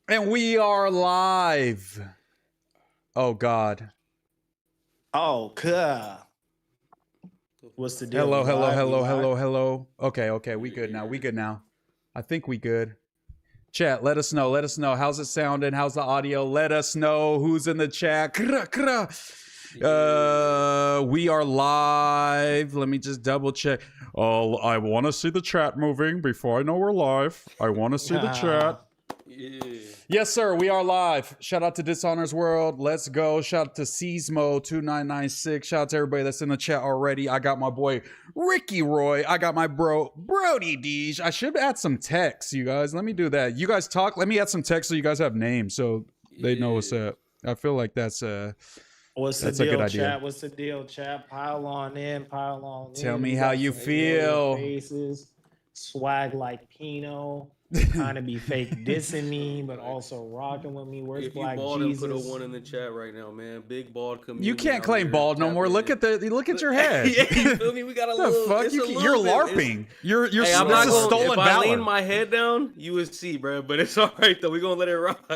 And we are live. Oh, God. Oh, cool. What's the deal? Hello. Okay. We good now. I think we good. Chat, let us know. How's it sounding? How's the audio? Let us know who's in the chat. We are live. Let me just double check. Oh, I want to see the chat moving before I know we're live. I want to see the chat. Yeah. Yes, sir. We are live. Shout out to Dishonors World. Let's go. Shout out to Seismo2996. Shout out to everybody that's in the chat already. I got my boy Ricky Roy. I got my bro Brody Deej. I should add some text, you guys. Let me do that. You guys talk. Let me add some text so you guys have names so they know what's up. I feel like that's What's that's the a deal, good idea. chat? What's the deal, chat? Pile on in. Tell me We how got you some feel. faces, swag like Pino, kind of be fake dissing me, but also rocking with me. Where's If you Black bald Jesus? and put a 1 in the chat right now, man. Big bald community. You can't out claim here. bald no more. Look at your head. Yeah, you feel me? We got a The little. fuck? It's a You're little bit- LARPing. You're Hey, I'm this not is gonna, stolen if valor. I lean my head down, you would see, bro. But it's all right though. We gonna let it rock.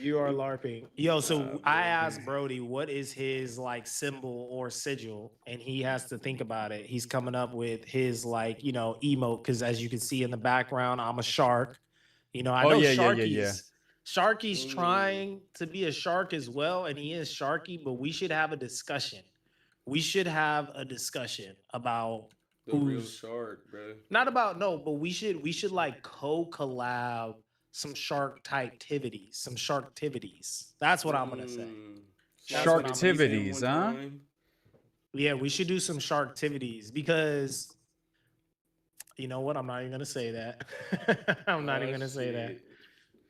You are LARPing. Yo, so I asked Brody what is his like symbol or sigil, and he has to think about it. He's coming up with his like, emote, because as you can see in the background, I'm a shark. I know yeah. Sharky's trying to be a shark as well, and he is Sharky, but we should have a discussion. We should have a discussion about The real who's shark, bro. not about no, but we should like co-collab some shark activities, some sharktivities. That's what I'm gonna say. That's what I'm gonna say. Sharktivities, huh? Yeah, we should do some sharktivities because you know what? I'm not even gonna say that. I'm not even gonna say that.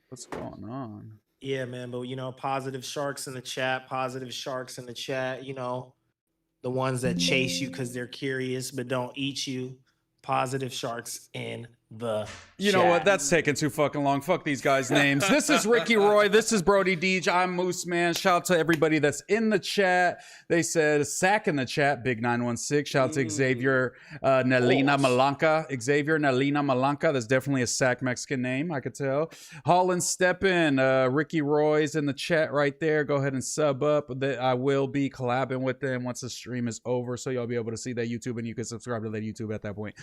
What's going on? Yeah, man, but positive sharks in the chat, positive sharks in the chat, the ones that chase you because they're curious but don't eat you. Positive sharks in the You chat. know what? That's taking too fucking long. Fuck these guys' names. This is Ricky Roy. This is Brody Deej. I'm MooseMan. Shout out to everybody that's in the chat. They said Sack in the chat. Big 916. Shout out to Xavier Nalina Malanka. Xavier Nalina Malanka. That's definitely a Sack Mexican name. I could tell. Holland Steppen. Ricky Roy's in the chat right there. Go ahead and sub up. I will be collabing with them once the stream is over, so you'll be able to see that YouTube and you can subscribe to that YouTube at that point.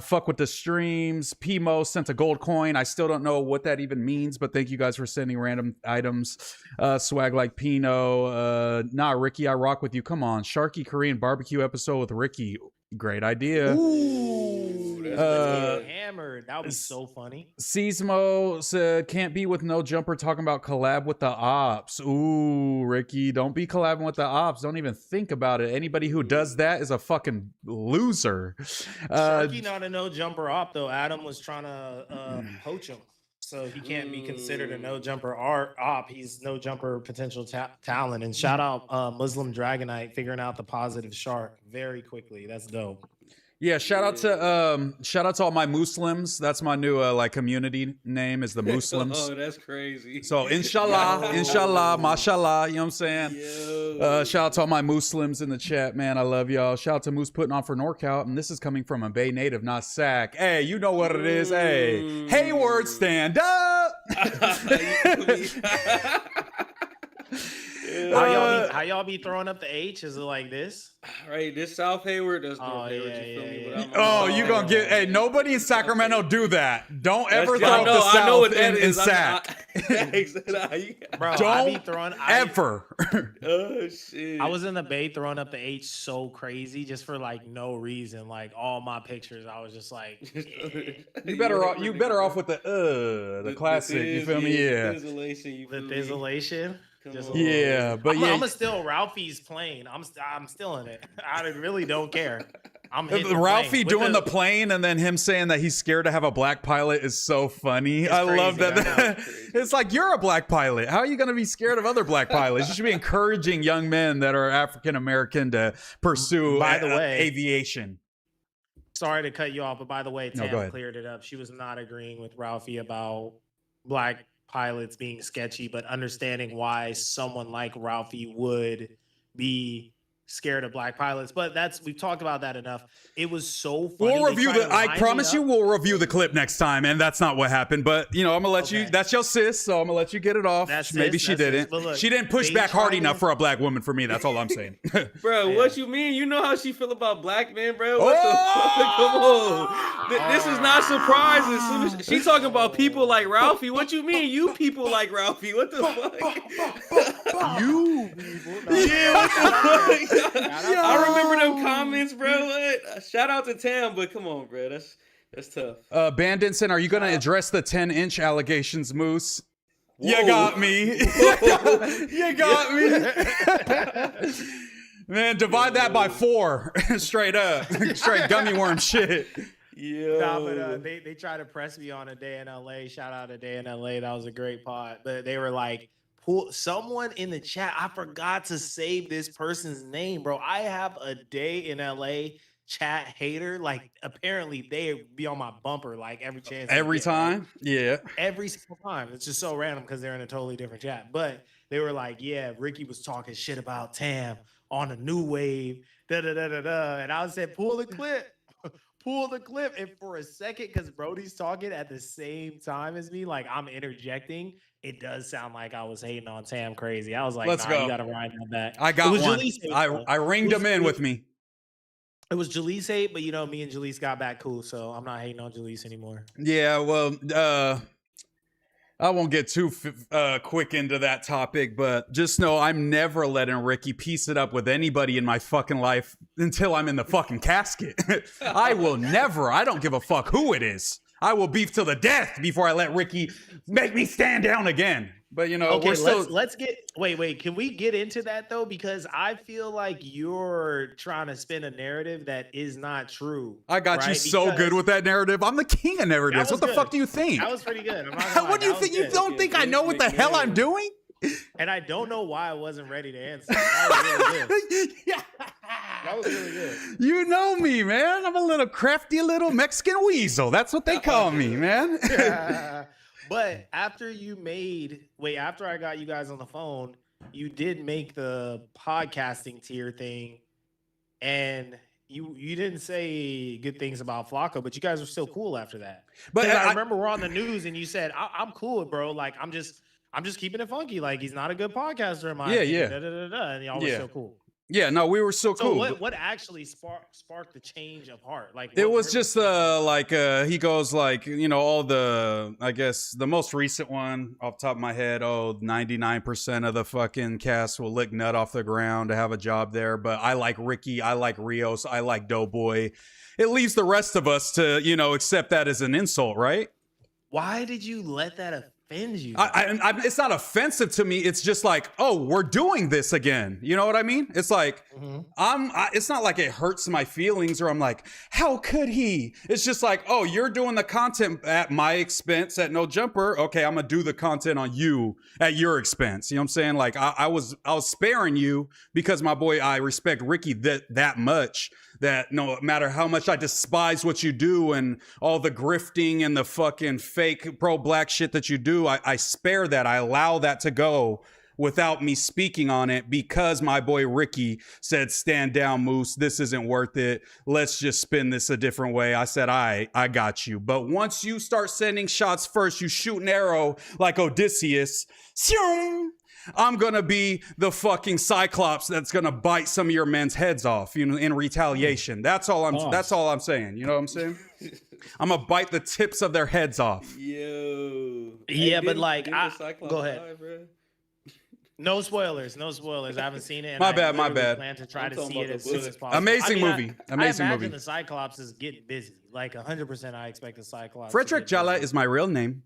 Fuck with the streams. Pimo sent a gold coin. I still don't know what that even means, but thank you guys for sending random items. Swag like Pino. Nah, Ricky, I rock with you. Come on. Sharky Korean barbecue episode with Ricky. Great idea. Ooh, that's hammered. That would be so funny. Seismo said, can't be with no jumper talking about collab with the ops. Ooh, Ricky, don't be collabing with the ops. Don't even think about it. Anybody who does that is a fucking loser. Sharky not a no jumper op though. Adam was trying to poach him, so he can't be considered a no jumper op. He's no jumper potential talent. And shout out Muslim Dragonite figuring out the positive shark very quickly. That's dope. Yeah, shout out to all my Muslims. That's my new community name is the Muslims. Oh, that's crazy. So inshallah, mashallah, you know what I'm saying? Shout out to all my Muslims in the chat, man. I love y'all. Shout out to Moose putting on for NorCal, and this is coming from a Bay native, not Sac. Hey, you know what it is. Hey, Hayward, stand up. How y'all be throwing up the H? Is it like this? Right, this South Hayward does North Hayward. You feel me? Oh, you gonna get? Hey, nobody in Sacramento do that. Don't ever throw up the South in Sac. Bro, don't I be throwing ever. Oh shit! I was in the Bay throwing up the H so crazy just for like no reason. Like all my pictures, I was just like, you better off with the classic. You feel me? Yeah. The desolation. Yeah, but I'm gonna steal Ralphie's plane. I'm stealing it. I really don't care. I'm Ralphie doing the plane and then him saying that he's scared to have a black pilot is so funny. I love that. It's like, you're a black pilot. How are you going to be scared of other black pilots? You should be encouraging young men that are African American to pursue aviation. Sorry to cut you off, but by the way, Tam cleared it up. She was not agreeing with Ralphie about black pilots being sketchy, but understanding why someone like Ralphie would be scared of black pilots. But we've talked about that enough. It was so funny. We'll review I promise you we'll review the clip next time, and that's not what happened. But I'm gonna let you. That's your sis, so I'm gonna let you get it off. Maybe she didn't. Look, she didn't push back hard enough for a black woman for me. That's all I'm saying. Bro, what you mean? You know how she feel about black men, bro? What the fuck? Come on. This is not surprising. As soon as she talking about people like Ralphie, what you mean? You people like Ralphie? What the fuck? You people. Yeah. I remember them comments, bro. What? Shout out to Tam, but come on, bro. That's tough. Bandinson, are you gonna address the 10-inch allegations, Moose? Whoa. You got me. You got me. Man, divide that by 4. Straight up. Straight gummy worm shit. Yeah. Nah, but they tried to press me on A Day in LA. Shout out A Day in LA. That was a great pod. But they were like, someone in the chat, I forgot to save this person's name, bro. I have A Day in LA chat hater. Like, apparently they be on my bumper like every chance. Every time? Yeah. Every single time. It's just so random because they're in a totally different chat. But they were like, yeah, Ricky was talking shit about Tam on a new wave. Da-da-da-da-da. And I said, pull the clip. Pull the clip. And for a second, because Brody's talking at the same time as me, like I'm interjecting, it does sound like I was hating on Tam crazy. I was like, let's go. You got to ride that back. I got one. I ringed him in with me. It was Jalise hate, but me and Jalise got back cool, so I'm not hating on Jalise anymore. Yeah, well, I won't get too quick into that topic, but just know I'm never letting Ricky piece it up with anybody in my fucking life until I'm in the fucking casket. I will never. I don't give a fuck who it is. I will beef to the death before I let Ricky make me stand down again. But okay, we're still. Let's get. Wait. Can we get into that though? Because I feel like you're trying to spin a narrative that is not true. I got you so good with that narrative. I'm the king of narratives. What the fuck do you think? That was pretty good. What do you think? You don't think I know what the hell I'm doing? And I don't know why I wasn't ready to answer. That was really good. Yeah. That was really good. You know me, man. I'm a little crafty little Mexican weasel. That's what they call me, man. But after I got you guys on the phone, you did make the podcasting tier thing, and you didn't say good things about Flacco, but you guys were still cool after that. But I remember we're on the news, and you said, "I'm cool, bro. Like I'm just keeping it funky. Like he's not a good podcaster in my opinion." And y'all were so cool. Yeah, no, we were so cool. What actually sparked the change of heart? Like it was just he goes like, all the, I guess the most recent one off the top of my head, 99% of the fucking cast will lick nut off the ground to have a job there. But I like Ricky, I like Rios, I like Doughboy. It leaves the rest of us to, accept that as an insult, right? Why did you let that offend you? It's not offensive to me. It's just like, we're doing this again. You know what I mean? It's like, it's not like it hurts my feelings or I'm like, how could he? It's just like, you're doing the content at my expense at No Jumper. Okay, I'm gonna do the content on you at your expense. You know what I'm saying? Like I was sparing you because my boy, I respect Ricky that much. That no matter how much I despise what you do and all the grifting and the fucking fake pro-black shit that you do, I spare that. I allow that to go without me speaking on it because my boy Ricky said, stand down, Moose. This isn't worth it. Let's just spin this a different way. I said, I got you. But once you start sending shots first, you shoot an arrow like Odysseus. I'm gonna be the fucking Cyclops that's gonna bite some of your men's heads off, in retaliation. That's all I'm saying. You know what I'm saying? I'm gonna bite the tips of their heads off. Yo. Yeah, but like, go ahead. Alive, no spoilers. I haven't seen it. My bad. Plan to try to see it as soon as possible. Amazing movie. I imagine the Cyclops is getting busy. Like 100%, I expect the Cyclops. Frederick Jala is my real name.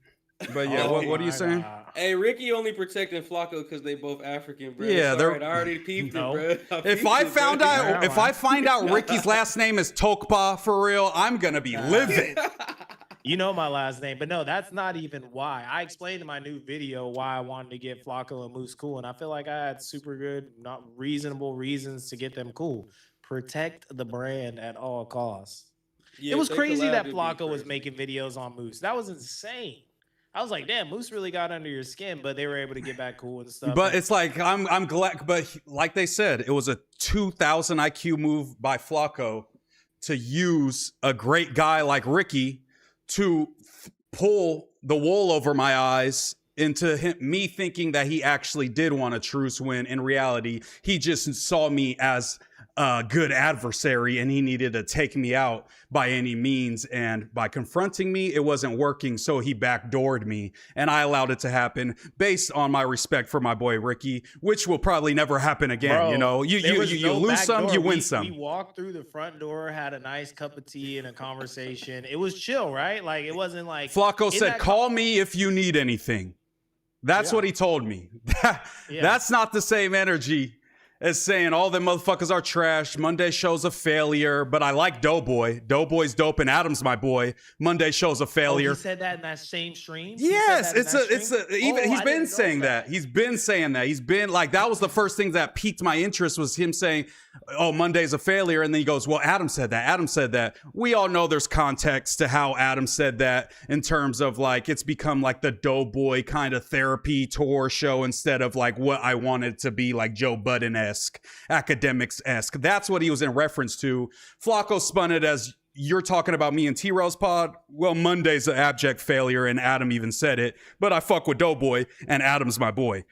But yeah, what are you saying? Hey, Ricky only protecting Flacco because they both African, bro. Yeah, they're right. I already peeped it, bro. If I find out Ricky's last name is Tokpa for real, I'm gonna be livid. You know my last name, but no, that's not even why. I explained in my new video why I wanted to get Flacco and Moose cool, and I feel like I had super good, not reasonable reasons to get them cool. Protect the brand at all costs. Yeah, it was crazy that Flacco was making videos on Moose. That was insane. I was like, damn, Moose really got under your skin, but they were able to get back cool and stuff. But it's like I'm glad, but like they said, it was a 2,000 IQ move by Flacco to use a great guy like Ricky to pull the wool over my eyes into me thinking that he actually did want a truce when in reality he just saw me as a good adversary and he needed to take me out by any means, and by confronting me it wasn't working, so he backdoored me and I allowed it to happen based on my respect for my boy Ricky, which will probably never happen again. Bro, you know, you lose some, you win some. We walked through the front door, had a nice cup of tea and a conversation. It was chill, right? Like it wasn't like Flacco said, call me if you need anything. That's what he told me. That's not the same energy as saying all them motherfuckers are trash. Monday show's a failure, but I like Doughboy. Doughboy's dope and Adam's my boy. Monday show's a failure. Oh, he said that in that same stream? Yes, he's been saying that. He's been saying that. He's been like, that was the first thing that piqued my interest, was him saying, oh, Monday's a failure. And then he goes, well, Adam said that. Adam said that. We all know there's context to how Adam said that, in terms of like, it's become like the Doughboy kind of therapy tour show instead of like what I wanted to be, like Joe Budden-esque, academics-esque. That's what he was in reference to. Flacco spun it as, you're talking about me and T-Rose pod? Well, Monday's an abject failure, and Adam even said it, but I fuck with Doughboy, and Adam's my boy.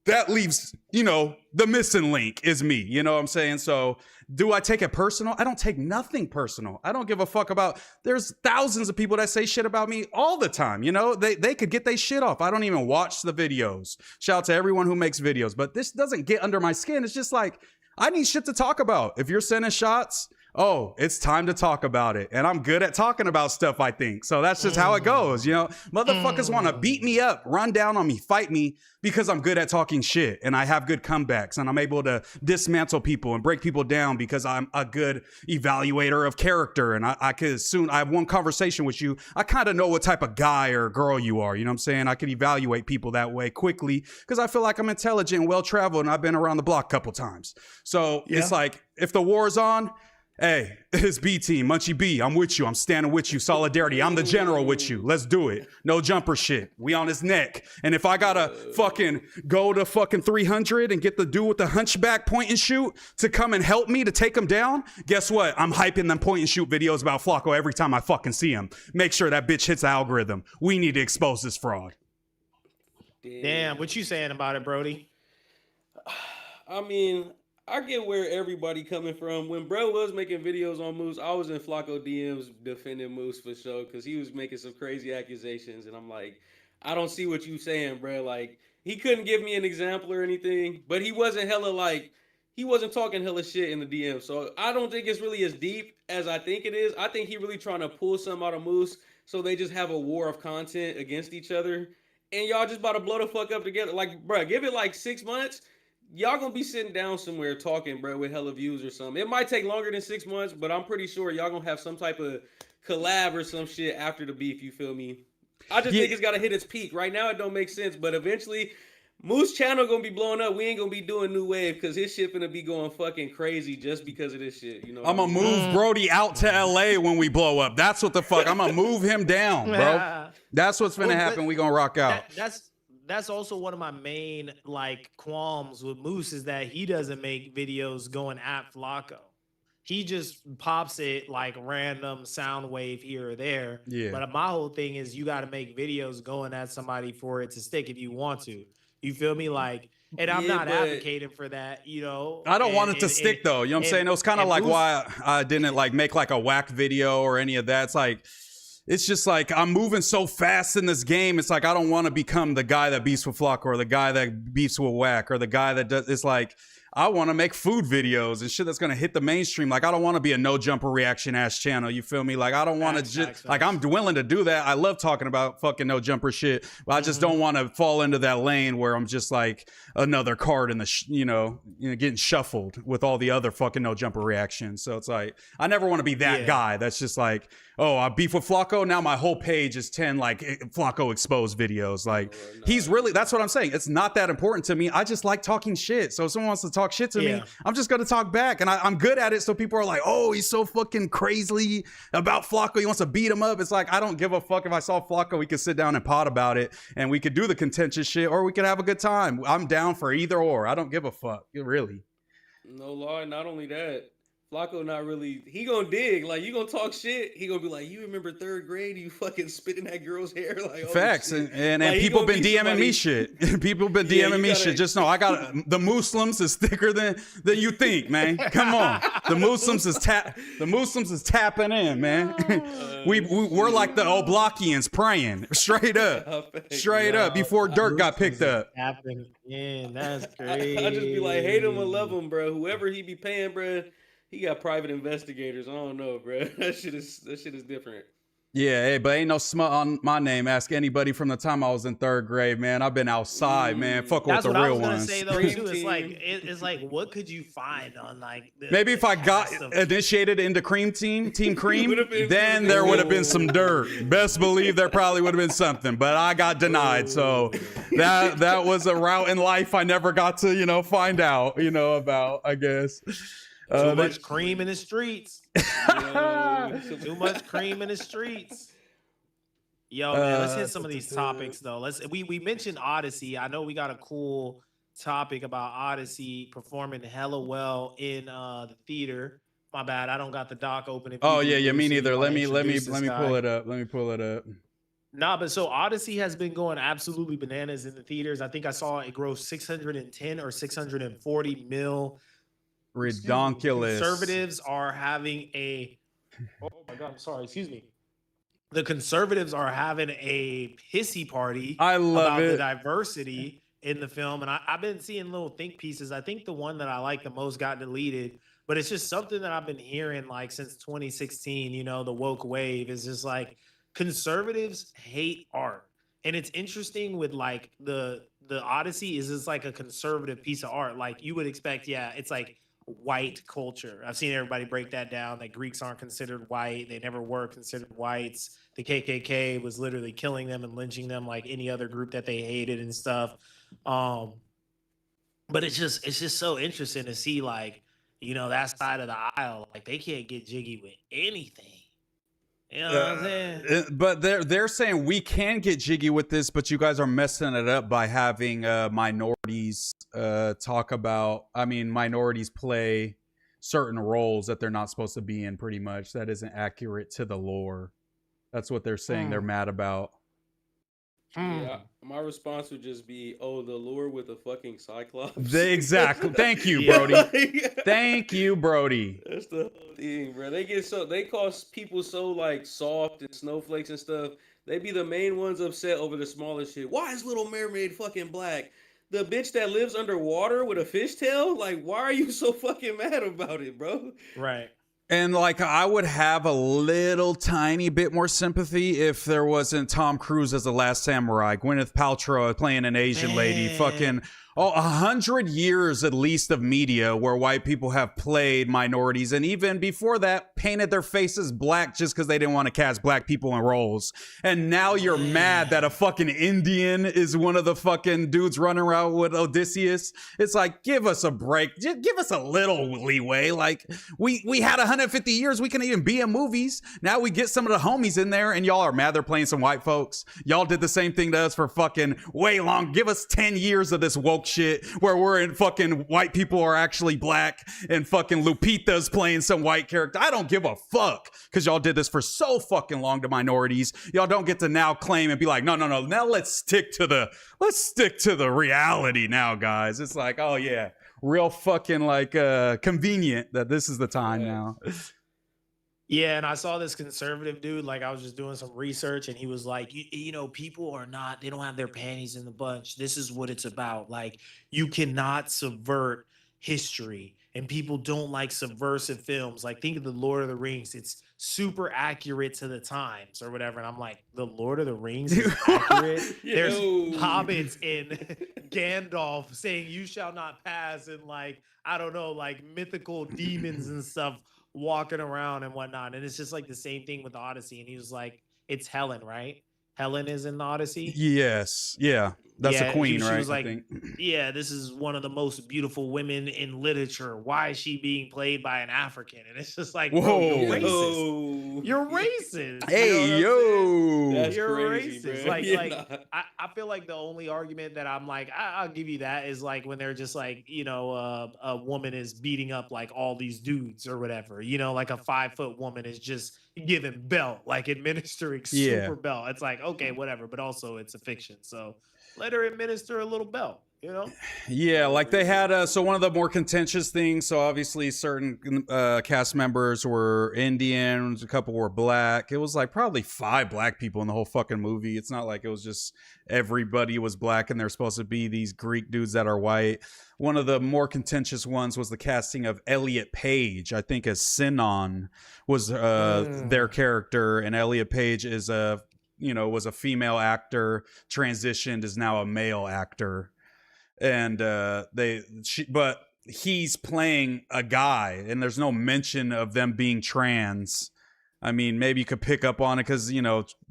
That leaves, you know, the missing link is me. You know what I'm saying? So do I take it personal? I don't take nothing personal. I don't give a fuck about, there's thousands of people that say shit about me all the time. You know, they could get their shit off. I don't even watch the videos. Shout out to everyone who makes videos, but this doesn't get under my skin. It's just like, I need shit to talk about. If you're sending shots, oh, it's time to talk about it. And I'm good at talking about stuff, I think. So that's just how it goes. You know, motherfuckers want to beat me up, run down on me, fight me, because I'm good at talking shit and I have good comebacks and I'm able to dismantle people and break people down because I'm a good evaluator of character. And I have one conversation with you, I kind of know what type of guy or girl you are. You know what I'm saying? I can evaluate people that way quickly because I feel like I'm intelligent and well-traveled and I've been around the block a couple times. So it's like, if the war's on, hey, it's B team, Munchie B. I'm with you. I'm standing with you. Solidarity. I'm the general with you. Let's do it. No jumper shit. We on his neck. And if I gotta fucking go to fucking 300 and get the dude with the hunchback point and shoot to come and help me to take him down, guess what? I'm hyping them point and shoot videos about Flacco every time I fucking see him. Make sure that bitch hits the algorithm. We need to expose this fraud. Damn, what you saying about it, Brody? I mean, I get where everybody coming from. When bro was making videos on Moose, I was in Flacco DMs defending Moose for sure, because he was making some crazy accusations, and I'm like, I don't see what you saying, bro. Like, he couldn't give me an example or anything, but he wasn't talking hella shit in the DM. So I don't think it's really as deep as I think it is. I think he really trying to pull something out of Moose, so they just have a war of content against each other, and y'all just about to blow the fuck up together. Like, bro, give it like 6 months. Y'all gonna be sitting down somewhere talking, bro, with hella views or something. It might take longer than 6 months, but I'm pretty sure y'all gonna have some type of collab or some shit after the beef, you feel me? I just think it's gotta hit its peak. Right now it don't make sense, but eventually Moose channel gonna be blowing up. We ain't gonna be doing new wave because his shit gonna be going fucking crazy just because of this shit. You know, I'm gonna move Brody out to LA when we blow up. That's what the fuck. I'm gonna move him down, bro. That's what's gonna happen. We gonna rock out. That's also one of my main like qualms with Moose, is that he doesn't make videos going at Flacco. He just pops it like random sound wave here or there. Yeah. But my whole thing is, you got to make videos going at somebody for it to stick if you want to. You feel me? Like, and I'm not advocating for that, you know. I don't want it to stick though. You know what I'm saying? It was kind of like Moose, why I didn't like make like a whack video or any of that. It's like, it's just like, I'm moving so fast in this game. It's like, I don't want to become the guy that beefs with Flacco or the guy that beefs with Whack or the guy that does. It's like, I want to make food videos and shit that's going to hit the mainstream. Like, I don't want to be a no jumper reaction ass channel. You feel me? Like, I don't want to just, like, I'm willing to do that. I love talking about fucking no jumper shit, but I just don't want to fall into that lane where I'm just like another card in the, you know, getting shuffled with all the other fucking no jumper reactions. So it's like, I never want to be that guy that's just like, oh, I beef with Flacco. Now my whole page is 10 like Flacco exposed videos. Like, he's really, that's what I'm saying. It's not that important to me. I just like talking shit. So if someone wants to talk talk shit to me, Yeah. I'm just gonna talk back, and I'm good at it. So people are like, "Oh, he's so fucking crazy about Flacco. He wants to beat him up." It's like, I don't give a fuck. If I saw Flacco, we could sit down and pot about it, and we could do the contentious shit, or we could have a good time. I'm down for either or. I don't give a fuck, really. No lie, not only that, Flacco not really. He gonna dig, like, you gonna talk shit. He gonna be like, you remember 3rd grade? You fucking spitting that girl's hair, like, oh, Facts. shit. And Like, he people gonna been be DMing somebody- me shit. People been Yeah, DMing you me gotta- shit. Just know I got the Muslims is thicker than you think, man. Come on, the Muslims is tapping in, man. We're like the Oblakians praying straight up, straight up before Dirk got picked up. Happened. Yeah, that's I crazy. just be like, hate him or love him, bro. Whoever he be paying, bro, he got private investigators. I don't know, bro. That shit is different. Yeah, hey, but ain't no smut on my name. Ask anybody from the time I was in 3rd grade, man. I've been outside, man. Fuck with That's the what I real was gonna ones. say though Dream too. It's team. like it's like what could you find on like Maybe if I got cast of- initiated into Team Cream, Would've been then some there would have dirt. been some dirt. Best believe there probably would have been something, but I got denied. So that was a route in life I never got to, find out, about, I guess. too much cream in the streets. Yo, Too much cream in the streets. Yo, man, let's hit some of these topics though. We mentioned Odyssey. I know we got a cool topic about Odyssey performing hella well in the theater. My bad, I don't got the doc open. If Oh you do, yeah, me Lucy, neither. you Let wanna me introduce this guy? pull it up. Let me pull it up. Nah, but so Odyssey has been going absolutely bananas in the theaters. I think I saw it gross 610 or 640 mil. Redonkulous. Conservatives are having a oh my god, I'm sorry, excuse me. The conservatives are having a pissy party I love about the it. diversity in the film. And I've been seeing little think pieces. I think the one that I like the most got deleted, but it's just something that I've been hearing like since 2016, the woke wave is just like conservatives hate art. And it's interesting with like the Odyssey is just like a conservative piece of art. Like you would expect, yeah, it's like white culture. I've seen everybody break that down, that Greeks aren't considered white. They never were considered whites. The KKK was literally killing them and lynching them like any other group that they hated and stuff. But it's just so interesting to see like, that side of the aisle, like they can't get jiggy with anything. You know what I'm saying? But they're saying we can get jiggy with this, but you guys are messing it up by having minorities minorities play certain roles that they're not supposed to be in. Pretty much, that isn't accurate to the lore. That's what they're saying. They're mad about. Yeah, my response would just be, "Oh, the lure with the fucking Cyclops." Exactly. Thank you, Yeah. Brody. Thank you, Brody. That's the whole thing, bro. They call people so like soft and snowflakes and stuff. They be the main ones upset over the smallest shit. Why is Little Mermaid fucking black? The bitch that lives underwater with a fishtail? Like, why are you so fucking mad about it, bro? Right. And like, I would have a little tiny bit more sympathy if there wasn't Tom Cruise as the Last Samurai, Gwyneth Paltrow playing an Asian lady, fucking 100 years at least of media where white people have played minorities, and even before that painted their faces black just because they didn't want to cast black people in roles. And now you're mad that a fucking Indian is one of the fucking dudes running around with Odysseus. It's like, give us a break. Just give us a little leeway. Like, we had 150 years. We can even be in movies. Now we get some of the homies in there and y'all are mad they're playing some white folks. Y'all did the same thing to us for fucking way long. Give us 10 years of this woke shit where we're in fucking white people are actually black and fucking Lupita's playing some white character. I don't give a fuck because y'all did this for so fucking long to minorities. Y'all don't get to now claim and be like, no. Now let's stick to the reality now, guys. It's like, oh yeah, real fucking like convenient that this is the time now. Yeah, and I saw this conservative dude, like I was just doing some research and he was like, people are not, they don't have their panties in the bunch. This is what it's about. Like, you cannot subvert history and people don't like subversive films. Like, think of the Lord of the Rings. It's super accurate to the times or whatever. And I'm like, the Lord of the Rings is accurate? There's hobbits and Gandalf saying you shall not pass and like, I don't know, like mythical demons and stuff walking around and whatnot. And it's just like the same thing with Odyssey. And he was like, it's Helen, right? Helen is in the Odyssey. Yes. Yeah. That's the queen, she right? was I like, think. yeah, this is one of the most beautiful women in literature. Why is she being played by an African? And it's just like, bro, you're Whoa. racist. You're racist. Hey, You know what I'm saying? yo. That's You're crazy, racist. bro. Like, Yeah, like nah. I feel like the only argument that I'm like, I'll give you that is like when they're just like, you know, a woman is beating up like all these dudes or whatever. You know, like a 5-foot woman is just giving belt, like administering Yeah. super belt. It's like, okay, whatever, but also it's a fiction, so let her administer a little belt. You know? Yeah, like they had so one of the more contentious things, so obviously certain cast members were Indian, a couple were black. It was like probably 5 black people in the whole fucking movie. It's not like it was just everybody was black and they're supposed to be these Greek dudes that are white. One of the more contentious ones was the casting of Elliot Page, I think as Sinon was their character, and Elliot Page is was a female actor, transitioned, is now a male actor. And but he's playing a guy, and there's no mention of them being trans. I mean, maybe you could pick up on it because,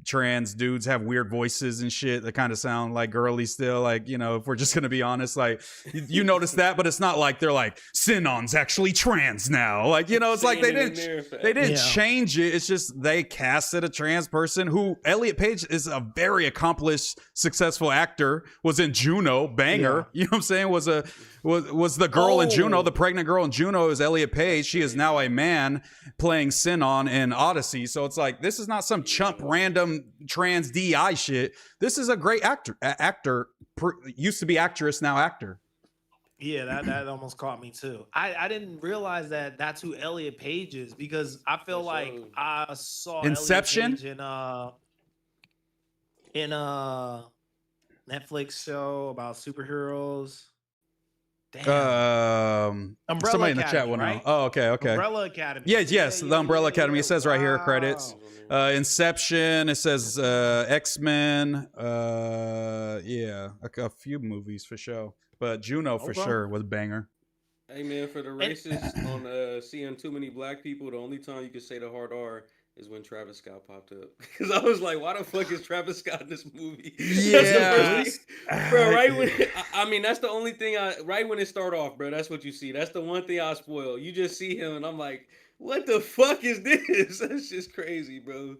trans dudes have weird voices and shit that kind of sound like girly still. Like, if we're just going to be honest, like, you notice that, but it's not like they're like, Sinon's actually trans now. Like, it's like they didn't change it. It's just they casted a trans person who, Elliot Page is a very accomplished, successful actor, was in Juno, banger. You know what I'm saying? Was the girl in Juno, the pregnant girl in Juno is Elliot Page. She is now a man playing Sinon in Odyssey. So it's like, this is not some chump random trans DEI shit. This is a great actor, used to be actress, now actor. Yeah, that almost caught me too. I didn't realize that that's who Elliot Page is, because I feel like I saw Inception Elliot Page in a Netflix show about superheroes. Damn. Umbrella Somebody in the Academy, chat will know. right? Oh, okay. Umbrella Academy. Yes, the Umbrella Academy. It says right here, credits. Wow. Inception. It says X-Men. A few movies for sure. But Juno for sure was banger. Hey man, for the racists on seeing too many black people, the only time you can say the hard R is when Travis Scott popped up. Because I was like, why the fuck is Travis Scott in this movie? Yeah. That's the first thing. Bro, right when that's the only thing right when it start off, bro, that's what you see. That's the one thing I spoil. You just see him and I'm like, what the fuck is this? That's just crazy, bro.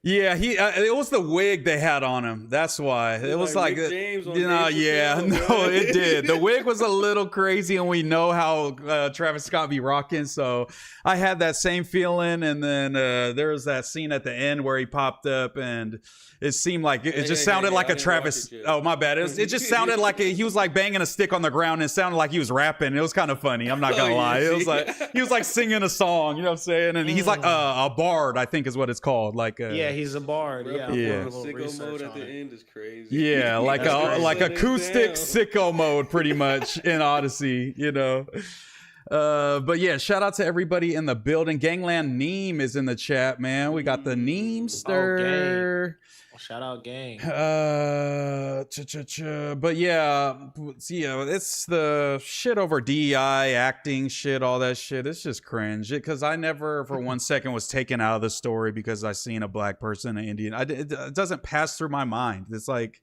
Yeah, it was the wig they had on him. That's why. It was like Rick James on it did. The wig was a little crazy, and we know how Travis Scott be rocking. So I had that same feeling, and then there was that scene at the end where he popped up, and it seemed like it just sounded like a Travis. Oh, my bad. It just sounded like he was like banging a stick on the ground, and it sounded like he was rapping. It was kind of funny. I'm not gonna lie. It was like he was like singing a song. You know what I'm saying? And he's like a bard, I think is what it's called. Like he's a bard. Bro, Yeah. Sicko mode at the end is crazy. Yeah, like acoustic sicko mode, pretty much in Odyssey. But yeah, shout out to everybody in the building. Gangland Neem is in the chat, man. We got the Neemster. Shout out, gang. But yeah, it's the shit over DEI, acting shit, all that shit. It's just cringe. Because I never for 1 second was taken out of the story because I seen a black person, an Indian. It doesn't pass through my mind. It's like,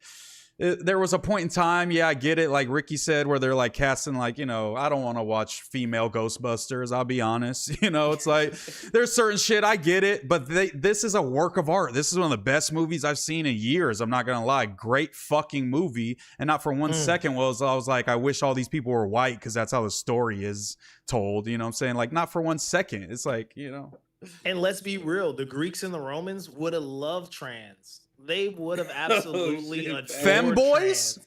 there was a point in time, I get it, like Ricky said, where they're like casting, like, I don't want to watch female Ghostbusters, I'll be honest. It's like, there's certain shit, I get it, but this is a work of art. This is one of the best movies I've seen in years, I'm not gonna lie. Great fucking movie. And not for 1 second I was like, I wish all these people were white, because that's how the story is told, you know what I'm saying? Like, not for 1 second. It's like, And let's be real, the Greeks and the Romans would have loved trans. They would have absolutely femboys.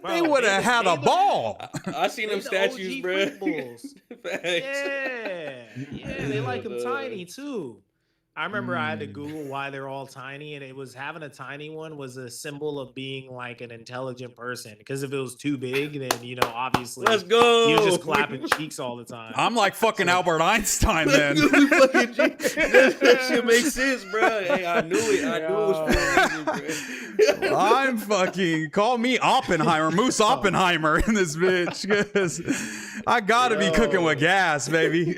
They would have had a ball. I seen them statues, bro. Yeah, they like them tiny too. I remember I had to Google why they're all tiny, and it was having a tiny one was a symbol of being like an intelligent person. Because if it was too big, then obviously, let's go. You're just clapping cheeks all the time. I'm like fucking Albert Einstein, then. That shit makes sense, bro. Hey, I knew it. I knew it was for a reason, bro. I'm fucking call me Oppenheimer, Moose Oppenheimer in this bitch, because I gotta be cooking with gas, baby.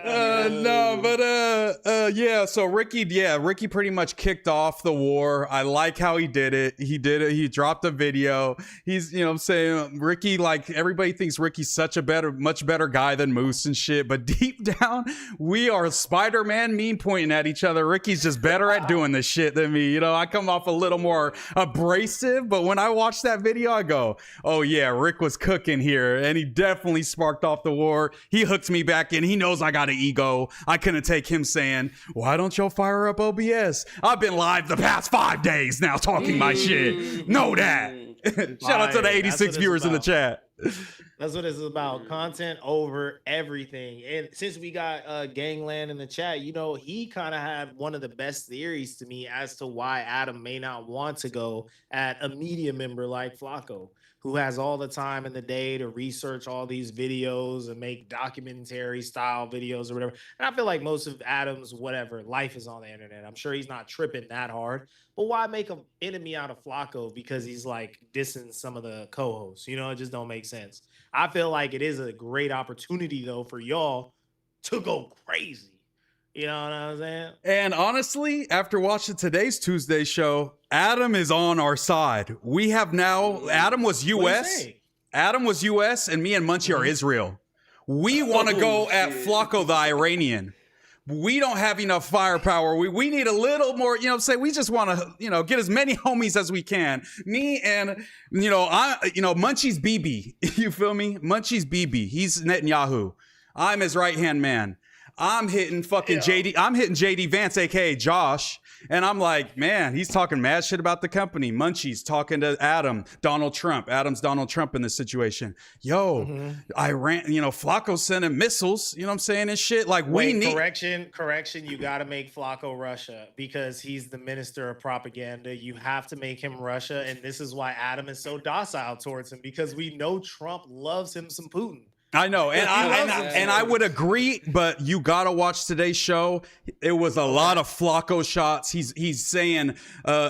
No, but yeah. So Ricky pretty much kicked off the war. I like how he did it. He dropped a video. He's, you know what I'm saying, Ricky, like, everybody thinks Ricky's such a much better guy than Moose and shit. But deep down, we are Spider-Man meme pointing at each other. Ricky's just better at doing this shit than me. You know, I come off a little more abrasive, but when I watch that video, I go, oh yeah, Rick was cooking here, and he definitely sparked off the war. He hooked me back in. He knows I got an ego. I couldn't take him saying, why don't y'all fire up OBS? I've been live the past 5 days now talking my shit. Know that. Shout out to the 86 viewers in the chat. That's what it's about. Content over everything. And since we got Gangland in the chat, you know, he kind of had one of the best theories to me as to why Adam may not want to go at a media member like Flacco, who has all the time in the day to research all these videos and make documentary style videos or whatever. And I feel like most of Adam's life is on the internet. I'm sure he's not tripping that hard. But why make an enemy out of Flacco because he's like dissing some of the co-hosts? You know, it just don't make sense. I feel like it is a great opportunity though for y'all to go crazy. You know what I'm saying? And honestly, after watching today's Tuesday show, Adam is on our side. We have now, Adam was US. Adam was US, and me and Munchie are Israel. We want to go at Flacco the Iranian. We don't have enough firepower. We need a little more, you know what I'm saying? We just want to, you know, get as many homies as we can. Me and, Munchie's BB. You feel me? Munchie's BB. He's Netanyahu. I'm his right-hand man. I'm hitting fucking JD. I'm hitting JD Vance, aka Josh, and I'm like, man, he's talking mad shit about the company. Munchie's talking to Adam, Donald Trump. Adam's Donald Trump in this situation. Yo, Iran, Flacco sending missiles. You know what I'm saying, and shit. Like, we need correction. You got to make Flacco Russia because he's the minister of propaganda. You have to make him Russia, and this is why Adam is so docile towards him because we know Trump loves him some Putin. I know, and I would agree, but you gotta watch today's show. It was a lot of Flacco shots. He's saying,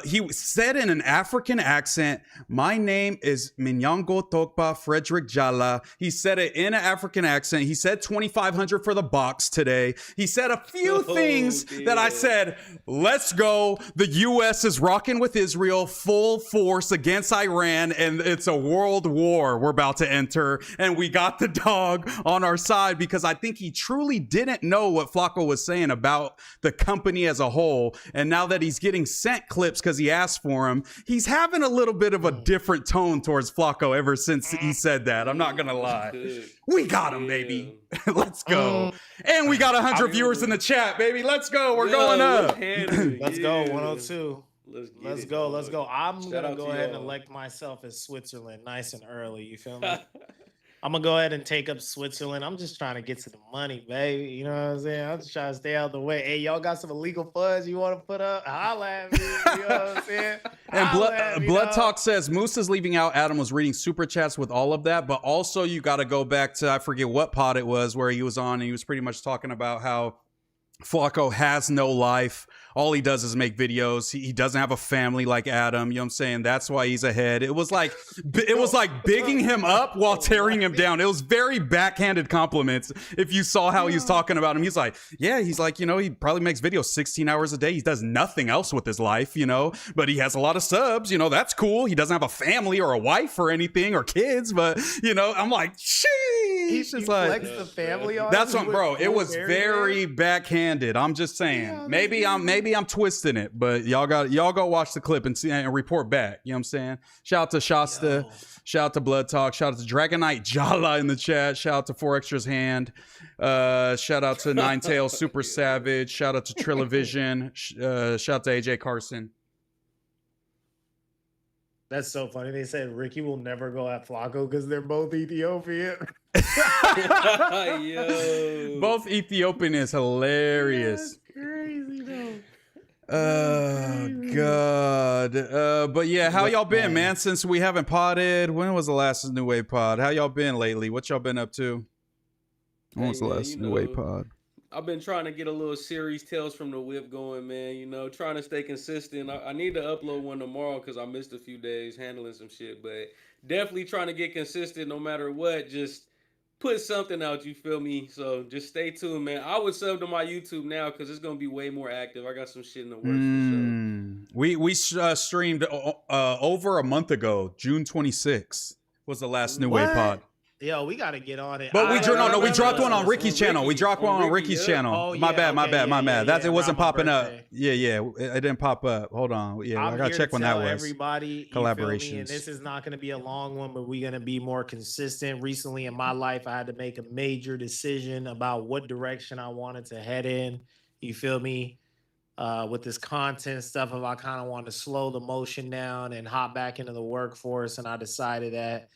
he said in an African accent, "My name is Minyango Tokpa Frederick Jala." He said it in an African accent. He said 2,500 for the box today. He said a few things that I said, let's go. The U.S. is rocking with Israel full force against Iran, and it's a world war we're about to enter, and we got the dog on our side because I think he truly didn't know what Flacco was saying about the company as a whole. And now that he's getting sent clips because he asked for them, he's having a little bit of a different tone towards Flacco ever since he said that. I'm not gonna lie. We got him, baby. Let's go. And we got 100 viewers in the chat, baby. Let's go. We're going up. Let's go. 102. Let's go. I'm gonna go ahead and elect myself as Switzerland nice and early. You feel me? I'm gonna go ahead and take up Switzerland. I'm just trying to get to the money, baby. You know what I'm saying? I'm just trying to stay out of the way. Hey, y'all got some illegal funds you want to put up? Holla at me. You know what I'm saying? And Blood Talk says Moose is leaving out. Adam was reading super chats with all of that, but also you got to go back to, I forget what pod it was where he was on, and he was pretty much talking about how Flacco has no life. All he does is make videos. He doesn't have a family like Adam. You know what I'm saying? That's why he's ahead. It was like bigging him up while tearing him down. It was very backhanded compliments. If you saw how he was talking about him, he's like, he probably makes videos 16 hours a day. He does nothing else with his life, but he has a lot of subs. That's cool. He doesn't have a family or a wife or anything or kids, but I'm like, sheesh. He flexed the family on. That's what, bro. It was very backhanded. I'm just saying. Maybe I'm twisting it, but y'all go watch the clip and see and report back. You know what I'm saying? Shout out to Shasta. Shout out to Blood Talk. Shout out to Dragonite Jala in the chat. Shout out to 4Extra's Hand. Shout out to Nine Tails Super Savage. Shout out to Trillavision. Shout out to AJ Carson. That's so funny. They said Ricky will never go at Flacco because they're both Ethiopian. Yo. Both Ethiopian is hilarious. That's crazy though. Oh God. But yeah, how y'all been, man? Since we haven't podded, when was the last New Wave pod? How y'all been lately? What y'all been up to? When was the last New Wave pod? I've been trying to get a little series Tales from the Whip going, man. Trying to stay consistent. I need to upload one tomorrow because I missed a few days handling some shit, but definitely trying to get consistent no matter what. Just put something out. You feel me? So just stay tuned, man. I would sub to my YouTube now because it's gonna be way more active. I got some shit in the works for sure. We streamed over a month ago. June 26th was the last New Wave pod. Yo, we gotta get on it. But we dropped one on Ricky's channel. We dropped one on Ricky's channel. Oh, my bad. That it wasn't popping up. birthday. Yeah, it didn't pop up. Hold on. Yeah, I gotta check when that was. Everybody, Collaborations. and this is not gonna be a long one, but we're gonna be more consistent. Recently in my life, I had to make a major decision about what direction I wanted to head in. You feel me? With this content stuff, if I kind of wanted to slow the motion down and hop back into the workforce, and I decided that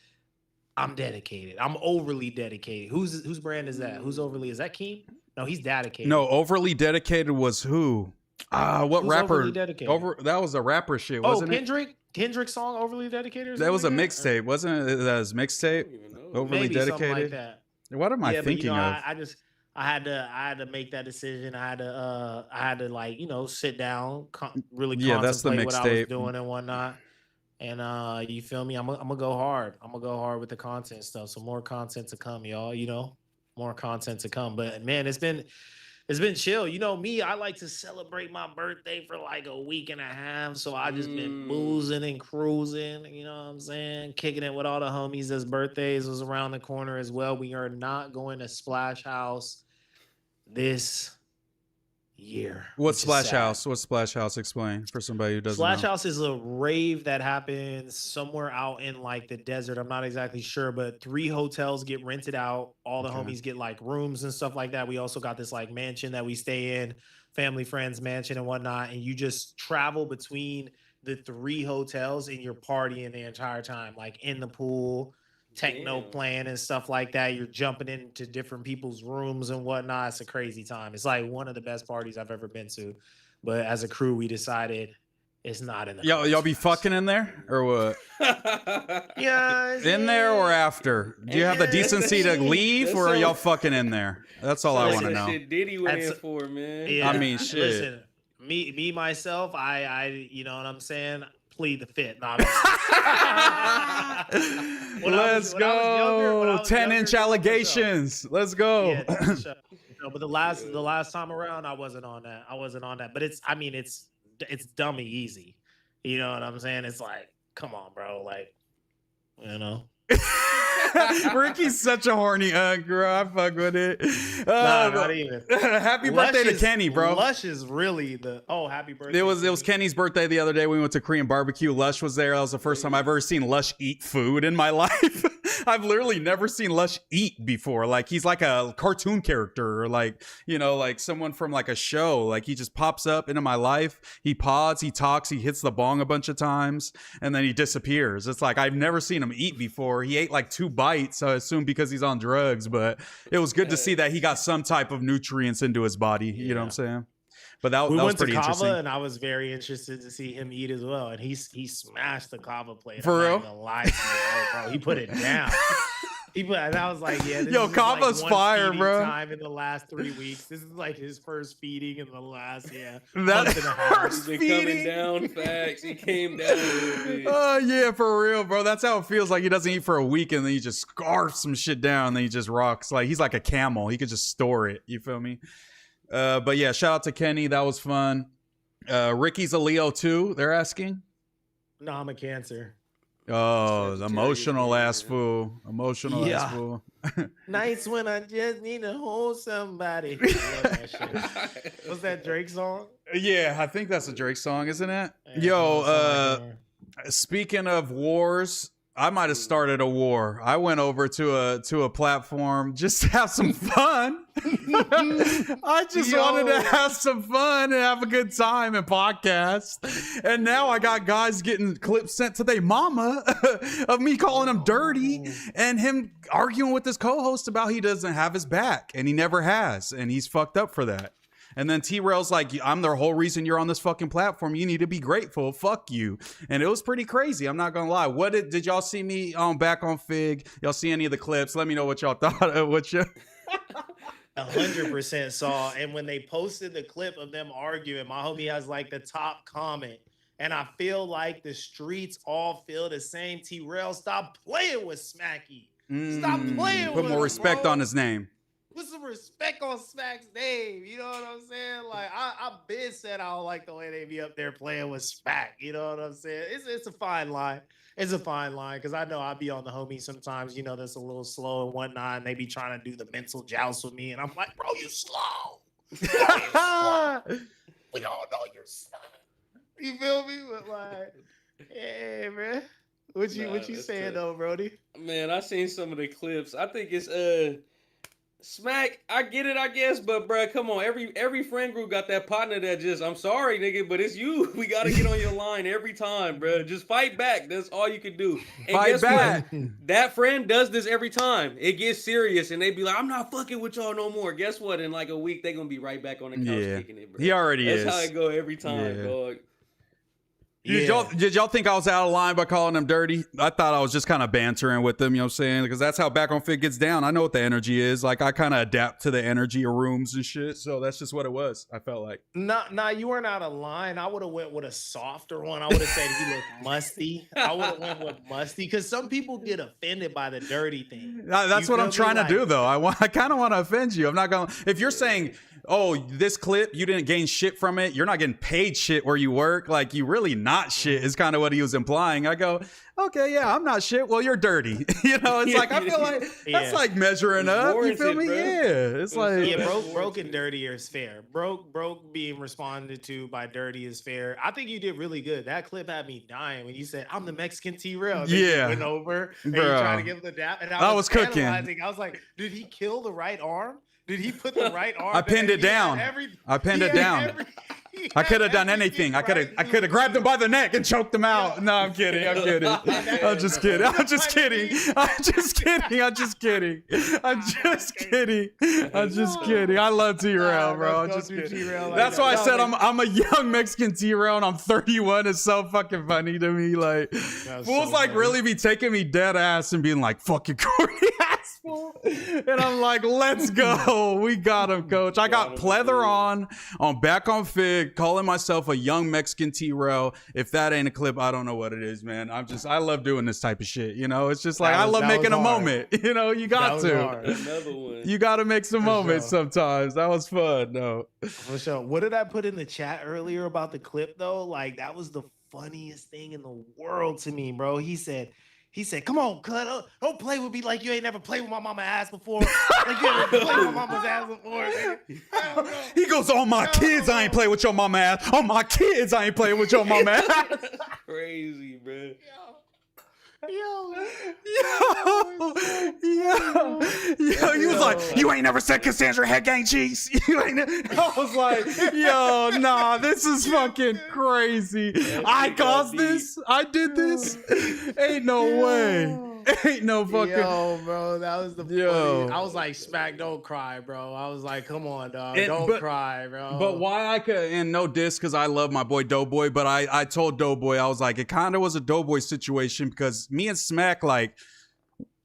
I'm dedicated. I'm overly dedicated. Whose brand is that? Who's overly? Is that Keem? No, he's dedicated. No, overly dedicated was who? What Who's rapper? Overly Dedicated? That was a rapper shit, wasn't Kendrick? Kendrick's song "Overly Dedicated." Or it? That was a something like mixtape, wasn't it? That was mixtape. Overly Maybe dedicated. something like that. What am I Yeah, thinking but, of? I had to make that decision. I had to like, sit down, really that's the contemplate what I was mixtape. doing and whatnot. And you feel me? I'm gonna go hard. I'm gonna go hard with the content stuff. So more content to come, y'all. More content to come. But man, it's been chill. You know me, I like to celebrate my birthday for like a week and a half. So I just been boozing and cruising. You know what I'm saying? Kicking it with all the homies. As birthdays was around the corner as well. We are not going to Splash House this year. What's Splash House? What's Splash House? Explain for somebody who doesn't Splash know. House is a rave that happens somewhere out in like the desert. I'm not exactly sure, but 3 hotels get rented out. All the homies get like rooms and stuff like that. We also got this like mansion that we stay in, family, friends mansion and whatnot. And you just travel between the 3 hotels and you're partying the entire time, like in the pool, techno playing and stuff like that. You're jumping into different people's rooms and whatnot. It's a crazy time. It's like one of the best parties I've ever been to. But as a crew, we decided it's not in the Y'all be fucking in there or what? Yeah, In there or after? Do you have the decency to leave or are y'all fucking in there? That's all I want to know. Shit Diddy went in for, man. Yeah, I mean, shit. Listen, me myself, I you know what I'm saying? Plead the fifth. No, Let's go. 10-inch allegations. Let's go. Yeah, but the last time around, I wasn't on that. But it's dummy easy. You know what I'm saying? It's like, come on, bro. Like, Ricky's such a horny girl. I fuck with it. Nah, not even. Happy birthday to Kenny, bro. Lush is really happy birthday. It was Kenny's birthday the other day. We went to Korean barbecue. Lush was there. That was the first time I've ever seen Lush eat food in my life. I've literally never seen Lush eat before. Like he's like a cartoon character or like someone from like a show. Like he just pops up into my life. He pods, he talks, he hits the bong a bunch of times, and then he disappears. It's like I've never seen him eat before. He ate like 2 bites, I assume because he's on drugs, but it was good to see that he got some type of nutrients into his body. You know what I'm saying? But that was pretty interesting. And I was very interested to see him eat as well. And he smashed the kava plate. For real? Bro, he put it down. And I was like, yeah, this yo, is Kava's like fire, bro. Time in the last 3 weeks. This is like his first feeding in the last That's He's been coming down. Facts. He came down a little bit. Oh yeah, for real, bro. That's how it feels. Like he doesn't eat for a week and then he just scarfs some shit down and then he just rocks. Like he's like a camel. He could just store it. You feel me? But yeah, shout out to Kenny. That was fun. Ricky's a Leo too, they're asking. No, I'm a Cancer. Oh, the emotional ass fool. Ass fool. Nights when I just need to hold somebody. I love that shit. Was that Drake song? Yeah, I think that's a Drake song, isn't it? Yo, speaking of wars, I might have started a war. I went over to a platform just to have some fun. I just wanted to have some fun and have a good time and podcast. And now I got guys getting clips sent to their mama of me calling him dirty and him arguing with his co-host about he doesn't have his back and he never has. And he's fucked up for that. And then T-Rail's like, I'm the whole reason you're on this fucking platform. You need to be grateful. Fuck you. And it was pretty crazy. I'm not gonna lie. What did y'all see me back on Fig? Y'all see any of the clips? Let me know what y'all thought of what you 100% saw. And when they posted the clip of them arguing, my homie has like the top comment. And I feel like the streets all feel the same. T-Rail, stop playing with Smacky. Stop playing Put with more him, respect bro. on his name. Put some respect on Smack's name. You know what I'm saying? Like I've been said I don't like the way they be up there playing with Smack. You know what I'm saying? It's a fine line. It's a fine line because I know I be on the homie sometimes. You know that's a little slow and whatnot. And they be trying to do the mental joust with me, and I'm like, bro, you slow. We all know you're slow. You feel me? But like, hey, man. What you saying though, Brody? Man, I seen some of the clips. I think it's Smack. I get it, I guess, but bruh, come on. Every friend group got that partner that just, I'm sorry, nigga, but it's you. We gotta get on your line every time, bruh. Just fight back. That's all you can do. And Fight guess back. what? That friend does this every time. It gets serious, and they be like, I'm not fucking with y'all no more. Guess what? In like a week, they gonna be right back on the couch kicking it, bro. He already That's is. how it go every time, dog. Did y'all think I was out of line by calling him dirty? I thought I was just kind of bantering with them, you know what I'm saying? Because that's how Back on Fit gets down. I know what the energy is. Like, I kind of adapt to the energy of rooms and shit. So that's just what it was, I felt like. Nah, you weren't out of line. I would have went with a softer one. I would have said he looked musty. I would have went with musty because some people get offended by the dirty thing. That's what I'm trying to do, though. I kind of want to offend you. I'm not going to. If you're saying, oh, this clip, you didn't gain shit from it, you're not getting paid shit where you work, like, you really not shit is kind of what he was implying. I go, okay, yeah, I'm not shit. Well, you're dirty. You know, it's like, I feel like that's like measuring up. You feel me? Bro. Yeah. It's like, yeah, broke and dirty is fair. Broke being responded to by dirty is fair. I think you did really good. That clip had me dying when you said, I'm the Mexican T-Rail. Yeah. Went over and you Bro. trying to give him the dap. And I was cooking. analyzing. I was like, did he kill the right arm? Did he put the right arm? I pinned it down. I pinned it down. I could have done anything. I could have grabbed him by the neck and choked him out. No, I'm kidding. I'm kidding. I'm just kidding. I'm just kidding. I'm just kidding. I'm just kidding. I'm just kidding. I'm just kidding. I love T-Rail, bro. I'm just kidding. That's why I said I'm a young Mexican T-Rail and I'm 31. It's so fucking funny to me. Like, fools like really be taking me dead ass and being like, fucking corny ass fool. And I'm like, let's go. We got him, coach. I got pleather on Back on Fig, calling myself a young Mexican T-Rail. If that ain't a clip, I don't know what it is, man. I love doing this type of shit. You know, it's just like, I love making a moment. You know, you got to. Another one. You got to make some moments sometimes. That was fun, though. For sure. What did I put in the chat earlier about the clip, though? Like, that was the funniest thing in the world to me, bro. He said, come on, cut. Don't play with me like you ain't never played with my mama's ass before. Like you ever played with my mama's ass before. He goes, on my kids, I ain't play with your mama ass. On my kids, I ain't playing with your mama ass. Crazy, bro. Yo, he was like, you ain't never said Cassandra had gang cheese. You ain't. I was like, yo, nah, this is fucking crazy. I caused this. I did this. Ain't no way. Ain't no fucking. Yo, bro, that was the funniest. I was like, Smack, don't cry, bro. I was like, come on, dog, don't cry, bro. But why I could, and no diss, because I love my boy Doughboy, but I told Doughboy, I was like, it kind of was a Doughboy situation because me and Smack, like,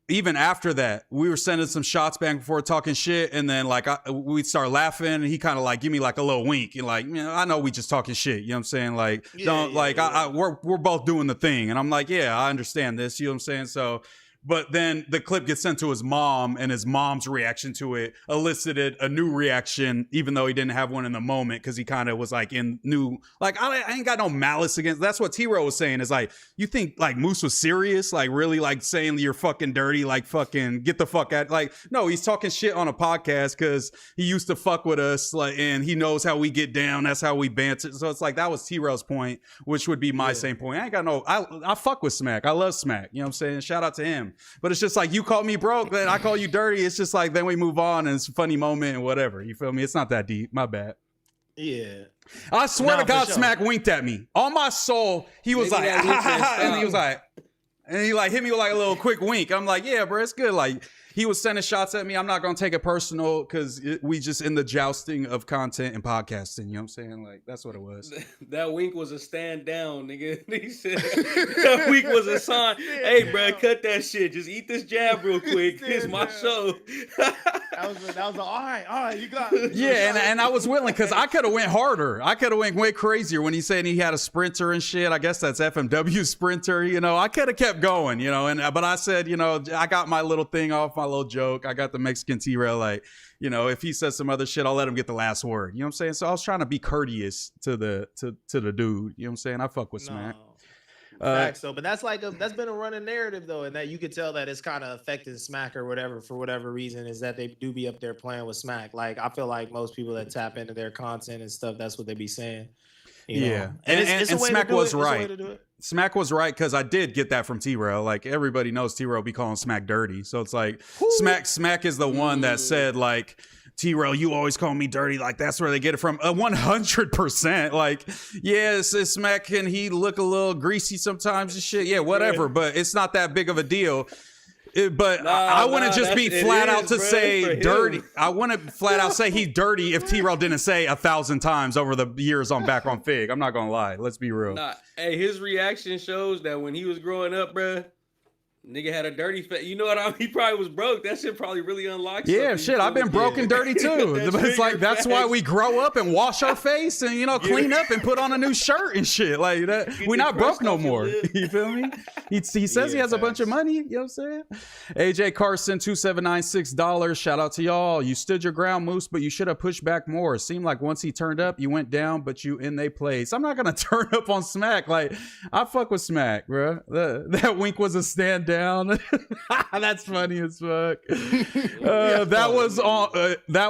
even after that, we were sending some shots back and forth talking shit, and then like we'd start laughing, and he kind of like give me like a little wink, and like, you know, I know we just talking shit, you know what I'm saying? Like, we're both doing the thing, and I'm like, yeah, I understand this, you know what I'm saying? So. But then the clip gets sent to his mom, and his mom's reaction to it elicited a new reaction, even though he didn't have one in the moment, because he kind of was like in new, like, I ain't got no malice against. That's what T-Rail was saying, is like, you think like Moose was serious, like really like saying you're fucking dirty, like fucking get the fuck out. Like, no, he's talking shit on a podcast because he used to fuck with us, like, and he knows how we get down. That's how we banter. So it's like, that was T-Rail's point, which would be my same point. I ain't got no, I fuck with Smack. I love Smack. You know what I'm saying? Shout out to him. But it's just like, you call me broke, then I call you dirty. It's just like, then we move on and it's a funny moment and whatever. You feel me? It's not that deep. My bad. Yeah. I swear to God, Smack winked at me. On my soul, he was and he was like, and he like hit me with like a little quick wink. I'm like, yeah, bro, it's good. Like, he was sending shots at me. I'm not gonna take it personal because we just in the jousting of content and podcasting. You know what I'm saying? Like that's what it was. That wink was a stand down, nigga. He said that wink was a sign. Hey, bro, cut that shit. Just eat this jab real quick. It's my show. That was all right, you got it. Yeah, and I was willing because I could have went harder. I could have went way crazier when he said he had a sprinter and shit. I guess that's FMW sprinter. You know, I could have kept going. You know, but I said, you know, I got my little thing off, my little joke. I got the Mexican T-Rail. Like, you know, if he says some other shit, I'll let him get the last word. You know what I'm saying? So I was trying to be courteous to the dude. You know what I'm saying? I fuck with Smack. Facts, though, but that's been a running narrative though, and that you could tell that it's kind of affecting Smack or whatever for whatever reason is that they do be up there playing with Smack. Like I feel like most people that tap into their content and stuff, that's what they be saying. You know? And Smack was right. It. Smack was right because I did get that from T-Rail. Like everybody knows T-Rail be calling Smack dirty, so it's like Smack is the one that said like, T-Rail, you always call me dirty. Like, that's where they get it from. 100%. Like, yeah, it's Smack, and he look a little greasy sometimes and shit. Yeah, whatever. But it's not that big of a deal. I wouldn't just be flat out to say dirty. I wouldn't flat out say he's dirty if T-Rail didn't say 1,000 times over the years on back on Fig. I'm not going to lie. Let's be real. Nah, hey, his reaction shows that when he was growing up, bruh, nigga had a dirty face. You know what I mean? He probably was broke. That shit probably really unlocked. Yeah, shit. I've been broke and dirty too. It's like that's why we grow up and wash our face and clean up and put on a new shirt and shit like that. We're not broke no more. You feel me? He says he has a bunch of money. You know what I'm saying? AJ Carson $2796. Shout out to y'all. You stood your ground, Moose, but you should have pushed back more. It seemed like once he turned up, you went down, but you in they place. I'm not gonna turn up on Smack. Like I fuck with Smack, bro. That wink was a stand down. That's funny as fuck. That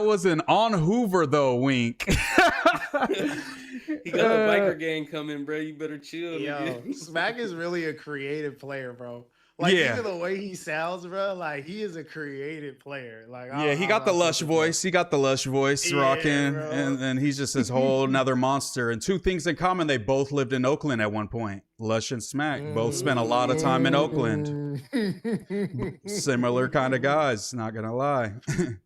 was an on Hoover though wink. He got the biker gang coming, bro. You better chill. Yo, Smack is really a creative player, bro. Like even the way he sounds, bro. Like he is a creative player. Like he got the lush voice. He got the lush voice, rocking, and he's just this whole another monster. And two things in common: they both lived in Oakland at one point. Lush and Smack both spent a lot of time in Oakland. Similar kind of guys, not gonna lie.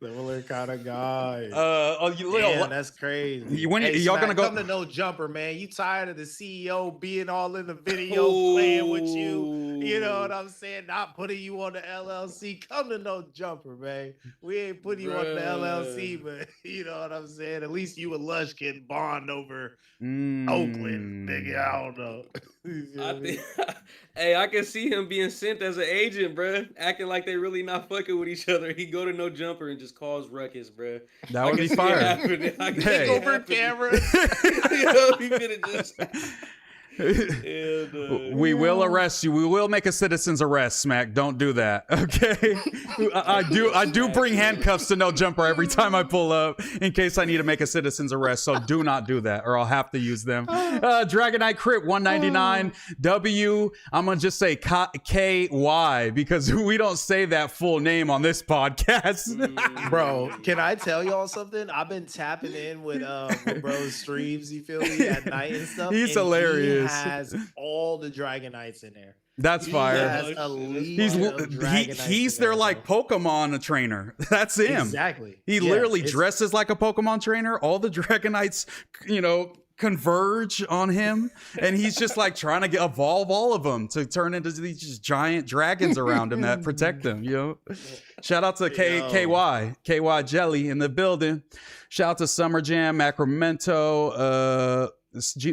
Similar kind of guys. Man, that's crazy. Y'all Smack, gonna go? Come to No Jumper, man. You tired of the CEO being all in the video, playing with you? You know what I'm saying? Not putting you on the LLC. Come to No Jumper, man. We ain't putting you on the LLC, but you know what I'm saying? At least you and Lush can bond over Oakland, nigga. I don't know. Hey, I can see him being sent as an agent, bro, acting like they really not fucking with each other. He go to No Jumper and just cause ruckus, bro. That would be fire. Take over camera. He could have just. We will arrest you. We will make a citizen's arrest, Smack. Don't do that. Okay. I do bring handcuffs to No Jumper every time I pull up in case I need to make a citizen's arrest. So do not do that or I'll have to use them. Dragonite Crit 199 W. I'm gonna just say KY because we don't say that full name on this podcast. Bro, can I tell y'all something? I've been tapping in with bro's streams, you feel me, at night and stuff. He's hilarious. He has all the Dragonites in there. That's fire. He's their like Pokemon trainer. That's him. Exactly. He literally dresses like a Pokemon trainer. All the Dragonites, converge on him, and he's just like trying to evolve all of them to turn into these just giant dragons around him that protect him. Shout out to KY Jelly in the building. Shout out to Summer Jam, Macramento,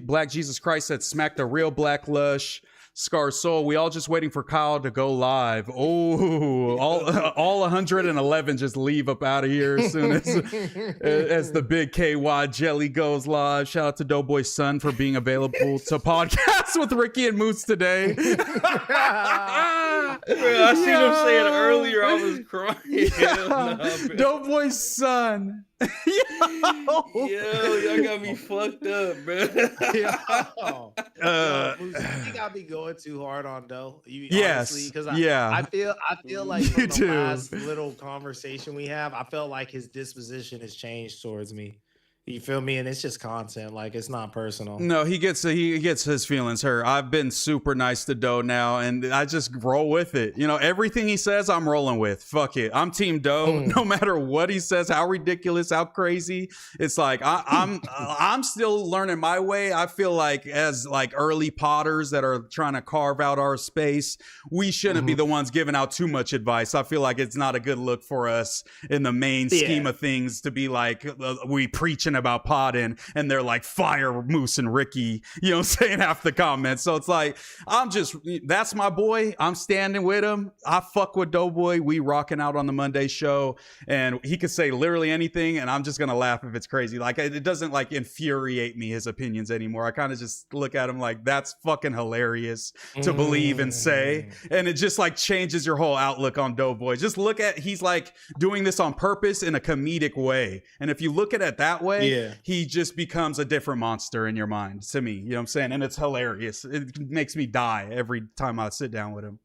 Black Jesus Christ said smack the real Black Lush. Scar Soul, we all just waiting for Kyle to go live. Oh, all 111 just leave up out of here as soon as the big KY Jelly goes live. Shout out to Doughboy's son for being available to podcast with Ricky and Moose today. Bro, I seen him say it earlier. I was crying. Doughboy's son. Yo, y'all got me fucked up, bro. You got me going too hard on Doe. Yes, because I feel like from the last little conversation we have, I felt like his disposition has changed towards me. You feel me? And it's just content. Like, it's not personal. No, he gets his feelings hurt. I've been super nice to Doe now, and I just roll with it. You know, everything he says, I'm rolling with. Fuck it, I'm Team Doe. No matter what he says, how ridiculous, how crazy. It's like I'm still learning my way. I feel like as like early potters that are trying to carve out our space, we shouldn't be the ones giving out too much advice. I feel like it's not a good look for us in the main scheme of things to be like we preaching about potting and they're like fire Moose and Ricky, you know what I'm saying, half the comments. So it's like that's my boy. I'm standing with him. I fuck with Doughboy. We rocking out on the Monday show, and he could say literally anything and I'm just gonna laugh if it's crazy. Like, it doesn't like infuriate me, his opinions anymore. I kind of just look at him like, that's fucking hilarious to believe and say, and it just like changes your whole outlook on Doughboy. Just look at, he's like doing this on purpose in a comedic way, and if you look at it that way, he just becomes a different monster in your mind to me, you know what I'm saying? And it's hilarious. It makes me die every time I sit down with him.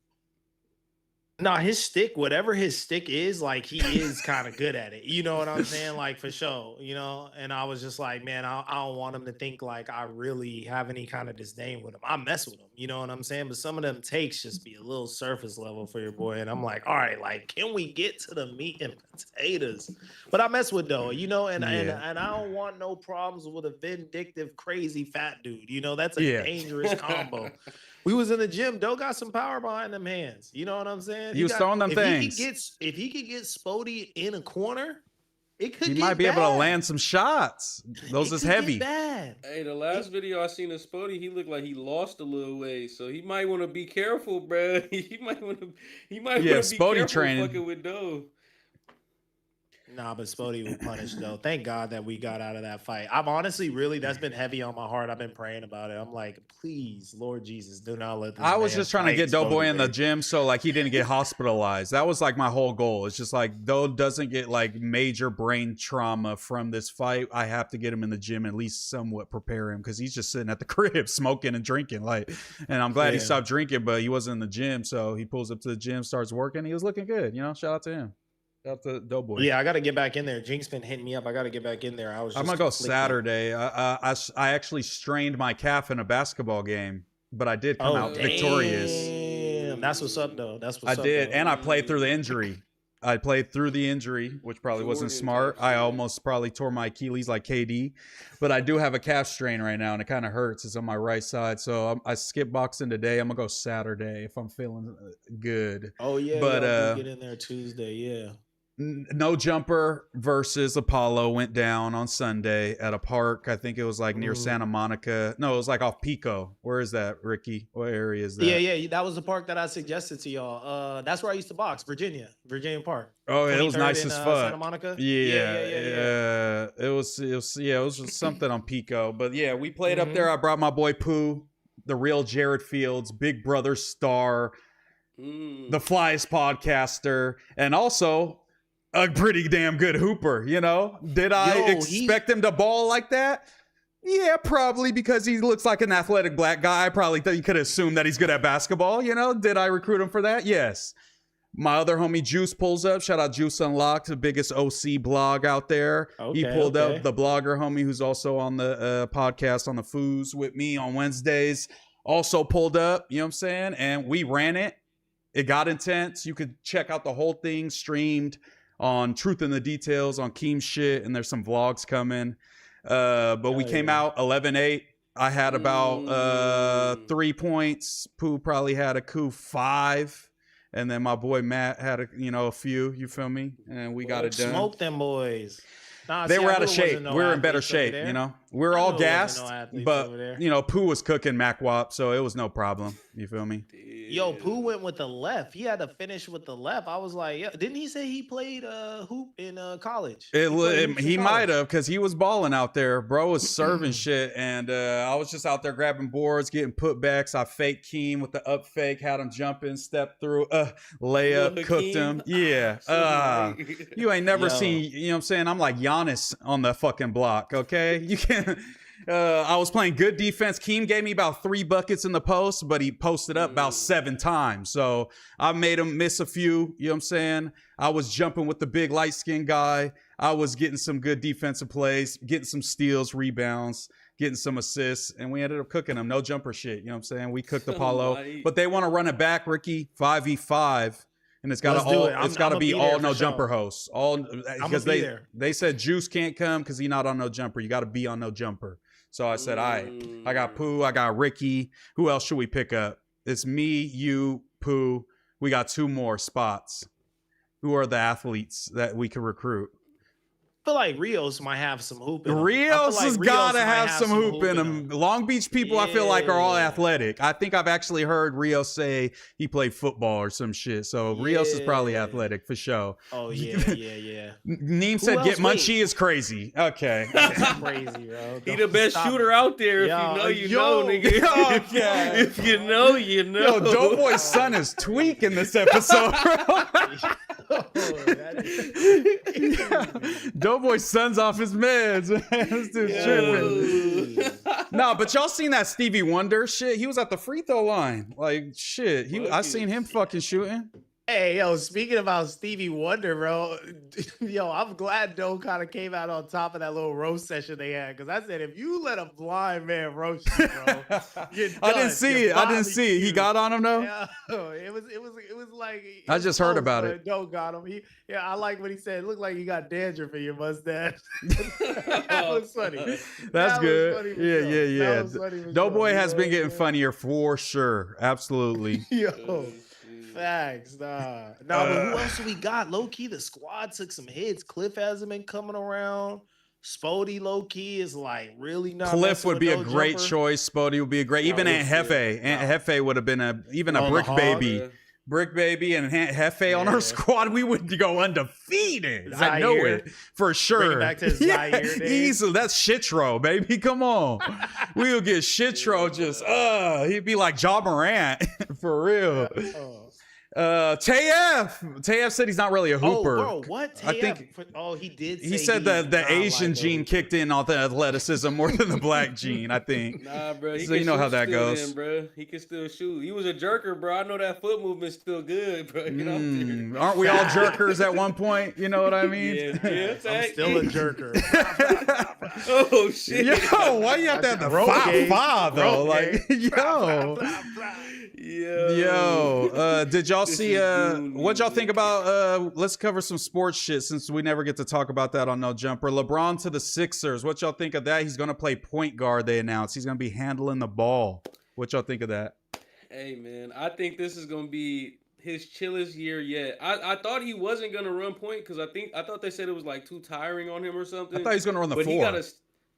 No, his stick, whatever his stick is, like, he is kind of good at it. You know what I'm saying? Like, for sure, you know? And I was just like, man, I don't want him to think like I really have any kind of disdain with him. I mess with him, you know what I'm saying? But some of them takes just be a little surface level for your boy. And I'm like, all right, like, can we get to the meat and potatoes? But I mess with Doe, you know? And I don't want no problems with a vindictive, crazy fat dude. You know, that's a dangerous combo. We was in the gym. Doe got some power behind them hands. You know what I'm saying? He was throwing them things. If he could get Spody in a corner, it could. He might be able to land some shots. Those is heavy. Bad. Hey, the last video I seen of Spody, he looked like he lost a little weight, so he might want to be careful, bro. He might want to be Spody careful training. fucking with Doe. Nah, but Spody will punish though. Thank God that we got out of that fight. I'm honestly that's been heavy on my heart. I've been praying about it. I'm like, please, Lord Jesus, do not let this. I was just trying to get Doughboy in the gym so like he didn't get hospitalized. That was like my whole goal. It's just like Doe doesn't get like major brain trauma from this fight. I have to get him in the gym, at least somewhat prepare him, because he's just sitting at the crib smoking and drinking. Like, and I'm glad he stopped drinking, but he wasn't in the gym. So he pulls up to the gym, starts working. He was looking good. You know, shout out to him. Out the Doughboy. Yeah, I got to get back in there. Jinx been hitting me up. I got to get back in there. I'm gonna go Saturday. I actually strained my calf in a basketball game, but I did come out victorious. Damn, that's what's up though. That's what's up. I did, though. And I played through the injury. Which probably wasn't smart. I almost probably tore my Achilles like KD, but I do have a calf strain right now, and it kind of hurts. It's on my right side, so I skip boxing today. I'm gonna go Saturday if I'm feeling good. Oh yeah, but get in there Tuesday. Yeah. No Jumper versus Apollo went down on Sunday at a park. I think it was like near Santa Monica. No, it was like off Pico. Where is that, Ricky? What area is that? Yeah. That was the park that I suggested to y'all. That's where I used to box, Virginia Park. Oh, it was nice as fuck. Santa Monica. Yeah. It was something on Pico. But yeah, we played up there. I brought my boy Pooh, the real Jared Fields, Big Brother star, the flyest podcaster, and also a pretty damn good hooper, you know? Did I expect him to ball like that? Yeah, probably, because he looks like an athletic black guy. I probably thought you could assume that he's good at basketball, you know? Did I recruit him for that? Yes. My other homie Juice pulls up. Shout out Juice Unlocked, the biggest OC blog out there. He pulled up. The blogger homie who's also on the podcast on the Foos with me on Wednesdays also pulled up, you know what I'm saying? And we ran it. It got intense. You could check out the whole thing streamed on Truth in the Details on Keem shit, and there's some vlogs coming. But we came out 11-8. I had about 3 points. Pooh probably had a coup 5. And then my boy Matt had a few, you feel me? And we got it done. Smoke them boys. They were out of shape. We were in better shape, you know? We were all gassed, but, Pooh was cooking Mac Wop, so it was no problem. You feel me? Yo, Pooh went with the left. He had to finish with the left. I was like, yeah. Didn't he say he played hoop in college? He might have, because he was balling out there. Bro was serving shit, and I was just out there grabbing boards, getting putbacks. I faked Keem with the up fake, had him jumping, step through, layup, cooked him. Yeah. You ain't never seen, you know what I'm saying? I'm like Giannis on the fucking block, okay? You can't. I was playing good defense. Keem gave me about 3 buckets in the post, but he posted up about 7 times. So I made him miss a few, you know what I'm saying? I was jumping with the big light-skinned guy. I was getting some good defensive plays, getting some steals, rebounds, getting some assists, and we ended up cooking them. No jumper shit. You know what I'm saying? We cooked Apollo, but they want to run it back, Ricky, 5v5. And it's got to be all no jumper hosts. All because they said Juice can't come because he's not on no jumper. You got to be on no jumper. So I said, I got Pooh, I got Ricky. Who else should we pick up? It's me, you, Pooh. We got 2 more spots. Who are the athletes that we can recruit? I feel like Rios might have some hoop in him. Rios has got to have some hoop in him. Long Beach people, I feel like, are all athletic. I think I've actually heard Rios say he played football or some shit. So Rios is probably athletic for sure. Oh, yeah. Neem said get Munchie is crazy. Okay. That's crazy, bro. He the best shooter out there. If you know, nigga. Okay. If you know, you know. Yo, Doughboy's son is tweaking this episode, bro. Doughboy's son's off his meds. This dude's tripping. No, but y'all seen that Stevie Wonder shit? He was at the free throw line. Like, shit. I seen him fucking shooting. Hey, yo, speaking about Stevie Wonder, bro, yo, I'm glad Doe kind of came out on top of that little roast session they had. Because I said, if you let a blind man roast you, bro, you're done. I didn't see it. He got on him, though? Yeah, it was like... I just heard about it. Doe got him. I like what he said. It looked like you got dandruff in your mustache. That was funny. That's good. Funny Yeah. Doughboy has been getting funnier for sure. Absolutely. Yo. Facts, but who else do we got? Low key, the squad took some hits. Cliff hasn't been coming around. Spody, low key, is like really not. Cliff would be a great choice. Spody would be a great. Even Aunt Hefe. Aunt Hefe would have been a brick baby. Brick Baby and Hefe on our squad, we would go undefeated. Zaire. I know it for sure. Bring it back to Zaire days. Easily. That's Shitro, baby. Come on. We would get Shitro just, he'd be like Ja Morant for real. Tayef said he's not really a hooper. Oh, bro, what? Tayef? I think he did. He said that the Asian gene kicked in on the athleticism more than the black gene, I think. Nah, bro. So you know how that goes. Then, bro. He can still shoot. He was a jerker, bro. I know that foot movement's still good, bro. You know? Aren't we all jerkers at one point? You know what I mean? Yeah. I'm still a jerker. Oh shit! Yo, why you have to have the 5'5" though? Like, yo, did y'all see? What y'all think about? Let's cover some sports shit since we never get to talk about that on No Jumper. LeBron to the Sixers. What y'all think of that? He's gonna play point guard. They announced he's gonna be handling the ball. What y'all think of that? Hey man, I think this is gonna be his chillest year yet. I thought he wasn't gonna run point because I thought they said it was like too tiring on him or something. I thought he was gonna run the floor.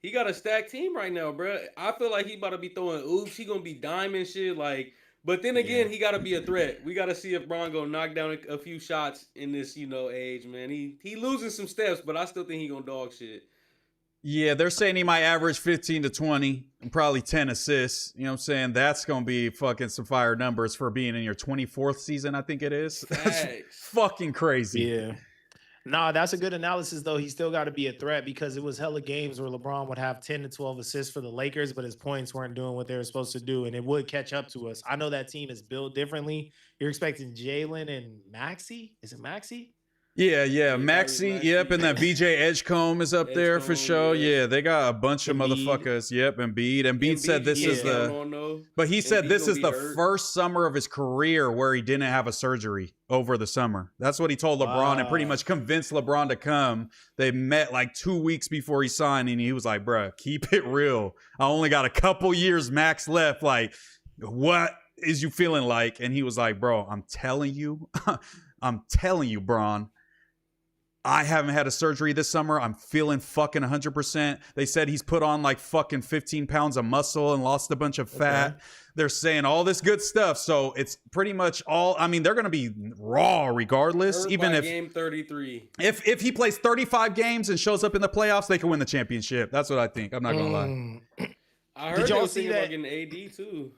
He got a stacked team right now, bro. I feel like he about to be throwing oops. He gonna be diamond shit like. But then again, he got to be a threat. We got to see if Bron gonna knock down a few shots in this, age, man. He losing some steps, but I still think he gonna dog shit. Yeah, they're saying he might average 15 to 20 and probably 10 assists. You know what I'm saying? That's going to be fucking some fire numbers for being in your 24th season, I think it is. That's fucking crazy. Yeah. Nah, that's a good analysis, though. He still got to be a threat because it was hella games where LeBron would have 10 to 12 assists for the Lakers, but his points weren't doing what they were supposed to do, and it would catch up to us. I know that team is built differently. You're expecting Jalen and Maxey? Is it Maxey? Yeah, Maxey, yep, and that BJ Edgecombe is up there for sure. Yeah, they got a bunch of motherfuckers. Yep, Embiid said this is but he said this is the first summer of his career where he didn't have a surgery over the summer. That's what he told LeBron and pretty much convinced LeBron to come. They met like 2 weeks before he signed, and he was like, bruh, keep it real. I only got a couple years max left. Like, what is you feeling like? And he was like, bro, I'm telling you, Bron. I haven't had a surgery this summer. I'm feeling fucking 100%. They said he's put on like fucking 15 pounds of muscle and lost a bunch of fat. Okay. They're saying all this good stuff. So it's pretty much all, I mean, they're going to be raw regardless. Even if game 33, if he plays 35 games and shows up in the playoffs, they can win the championship. That's what I think. I'm not going to lie. I heard y'all see that getting AD too.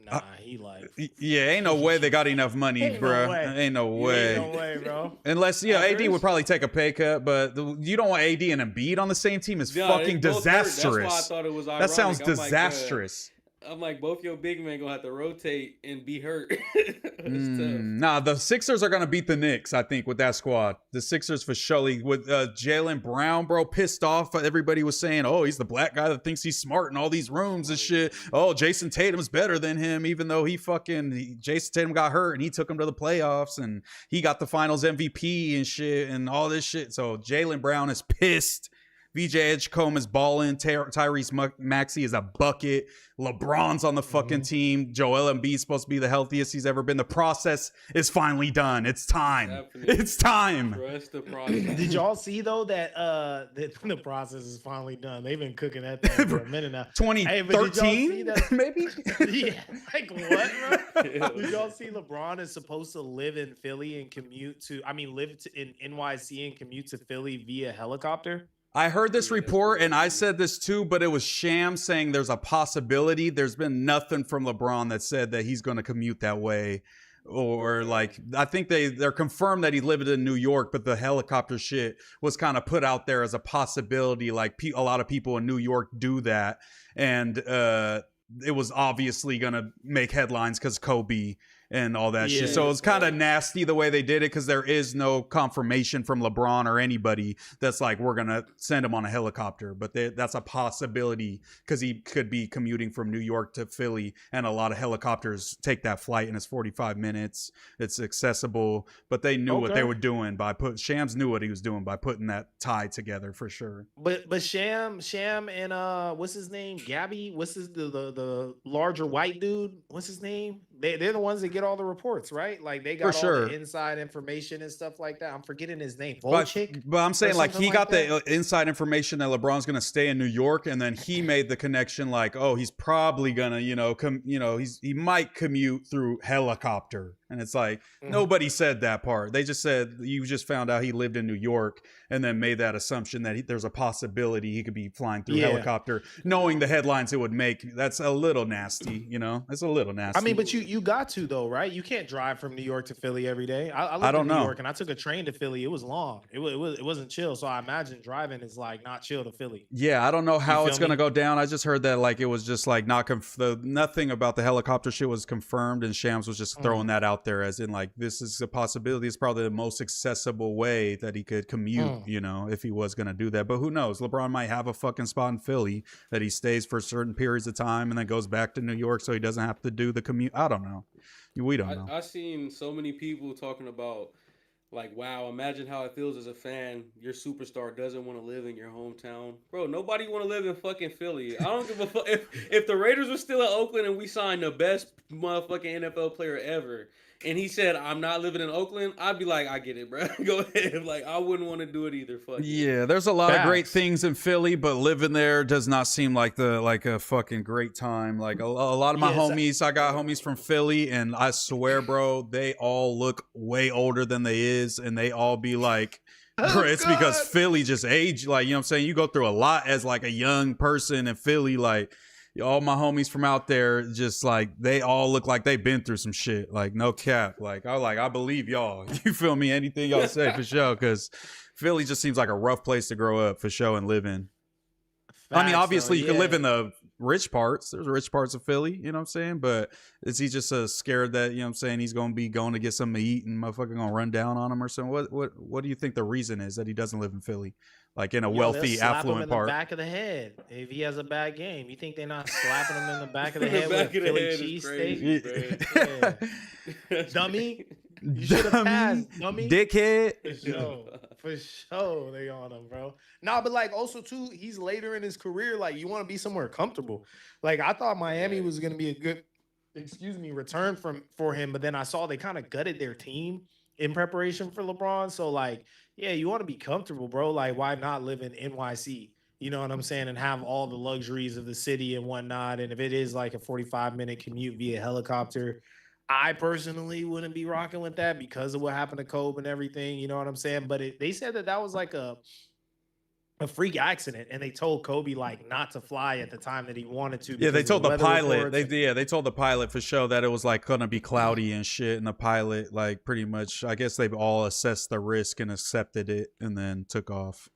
Nah, he like... Yeah, ain't no way they got enough money, bro. Ain't no way. Ain't no way, bro. Unless, AD would probably take a pay cut, but you don't want AD and Embiid on the same team is fucking disastrous. That's why I thought it was ironic. That sounds disastrous. I'm like, both your big men gonna have to rotate and be hurt. It's tough. Nah, the Sixers are gonna beat the Knicks, I think, with that squad. The Sixers for surely with Jaylen Brown, bro, pissed off. Everybody was saying, "Oh, he's the black guy that thinks he's smart in all these rooms and shit." Oh, Jason Tatum's better than him, even though Jason Tatum got hurt and he took him to the playoffs and he got the Finals MVP and shit and all this shit. So Jaylen Brown is pissed. VJ Edgecombe is balling. Tyrese Maxey is a bucket. LeBron's on the fucking team. Joel Embiid's supposed to be the healthiest he's ever been. The process is finally done. It's time. Definitely. It's time. Trust the process. Did y'all see though that the process is finally done? They've been cooking that thing for a minute now. 2013, maybe. Yeah, like what, bro? Did y'all see LeBron is supposed to live in Philly and commute to? I mean, in NYC and commute to Philly via helicopter. I heard this report and I said this too, but it was Sham saying there's a possibility. There's been nothing from LeBron that said that he's going to commute that way. Or like, I think they're confirmed that he lived in New York, but the helicopter shit was kind of put out there as a possibility. Like a lot of people in New York do that. And it was obviously going to make headlines because Kobe and all that shit. So it's kind of nasty the way they did it because there is no confirmation from LeBron or anybody that's like, we're going to send him on a helicopter. But that's a possibility because he could be commuting from New York to Philly, and a lot of helicopters take that flight and it's 45 minutes. It's accessible, but they knew what they were doing Shams knew what he was doing by putting that tie together for sure. But Sham and what's his name? Gabby? What's the larger white dude? What's his name? They're the ones that get all the reports, right? Like they got all the inside information and stuff like that. I'm forgetting his name. Volchik? But I'm saying like he got the inside information that LeBron's going to stay in New York, and then he made the connection like, oh, he's probably going to, he might commute through helicopter. And it's like, nobody said that part. They just said, you just found out he lived in New York and then made that assumption that there's a possibility he could be flying through helicopter, knowing the headlines it would make. That's a little nasty, It's a little nasty. I mean, but you got to though, right? You can't drive from New York to Philly every day. I lived in New York and I took a train to Philly. It was long. It wasn't chill. So I imagine driving is like not chill to Philly. Yeah, I don't know how it's gonna go down. I just heard that like it was just like nothing about the helicopter shit was confirmed, and Shams was just throwing that out there as in like, this is a possibility. It's probably the most accessible way that he could commute, if he was gonna do that. But who knows? LeBron might have a fucking spot in Philly that he stays for certain periods of time and then goes back to New York so he doesn't have to do the commute. I don't know. We don't know. I've seen so many people talking about like, wow, imagine how it feels as a fan. Your superstar doesn't want to live in your hometown. Bro, nobody want to live in fucking Philly. I don't give a fuck. If the Raiders were still in Oakland and we signed the best motherfucking NFL player ever, and he said, I'm not living in Oakland, I'd be like, I get it, bro. Go ahead. Like, I wouldn't want to do it either. Fuck yeah, there's a lot of great things in Philly, but living there does not seem like a fucking great time. Like a lot of my homies, I got homies from Philly, and I swear, bro, they all look way older than they is, and they all be like, it's because Philly just aged. Like, you know what I'm saying? You go through a lot as like a young person in Philly, like, all my homies from out there, just like they all look like they've been through some shit. Like no cap. I believe y'all. You feel me? Anything y'all say for sure. Because Philly just seems like a rough place to grow up for sure and live in. I mean, obviously you can live in the rich parts. There's rich parts of Philly, you know what I'm saying? But is he just scared that, you know what I'm saying, he's going to be going to get something to eat and motherfucking going to run down on him or something? What do you think the reason is that he doesn't live in Philly? Like in a wealthy, affluent part. The back of the head if he has a bad game. You think they're not slapping him in the back of the head with a Philly cheesesteak? Yeah. Dummy. You should have passed, dummy. Dickhead. For sure, they on him, bro. Nah, but like also too, he's later in his career. Like you want to be somewhere comfortable. Like I thought Miami was gonna be a good, return for him. But then I saw they kind of gutted their team in preparation for LeBron. So like, yeah, you want to be comfortable, bro. Like why not live in NYC? You know what I'm saying? And have all the luxuries of the city and whatnot. And if it is like a 45-minute commute via helicopter, I personally wouldn't be rocking with that because of what happened to Kobe and everything. You know what I'm saying? But they said that was like a freak accident, and they told Kobe like not to fly at the time that he wanted to. Yeah, they told the pilot. They told the pilot for sure that it was like gonna be cloudy and shit, and the pilot like pretty much, I guess they've all assessed the risk and accepted it, and then took off.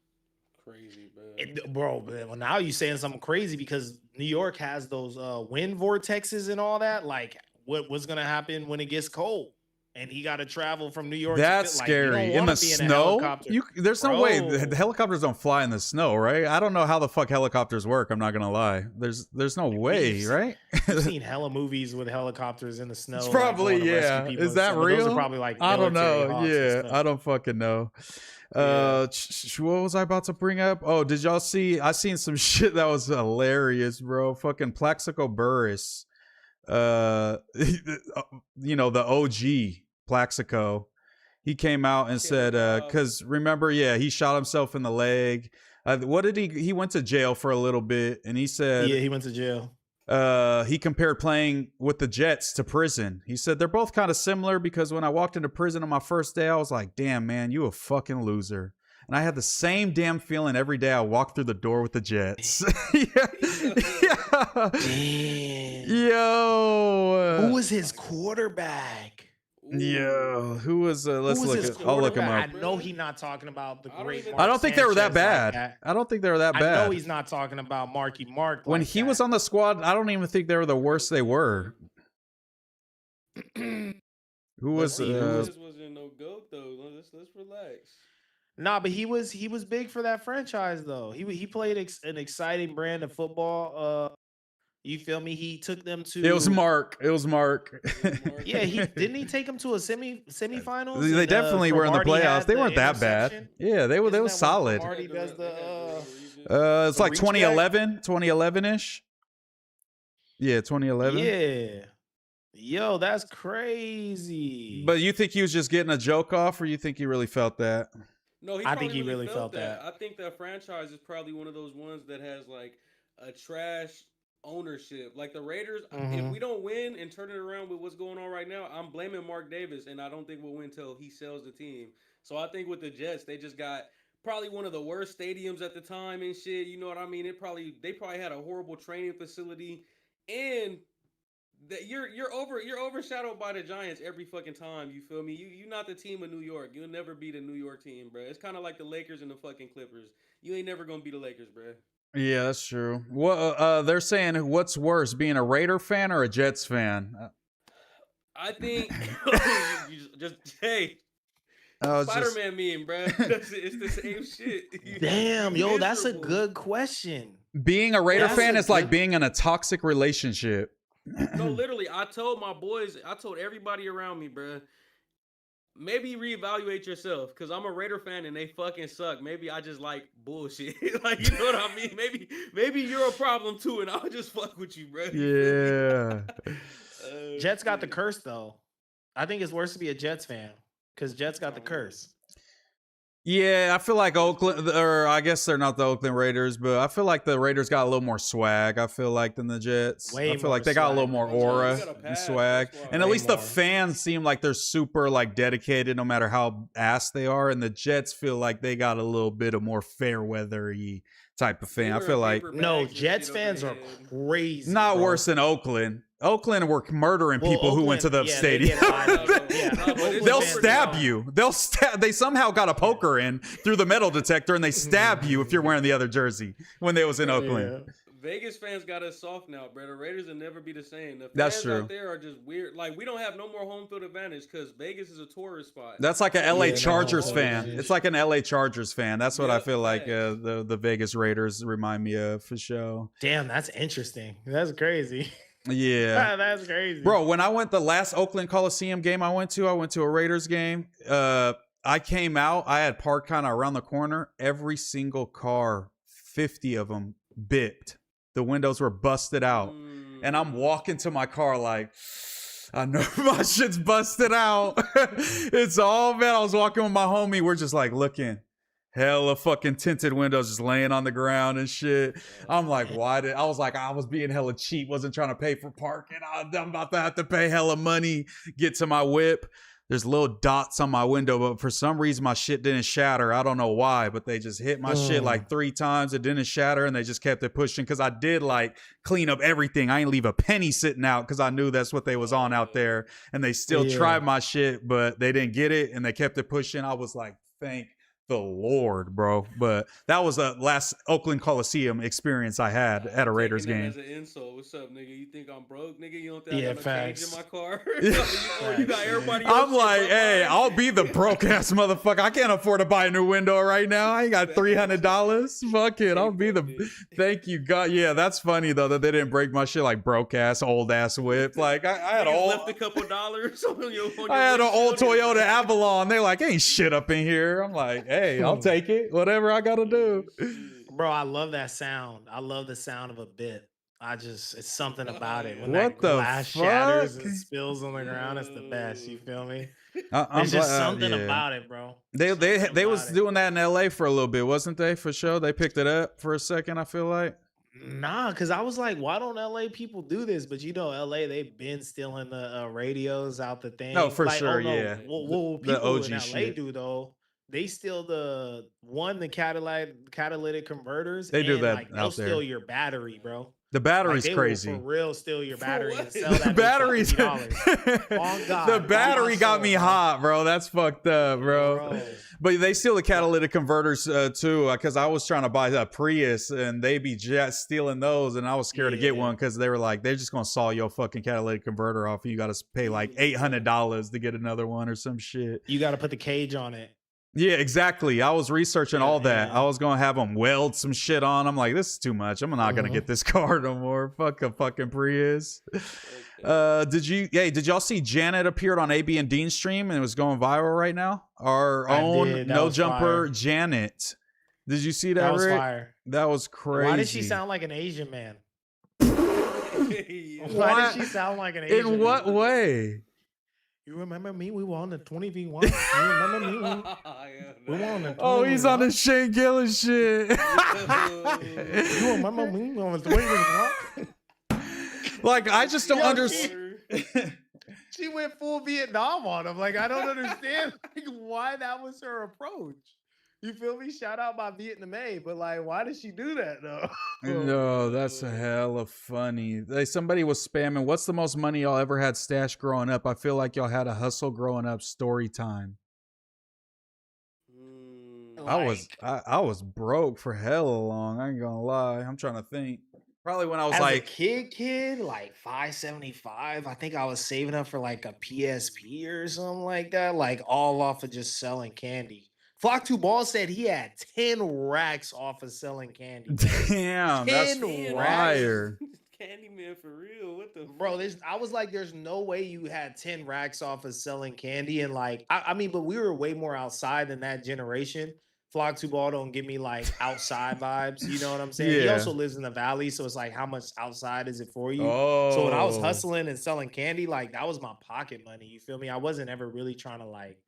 Crazy, bro. Bro, well, now you're saying something crazy because New York has those wind vortexes and all that. Like, what's gonna happen when it gets cold? And he got to travel from New York. That's to, like, scary. You don't In the wanna be in a snow? helicopter. There's no way. The Bro. helicopters don't fly in the snow, right? I don't know how the fuck helicopters work. I'm not going to lie. There's no way, right? I've seen hella movies with helicopters in the snow. It's like, probably, going to rescue yeah. people Is and that stuff, but real? Those are probably like I don't military know. hawks and Yeah, stuff. I don't fucking know. What was I about to bring up? Oh, did y'all see? I seen some shit that was hilarious, bro. Fucking Plaxico Burress. You know, the OG Plaxico. He came out and said, because remember, yeah, he shot himself in the leg. What did he went to jail for a little bit, and he said, Yeah, he went to jail. he compared playing with the Jets to prison. He said they're both kind of similar because when I walked into prison on my first day, I was like, damn, man, you a fucking loser. And I had the same damn feeling every day I walked through the door with the Jets. Yeah. Damn. Yo. Who was his quarterback? Yeah, who was? Let's Who was look. his I'll look him quarterback? up. I know he's not talking about the great. I don't think they were that bad. Like I don't think they were that I bad. know he's not talking about Marky Mark. When like he that. was on the squad, I don't even think they were the worst they were. Who was? This wasn't no goat though. Let's relax. Nah, but he was big for that franchise though. He played an exciting brand of football. You feel me? He took them to. It was Mark. Yeah, didn't he take them to a semifinals? They definitely were in the playoffs. They weren't that bad. Yeah, they were. They were solid. Marty does It's like 2011, 2011-ish. Yeah, 2011. Yeah. Yo, that's crazy. But you think he was just getting a joke off, or you think he really felt that? No, I think he really felt that. I think that franchise is probably one of those ones that has like a trash ownership. Like the Raiders, if we don't win and turn it around with what's going on right now, I'm blaming Mark Davis, and I don't think we'll win until he sells the team. So I think with the Jets, they just got probably one of the worst stadiums at the time and shit. You know what I mean? They probably had a horrible training facility, and that you're overshadowed by the Giants every fucking time. You feel me? You're not the team of New York. You'll never be the New York team, bro. It's kind of like the Lakers and the fucking Clippers. You ain't never gonna be the Lakers, bro. Yeah, that's true. Well, they're saying what's worse, being a Raider fan or a Jets fan? I think hey, Oh, Spider-Man meme, bro. It's the same shit. Damn, yo, that's a good question. Being a Raider That's fan a is like good- being in a toxic relationship. No, literally, I told my boys, I told everybody around me, bro. Maybe reevaluate yourself, because I'm a Raider fan and they fucking suck. Maybe I just like bullshit. Like, you know what I mean? Maybe you're a problem too, and I'll just fuck with you, bro. Yeah. Jets got the curse though. I think it's worse to be a Jets fan because Jets got the curse. Yeah, I feel like Oakland, or I guess they're not the Oakland Raiders, but I feel like the Raiders got a little more swag, I feel like, than the Jets. Way I feel more like they got a little swag. more You aura gotta and pass, swag. that's why. And at Way least the more. fans seem like they're super like dedicated no matter how ass they are. And the Jets feel like they got a little bit of more fair weather-y type of fan. I feel like No, Jets fans are crazy. not bro. worse than Oakland. Oakland were murdering Well, people who went to the Oakland, yeah, stadium. they get violent. Yeah, Oakland They'll fans stab are- you. They somehow got a poker in through the metal detector and they stab you if you're wearing the other jersey when they was in Oakland. Yeah. Vegas fans got us soft now, bro. The Raiders will never be the same. The fans That's true. out there are just weird. Like, we don't have no more home field advantage because Vegas is a tourist spot. That's like an LA Yeah, no, Chargers no, fan. no. It's like an LA Chargers fan. That's what I Yep, feel like facts. the Vegas Raiders remind me of for sure. Damn, that's interesting. That's crazy. Yeah. That's crazy. Bro, when I went the last Oakland Coliseum game I went to a Raiders game. I came out, I had parked kind of around the corner. Every single car, 50 of them, bipped. The windows were busted out. And I'm walking to my car like, I know my shit's busted out. It's all bad. I was walking with my homie. We're just like looking. Hella fucking tinted windows just laying on the ground and shit. I'm like, I was being hella cheap. Wasn't trying to pay for parking. I'm about to have to pay hella money. Get to my whip. There's little dots on my window, but for some reason my shit didn't shatter. I don't know why, but they just hit my shit like 3 times. It didn't shatter, and they just kept it pushing because I did like clean up everything. I ain't leave a penny sitting out because I knew that's what they was on out there, and they still tried my shit, but they didn't get it, and they kept it pushing. I was like, thank the Lord, bro. But that was the last Oakland Coliseum experience I had at a Raiders taking game. that as an insult. What's up, nigga? You think I'm broke, nigga? You don't think Yeah, I got no change in facts. my car? Facts, you got man. everybody else. I'm shit like, but hey, mine? I'll be the broke ass motherfucker. I can't afford to buy a new window right now. I ain't got $300. Fuck it. I'll be the. Thank you, God. Yeah, that's funny though that they didn't break my shit like broke ass old ass whip. Like I had Niggas all. left a couple dollars on your. I had an old windshield. Toyota Avalon. They like, ain't shit up in here. I'm like, hey, I'll take it. Whatever I gotta do. Shit. Bro, I love that sound. I love the sound of a bit. It's something about it. When What that the glass shatters fuck? and spills on the ground, it's the best. You feel me? I'm There's just glad- something yeah. about it, bro. They Something was about it. doing that in LA for a little bit, wasn't they? For sure, they picked it up for a second. I feel like. Nah, because I was like, why don't LA people do this? But you know, LA, they've been stealing the radios out the thing. No, for Like, sure, oh, no, yeah. What The people OG in LA shit. do though, they steal the catalytic converters. They do and, that like, they'll out there. steal your battery, bro. The Like, battery's they crazy. will for real steal your For battery what? and sell The that batteries. $50. On God, The on my battery got soul, me bro. hot, bro. That's fucked up, bro. Bro. But they steal the catalytic converters too, because I was trying to buy a Prius and they be just stealing those, and I was scared to get Yeah. one because they were like, they're just gonna saw your fucking catalytic converter off, and you got to pay like $800 to get another one or some shit. You got to put the cage on it. Yeah, exactly. I was researching all that. Yeah. I was gonna have them weld some shit on. I'm like, this is too much. I'm not gonna get this car no more. Fuck a fucking Prius. Did y'all see Janet appeared on AB and Dean stream and it was going viral right now? Our I own did. That no was jumper fire. Janet. Did you see that? That was Rick? fire. That was crazy. Why did she sound like an Asian man? Yeah. Why What? did she sound like an Asian In what man? way? You remember me? We were on the 20v1. You remember me? We were on the 20v1. Oh, he's on the Shane Gillis shit. You remember me on the 20v1? Like, I just don't Yo, understand. She went full Vietnam on him. Like, I don't understand why that was her approach. You feel me? Shout out my Vietnamese, but like, why did she do that though? No, that's a hella funny. Somebody was spamming. What's the most money y'all ever had stashed growing up? I feel like y'all had a hustle growing up. Story time. I was broke for hella long. I ain't gonna lie. I'm trying to think. Probably when I was As like, a kid, like 575. I think I was saving up for like a PSP or something like that, like all off of just selling candy. Flock 2 Ball said he had 10 racks off of selling candy. damn, that's 10 fire. Candyman for real. What the Bro, I was like, there's no way you had 10 racks off of selling candy. And like, I mean, but we were way more outside than that generation. Flock 2 Ball don't give me like outside vibes. You know what I'm saying? He Yeah. also lives in the valley. So it's like, how much outside is it for you? Oh, So when I was hustling and selling candy, like that was my pocket money. You feel me? I wasn't ever really trying to like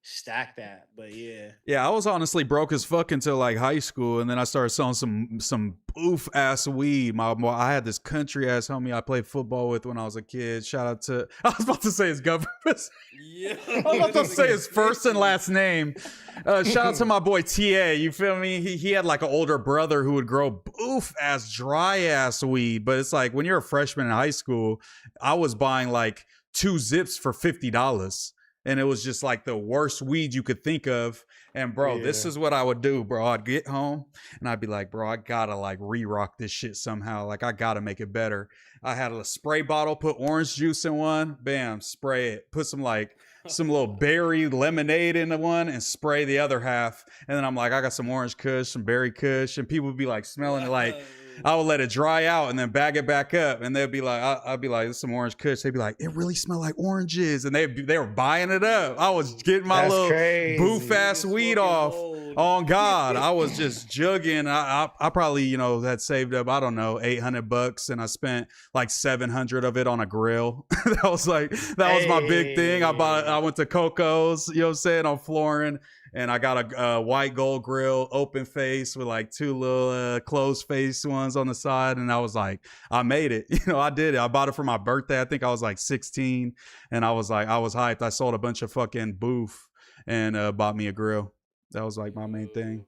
stack that. But yeah. yeah, I was honestly broke as fuck until like high school, and then I started selling some boof ass weed. I had this country ass homie I played football with when I was a kid. Shout out to I was about to say his government. Yeah. I was about to say his first and last name. Shout out to my boy TA. You feel me? He had like an older brother who would grow boof ass dry ass weed. But it's like when you're a freshman in high school, I was buying like 2 zips for $50. And it was just like the worst weed you could think of. And bro, this Yeah. is what I would do, bro. I'd get home and I'd be like, bro, I gotta like re-rock this shit somehow. Like I gotta make it better. I had a spray bottle, put orange juice in one, bam, spray it. Put some little berry lemonade in the one and spray the other half. And then I'm like, I got some orange kush, some berry kush. And people would be like smelling it like, I would let it dry out and then bag it back up. And they'd be like, I'd be like, this is some orange kush. They'd be like, it really smell like oranges. And they were buying it up. I was getting my That's little crazy. boof ass It's weed fucking off. bold. On God, I was just jugging. I probably, had saved up, I don't know, $800, and I spent like 700 of it on a grill. that was my big thing. I went to Coco's, you know what I'm saying, on Florin, and I got a white gold grill, open face with like 2 little closed face ones on the side, and I was like, I made it. I did it. I bought it for my birthday. I think I was like 16, and I was hyped. I sold a bunch of fucking boof and bought me a grill. That was like my main thing.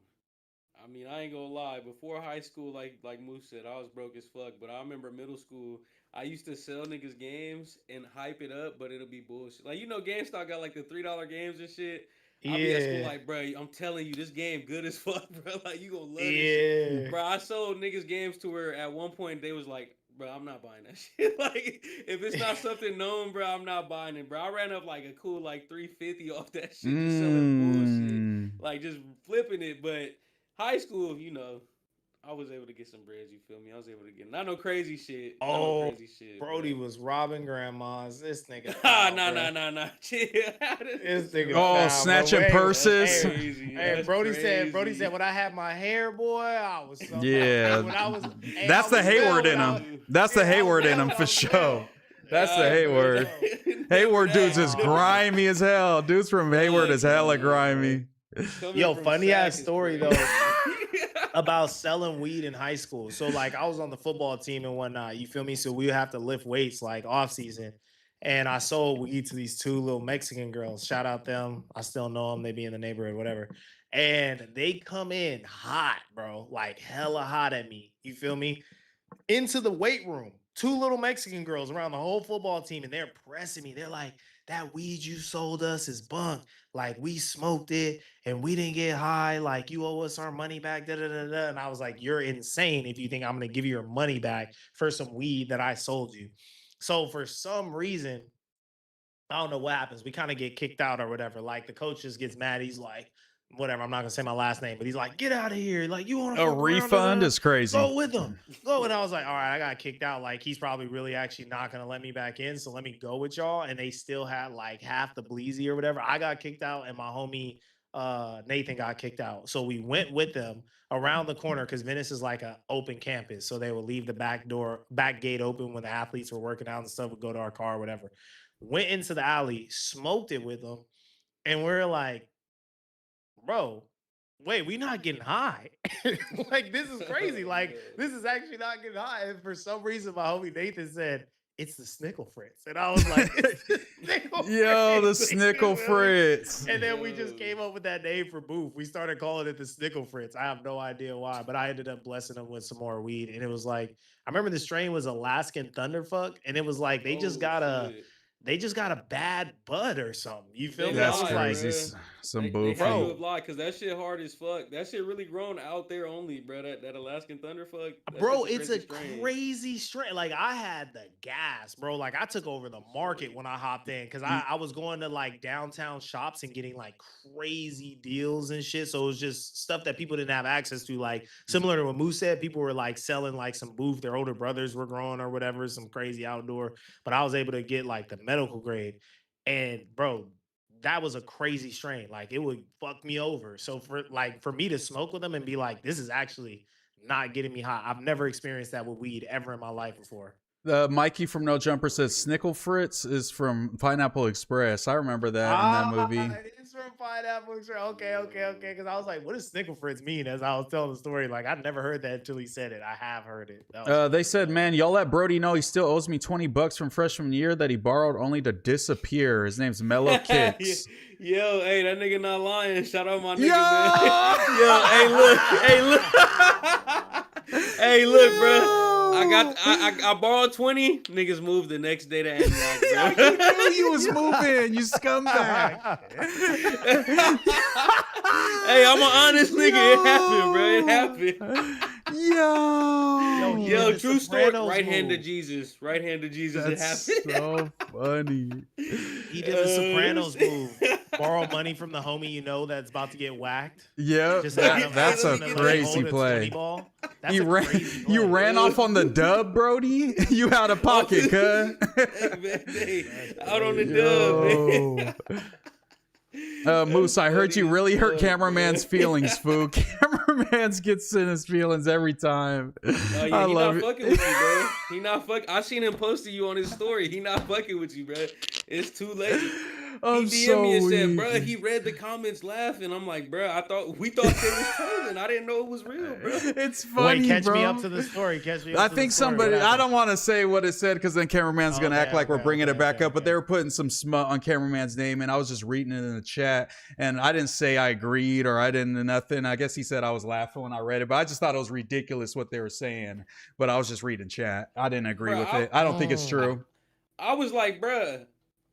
I mean, I ain't gonna lie. Before high school, like Moose said, I was broke as fuck. But I remember middle school, I used to sell niggas games and hype it up, but it'll be bullshit. Like GameStop got like the $3 games and shit. I'll be at school Yeah. like, bro, I'm telling you, this game good as fuck, bro. Like, you gonna love this shit. Yeah. Bro, I sold niggas games to where at one point they was like, bro, I'm not buying that shit. Like, if it's not something known, bro, I'm not buying it, bro. I ran up like a cool like 350 off that shit, just selling bullshit, like just flipping it. But high school, you know, I was able to get some breads. You feel me? I was able to get not no crazy shit. Not no Oh, crazy shit. Brody was robbing grandmas. This nigga. Nah, foul, nah, bro. nah, nah. Chill. This nigga. Oh, foul, bro. snatching Wait, purses. That's crazy. Hey, That's Brody crazy. said, when I had my hair, boy, I was so Yeah. when I was, hey, That's I the was Hayward well in when I him. was- That's the yeah, I was Hayward in well him when I for was sure. well. That's the Nah, Hayward. bro, Hayward dudes that. is grimy as hell. Dudes from Hayward is hella grimy. Coming Yo, from funny Sac ass is story, crazy. about selling weed in high school. So like I was on the football team and whatnot, you feel me? So we would have to lift weights like off season. And I sold weed to these two little Mexican girls. Shout out them. I still know them. They be in the neighborhood, whatever. And they come in hot, bro. Like hella hot at me. You feel me? Into the weight room. Two little Mexican girls around the whole football team, and they're pressing me. They're like, that weed you sold us is bunk. Like we smoked it and we didn't get high. Like you owe us our money back. Da, da, da, da. And I was like, you're insane if you think I'm gonna give you your money back for some weed that I sold you. So for some reason, I don't know what happens. We kind of get kicked out or whatever. Like the coach just gets mad. He's like, whatever. I'm not gonna say my last name, but he's like, get out of here. Like you want to A refund is crazy. Go with them. Go. And I was like, all right, I got kicked out. Like he's probably really actually not gonna let me back in. So let me go with y'all. And they still had like half the bleezy or whatever. I got kicked out, and my homie Nathan got kicked out. So we went with them around the corner because Venice is like an open campus. So they would leave the back gate open when the athletes were working out and stuff, would go to our car or whatever. Went into the alley, smoked it with them, and we're like, bro, wait, we not getting high. Like, this is crazy. Like, this is actually not getting high. And for some reason, my homie Nathan said, it's the Snickle Fritz. And I was like, it's the Snickle Yo, the Fritz. Snickle Fritz. And then we just came up with that name for Booth. We started calling it the Snickle Fritz. I have no idea why, but I ended up blessing them with some more weed. And it was like, I remember the strain was Alaskan Thunderfuck. And it was like, they just got a bad bud or something. You feel me? That's I was crazy. like, Some They boof. had you a lot because that shit hard as fuck. That shit really grown out there only, bro. That Alaskan Thunderfuck. bro, it's a crazy strain. Like I had the gas, bro. Like I took over the market when I hopped in because I was going to like downtown shops and getting like crazy deals and shit. So it was just stuff that people didn't have access to. Like similar to what Moose said, people were like selling like some booth. Their older brothers were growing or whatever, some crazy outdoor. But I was able to get like the medical grade. And bro, that was a crazy strain. Like it would fuck me over. So for me to smoke with them and be like, this is actually not getting me high. I've never experienced that with weed ever in my life before. Mikey from No Jumper says Snickle Fritz is from Pineapple Express. I remember that in that movie. It's from Pineapple Express. Okay. Because I was like, what does Snickle Fritz mean? As I was telling the story, like I'd never heard that until he said it. I have heard it. They said, man, y'all let Brody know he still owes me $20 from freshman year that he borrowed only to disappear. His name's Mellow Kicks. Yo, hey, that nigga not lying. Shout out my nigga, Yo! man. Yo, hey, look. Hey, look, bro. I borrowed 20. Niggas moved the next day to Antioch, bro. You knew you was moving, you scumbag. Hey, I'm an honest nigga. It happened, bro. It happened. Yo, true story. Right hand to Jesus. Right hand to Jesus. That's It happened. so funny. He did the Sopranos move. Borrow money from the homie you know that's about to get whacked. Yep, Just that's a crazy play. You ran off on the dub, Brody. You out of pocket, cuz. Out on the dub, man. Moose, I heard you really hurt cameraman's feelings, fool. Cameraman's gets in his feelings every time. Oh, yeah, he not fucking with you, bro. He not fucking. I seen him posting you on his story. He not fucking with you, bro. It's too late. I'm He DM'd so me and said, weak. bro, he read the comments laughing. I'm like, bro, we thought they was trolling. I didn't know it was real, bro. It's funny, Wait, catch bro. me up to the story. I think somebody, I don't want to say what it said because then cameraman's going to act like we're bringing it back up, but they were putting some smut on cameraman's name and I was just reading it in the chat and I didn't say I agreed or I didn't nothing. I guess he said I was laughing when I read it, but I just thought it was ridiculous what they were saying, but I was just reading chat. I didn't agree with it. I don't think it's true. I was like, bruh,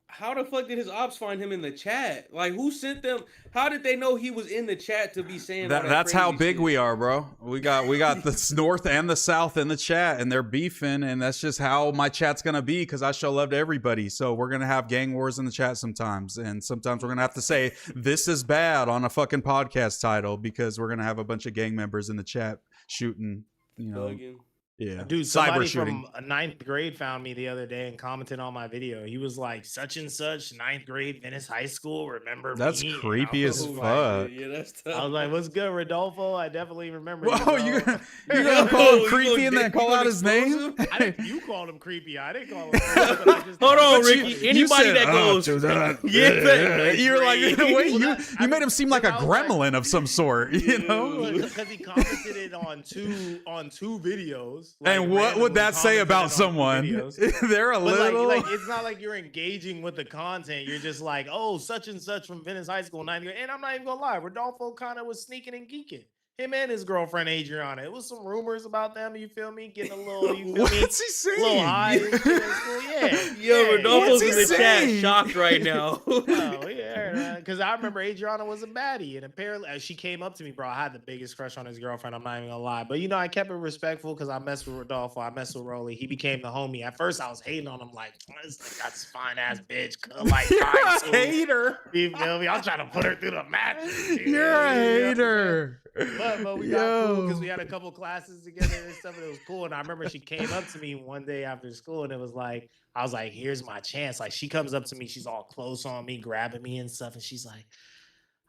how the fuck did his ops find him in the chat? Like, who sent them? How did they know he was in the chat to be saying all that That's how crazy big shit? we are, bro. We got the North and the South in the chat, and they're beefing, and that's just how my chat's gonna be because I show love to everybody. So we're gonna have gang wars in the chat sometimes, and sometimes we're gonna have to say this is bad on a fucking podcast title because we're gonna have a bunch of gang members in the chat shooting, Bugging. yeah, Dude, cyber somebody shooting. from ninth grade found me the other day and commented on my video. He was like, "Such and such, ninth grade, Venice High School. Remember That's me?" And I creepy as was Oh, like- fuck. shit. Yeah, that's tough. I was like, "What's good, Rodolfo? I definitely remember." Whoa, you you bro." gonna call him You creepy gonna and then dick- call you out gonna his expose name? him? I didn't, you called him creepy. I didn't call him creepy. But I just Hold on, But you- Ricky. you Anybody said, that "Oh, goes, to that." yeah, You're like, in a way, Well, you made him seem like a I was like- gremlin of some sort, you know? because he commented it on two videos. like, And what would randomly that say commented about on two someone? videos. They're a But little. like it's not like you're engaging with the content. You're just like, oh, such and such from Venice High School, 90. And I'm not even gonna lie, Rodolfo kind of was sneaking and geeking. Him and his girlfriend Adriana. It was some rumors about them. You feel me? Getting a little, you feel me? What's he saying? A little high and shit in school. Yeah. Yo, yeah, Rodolfo's What's in he the saying? chat, shocked right now. Oh yeah, because I remember Adriana was a baddie, and apparently she came up to me, bro. I had the biggest crush on his girlfriend. I'm not even gonna lie, but I kept it respectful because I messed with Rodolfo, I messed with Rolly. He became the homie. At first, I was hating on him, like got this fine ass bitch, like You're a so, hater. you feel me? I'm trying to put her through the mat. You're a hater. But we got cool because we had a couple classes together and stuff, and it was cool. And I remember she came up to me one day after school, and it was like, I was like, "Here's my chance." Like she comes up to me, she's all close on me, grabbing me and stuff, and she's like,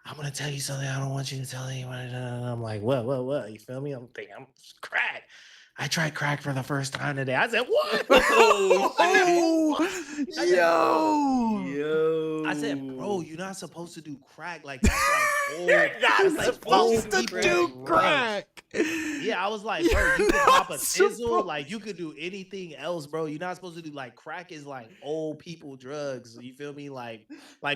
"I'm gonna tell you something. I don't want you to tell anyone." And I'm like, "What? You feel me?" I'm thinking, "I'm crack. I tried crack for the first time today." I said, "What?" Oh, yo. Yo. I said, "Bro, you're not supposed to do crack. Like that's like old. You're that's not like supposed to people do drugs." crack. Yeah, I was like, bro, you You're could pop a not sizzle, supposed- like you could do anything else, bro. You're not supposed to do like crack is like old people drugs. You feel me? Like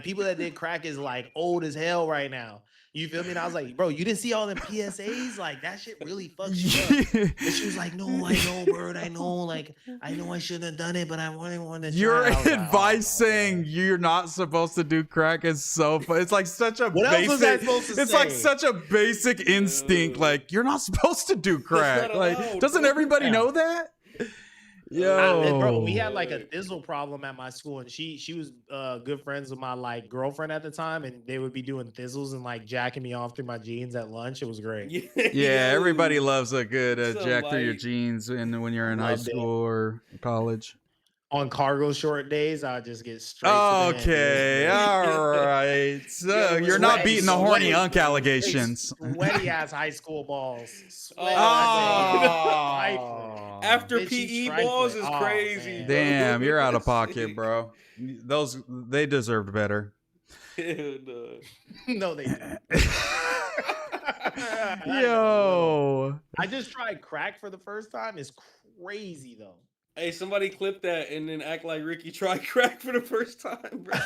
people that did crack is like old as hell right now. You feel me? And I was like, bro, you didn't see all them PSAs? Like that shit really fucks you up. And she was like, no, I know, bird. I know, like I know I shouldn't have done it, but I wanted to try. Your I was like, oh, advice saying man. you're not supposed to do crack is so fun. It's like such a What else was I basic. supposed to It's like say? such a basic instinct. Like you're not supposed to do crack. not Like allowed, doesn't bro. everybody Yeah. know that? Bro, we Yo, had like a thizzle problem at my school, and she was good friends with my like girlfriend at the time, and they would be doing thizzles and like jacking me off through my jeans at lunch. It was great. yeah, Yo. everybody loves a good So jack through your light. jeans, and when you're in high Loved it. school or college. On cargo short days, I would just get straight. to the end, Okay, dude. all right. So Yo, you're not sweaty, beating the horny sweaty, unk big, allegations. Sweaty ass high school balls. Sweaty Oh. as a- After Bitch, you PE balls trifling. is Oh, crazy. man. bro. Damn, you're out of pocket, bro. They deserved better. Hell no. No, they didn't. Yo. I just tried crack for the first time. It's crazy though. Hey, somebody clip that and then act like Ricky tried crack for the first time, bro.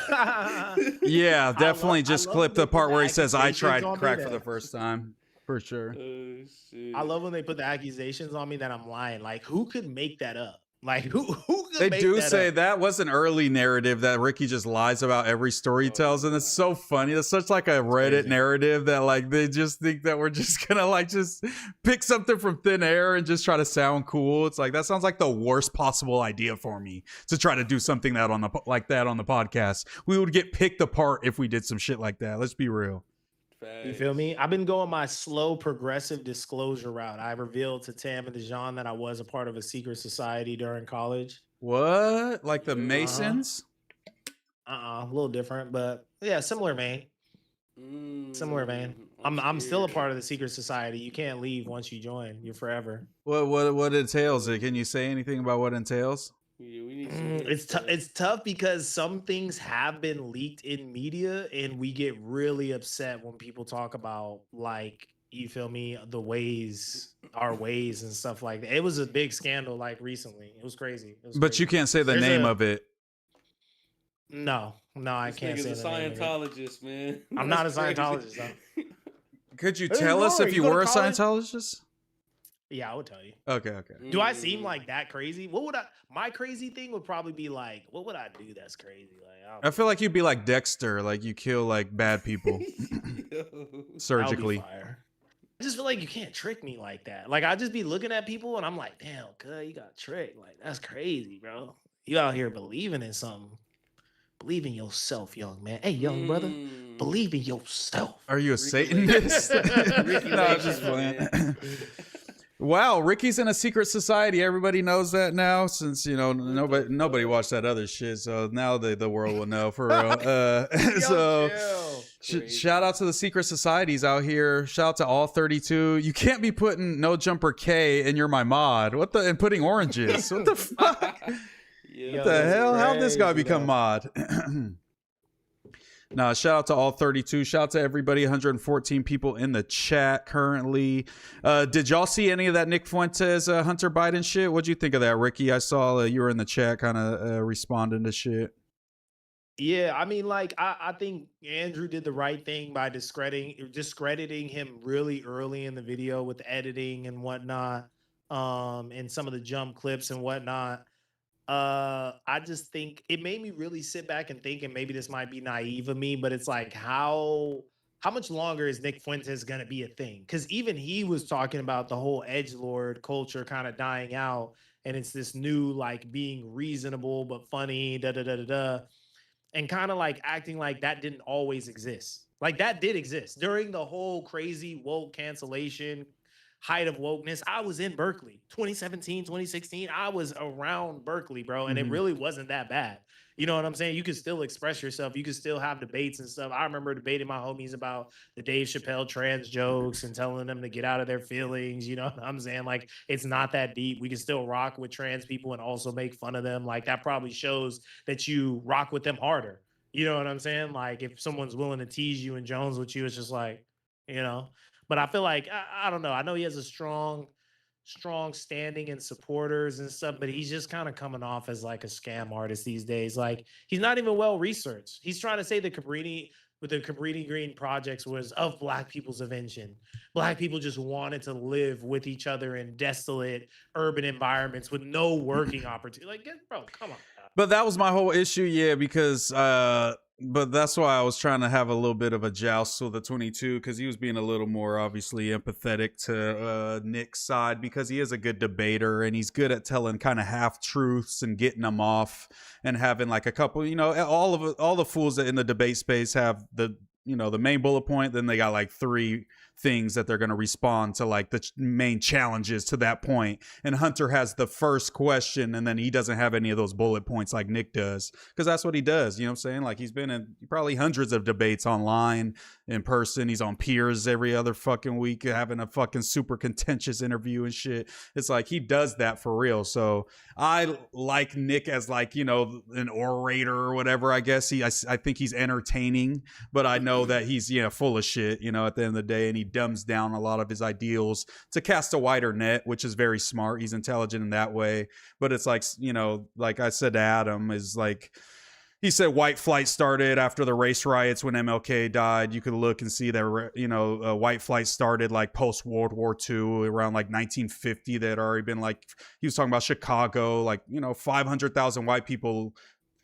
Yeah, definitely just I love clip when the they part put where he says, I accusations tried on me crack for that- the first time. For sure. Shit. I love when they put the accusations on me that I'm lying. Like, who could make that up? Like, who could They make do that say up? that was an early narrative that Ricky just lies about every story he tells, and it's so funny. It's such like a Reddit crazy. narrative that like they just think that we're just gonna like just pick something from thin air and just try to sound cool. It's like that sounds like the worst possible idea for me to try to do something that on the like that on the podcast. We would get picked apart if we did some shit like that. Let's be real. You feel me? I've been going my slow, progressive disclosure route. I revealed to Tam and Dejan that I was a part of a secret society during college. What? Like the Masons? A little different, but yeah, similar vein. Similar vein. I'm still a part of the secret society. You can't leave once you join. You're forever. What entails it? Can you say anything about what entails? Yeah, we need It's tough because some things have been leaked in media, and we get really upset when people talk about like, you feel me, our ways and stuff like that. It was a big scandal like recently. It was crazy. It was But crazy. you can't say the There's name a- of it. No, I This can't say nigga's a the name of it. Scientologist, man. I'm not a That's crazy. Scientologist though. Could you Hey, tell us Rory, if you you go to were a college? Scientologist? Yeah, I would tell you. Okay. Do I seem like that crazy? What would I? My crazy thing would probably be like, what would I do that's crazy? Like, I feel like you'd be like Dexter, like you kill like bad people surgically. fire. I just feel like you can't trick me like that. Like I just be looking at people and I'm like, damn, cuz you got tricked. Like that's crazy, bro. You out here believing in something. Believe in yourself, young man. Hey, young brother, believe in yourself. Are you a Satanist? No, I'm just playing. Wow, Ricky's in a secret society. Everybody knows that now, since nobody watched that other shit. So now the world will know for real. Shout out to the secret societies out here. Shout out to all 32. You can't be putting No Jumper K and You're My Mod. And putting oranges. What the fuck? What the hell? How'd this guy become mod? Nah, shout out to all 32. Shout out to everybody. 114 people in the chat currently. Did y'all see any of that Nick Fuentes Hunter Biden shit? What'd you think of that, Ricky? I saw you were in the chat kind of responding to shit. Yeah, I mean, like, I think Andrew did the right thing by discrediting him really early in the video with editing and whatnot, and some of the jump clips and whatnot. I just think it made me really sit back and think, and maybe this might be naive of me, but it's like, how much longer is Nick Fuentes gonna be a thing? Because even he was talking about the whole edgelord culture kind of dying out, and it's this new like being reasonable but funny, and kind of like acting like that didn't always exist. Like that did exist during the whole crazy woke cancellation height of wokeness. I was in Berkeley 2017, 2016. I was around Berkeley, bro, and it really wasn't that bad. You know what I'm saying? You could still express yourself. You could still have debates and stuff. I remember debating my homies about the Dave Chappelle trans jokes and telling them to get out of their feelings. You know what I'm saying? Like, it's not that deep. We can still rock with trans people and also make fun of them. Like, that probably shows that you rock with them harder. You know what I'm saying? Like, if someone's willing to tease you and Jones with you, it's just like, you know. But I feel like, I don't know. I know he has a strong standing and supporters and stuff, but he's just kind of coming off as like a scam artist these days. Like, he's not even well researched. He's trying to say the Cabrini Green projects was of Black people's invention. Black people just wanted to live with each other in desolate urban environments with no working opportunity. Like, bro, come on. But that was my whole issue, yeah, because but that's why I was trying to have a little bit of a joust with the 22, because he was being a little more obviously empathetic to Nick's side, because he is a good debater and he's good at telling kind of half truths and getting them off and having like a couple, all the fools that in the debate space have the main bullet point, then they got like three things that they're going to respond to, like the main challenges to that point. And Hunter has the first question, and then he doesn't have any of those bullet points like Nick does, because that's what he does. You know what I'm saying? Like, he's been in probably hundreds of debates online, in person. He's on Piers every other fucking week having a fucking super contentious interview and shit. It's like he does that for real. So I like Nick as like, an orator or whatever. I guess I think he's entertaining, but I know that he's full of shit, at the end of the day, and he dumbs down a lot of his ideals to cast a wider net, which is very smart. He's intelligent in that way. But it's like, like I said to Adam, is like, he said white flight started after the race riots when MLK died. You could look and see that, white flight started like post World War II, around like 1950. That had already been like, he was talking about Chicago, like, 500,000 white people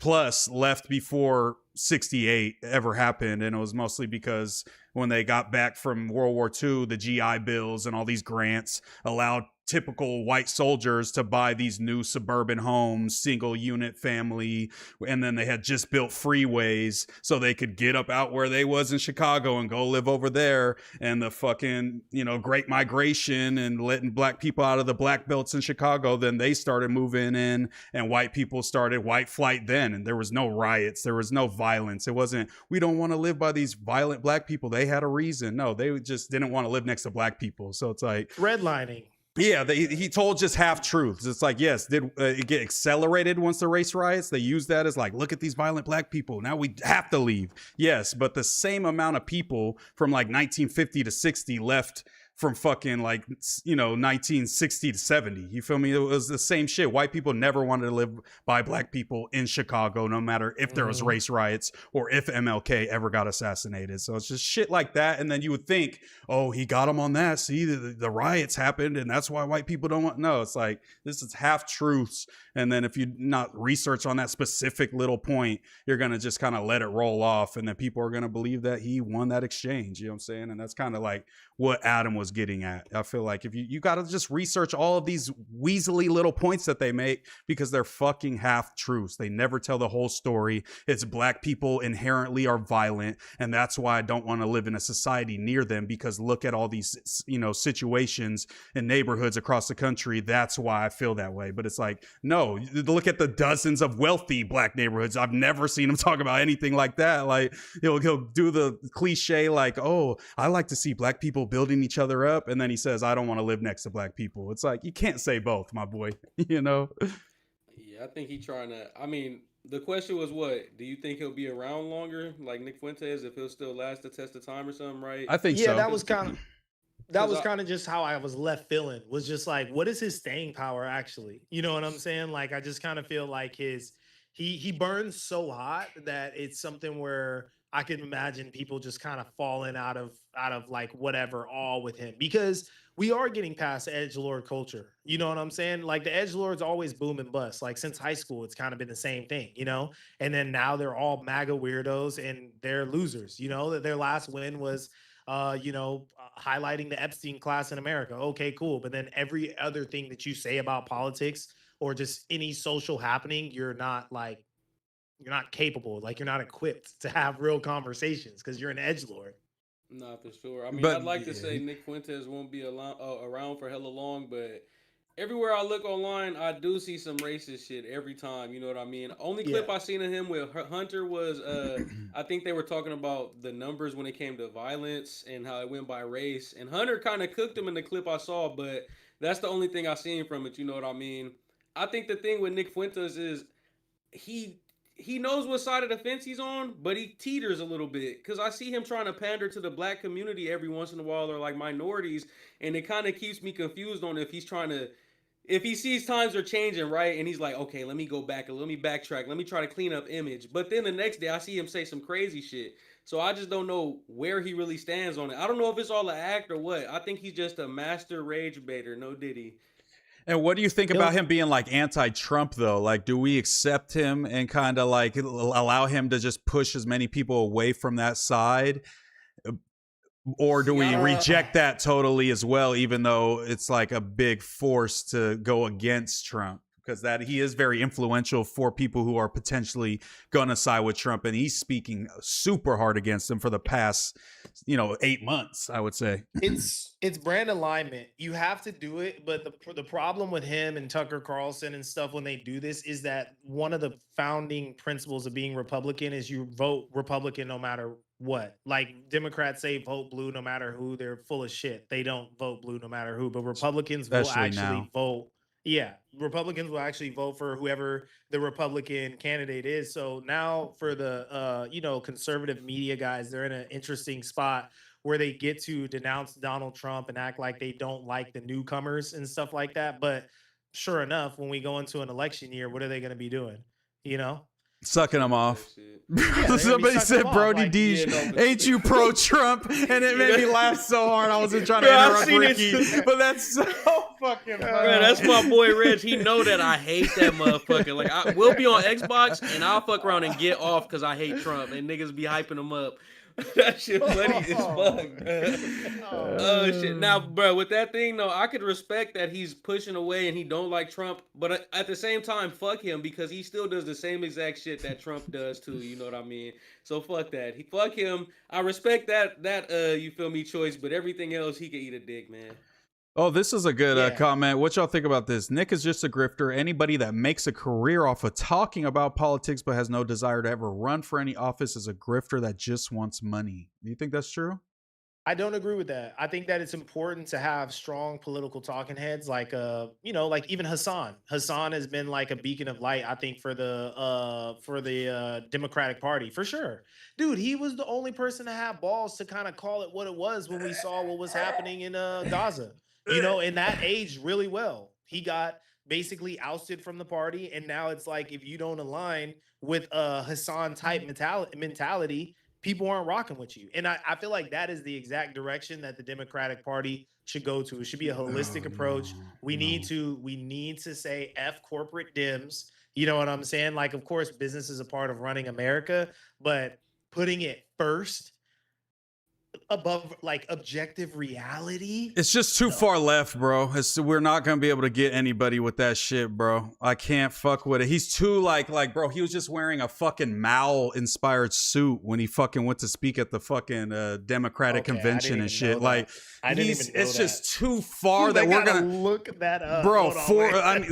plus left before 68 ever happened. And it was mostly because when they got back from World War II, the GI bills and all these grants allowed typical white soldiers to buy these new suburban homes, single unit family, and then they had just built freeways so they could get up out where they was in Chicago and go live over there. And the fucking, Great Migration and letting Black people out of the black belts in Chicago, then they started moving in, and white people started white flight then, and there was no riots, there was no violence. It wasn't, we don't want to live by these violent Black people. They had a reason. No, they just didn't want to live next to Black people. So it's like redlining. Yeah, he told just half truths. It's like, yes, did it get accelerated once the race riots? They used that as like, look at these violent Black people. Now we have to leave. Yes, but the same amount of people from like 1950 to 60 left from fucking like 1960 to 70. You feel me? It was the same shit. White people never wanted to live by black people in Chicago, no matter if there was race riots or if MLK ever got assassinated. So it's just shit like that. And then you would think, oh, he got him on that. See, the riots happened and that's why white people don't want. No, it's like, this is half truths. And then if you not research on that specific little point, you're going to just kind of let it roll off. And then people are going to believe that he won that exchange. You know what I'm saying? And that's kind of like what Adam was getting at. I feel like if you got to just research all of these weaselly little points that they make, because they're fucking half truths. They never tell the whole story. It's black people inherently are violent. And that's why I don't want to live in a society near them, because look at all these, situations in neighborhoods across the country. That's why I feel that way. But it's like, no, look at the dozens of wealthy black neighborhoods. I've never seen him talk about anything like that. Like he'll do the cliche like, oh, I like to see black people building each other up. And then he says, I don't want to live next to black people. It's like, you can't say both, my boy, Yeah, I think he's trying to, the question was what? Do you think he'll be around longer? Like Nick Fuentes, if he'll still last the test of time or something, right? I think Yeah, so. that was kind of just how I was left feeling, was just like, what is his staying power actually? You know what I'm saying? Like, I just kind of feel like he burns so hot that it's something where I can imagine people just kind of falling out of like whatever awe with him, because we are getting past edgelord culture. You know what I'm saying? Like the edgelords always boom and bust. Like since high school, it's kind of been the same thing, and then now they're all MAGA weirdos and they're losers. That their last win was highlighting the Epstein class in America. Okay, cool. But then every other thing that you say about politics or just any social happening, you're not capable, like you're not equipped to have real conversations because you're an edgelord. Nah, for sure. But I'd like to say Nick Fuentes won't be around for hella long, but everywhere I look online, I do see some racist shit every time. You know what I mean? Only clip I seen of him with Hunter was, I think they were talking about the numbers when it came to violence and how it went by race. And Hunter kind of cooked him in the clip I saw, but that's the only thing I seen from it. You know what I mean? I think the thing with Nick Fuentes is he knows what side of the fence he's on, but he teeters a little bit, because I see him trying to pander to the black community every once in a while, or like minorities, and it kind of keeps me confused on if he sees times are changing, right, and he's like, okay, let me go back, let me backtrack, let me try to clean up image, but then the next day I see him say some crazy shit, so I just don't know where he really stands on it. I don't know if it's all an act or what. I think he's just a master rage baiter, no Diddy. And what do you think about him being like anti-Trump though? Like, do we accept him and kind of like allow him to just push as many people away from that side? Or do we reject that totally as well, even though it's like a big force to go against Trump? Because that he is very influential for people who are potentially going to side with Trump. And he's speaking super hard against him for the past, 8 months, I would say. It's brand alignment. You have to do it. But the problem with him and Tucker Carlson and stuff when they do this is that one of the founding principles of being Republican is you vote Republican no matter what. Like Democrats say vote blue no matter who. They're full of shit. They don't vote blue no matter who. But Republicans will actually vote. Yeah, Republicans will actually vote for whoever the Republican candidate is. So now for the, conservative media guys, they're in an interesting spot where they get to denounce Donald Trump and act like they don't like the newcomers and stuff like that. But sure enough, when we go into an election year, what are they going to be doing? Sucking them off. Somebody said, Brody D, ain't you pro-Trump? And it made me laugh so hard. I wasn't trying to interrupt Ricky, but that's so fucking funny. Bro, that's my boy Reg. He know that I hate that motherfucker. Like, we'll be on Xbox, and I'll fuck around and get off because I hate Trump, and niggas be hyping him up. That shit funny as fuck, man. Oh shit. Now, bro, with that thing though, I could respect that he's pushing away and he don't like Trump, but at the same time, fuck him, because he still does the same exact shit that Trump does too. You know what I mean? So fuck that. Fuck him. I respect that you feel me choice, but everything else he can eat a dick, man. Oh, this is a good comment. What y'all think about this? Nick is just a grifter. Anybody that makes a career off of talking about politics but has no desire to ever run for any office is a grifter that just wants money. Do you think that's true? I don't agree with that. I think that it's important to have strong political talking heads, like like even Hassan. Hassan has been like a beacon of light, I think, for the Democratic Party for sure. Dude, he was the only person to have balls to kind of call it what it was when we saw what was happening in Gaza. And that aged really well. He got basically ousted from the party, and now it's like if you don't align with a Hassan type mentality, people aren't rocking with you. And I feel like that is the exact direction that the Democratic Party should go to. It should be a holistic approach. We need to say F corporate Dems. You know what I'm saying? Like, of course, business is a part of running America, but putting it first above like objective reality. It's just too far left, bro. We're not gonna be able to get anybody with that shit, bro. I can't fuck with it. He's too like, bro. He was just wearing a fucking Mao-inspired suit when he fucking went to speak at the fucking Democratic convention and shit. Like, I didn't even know it's that. just too far that we're gonna look that up, bro.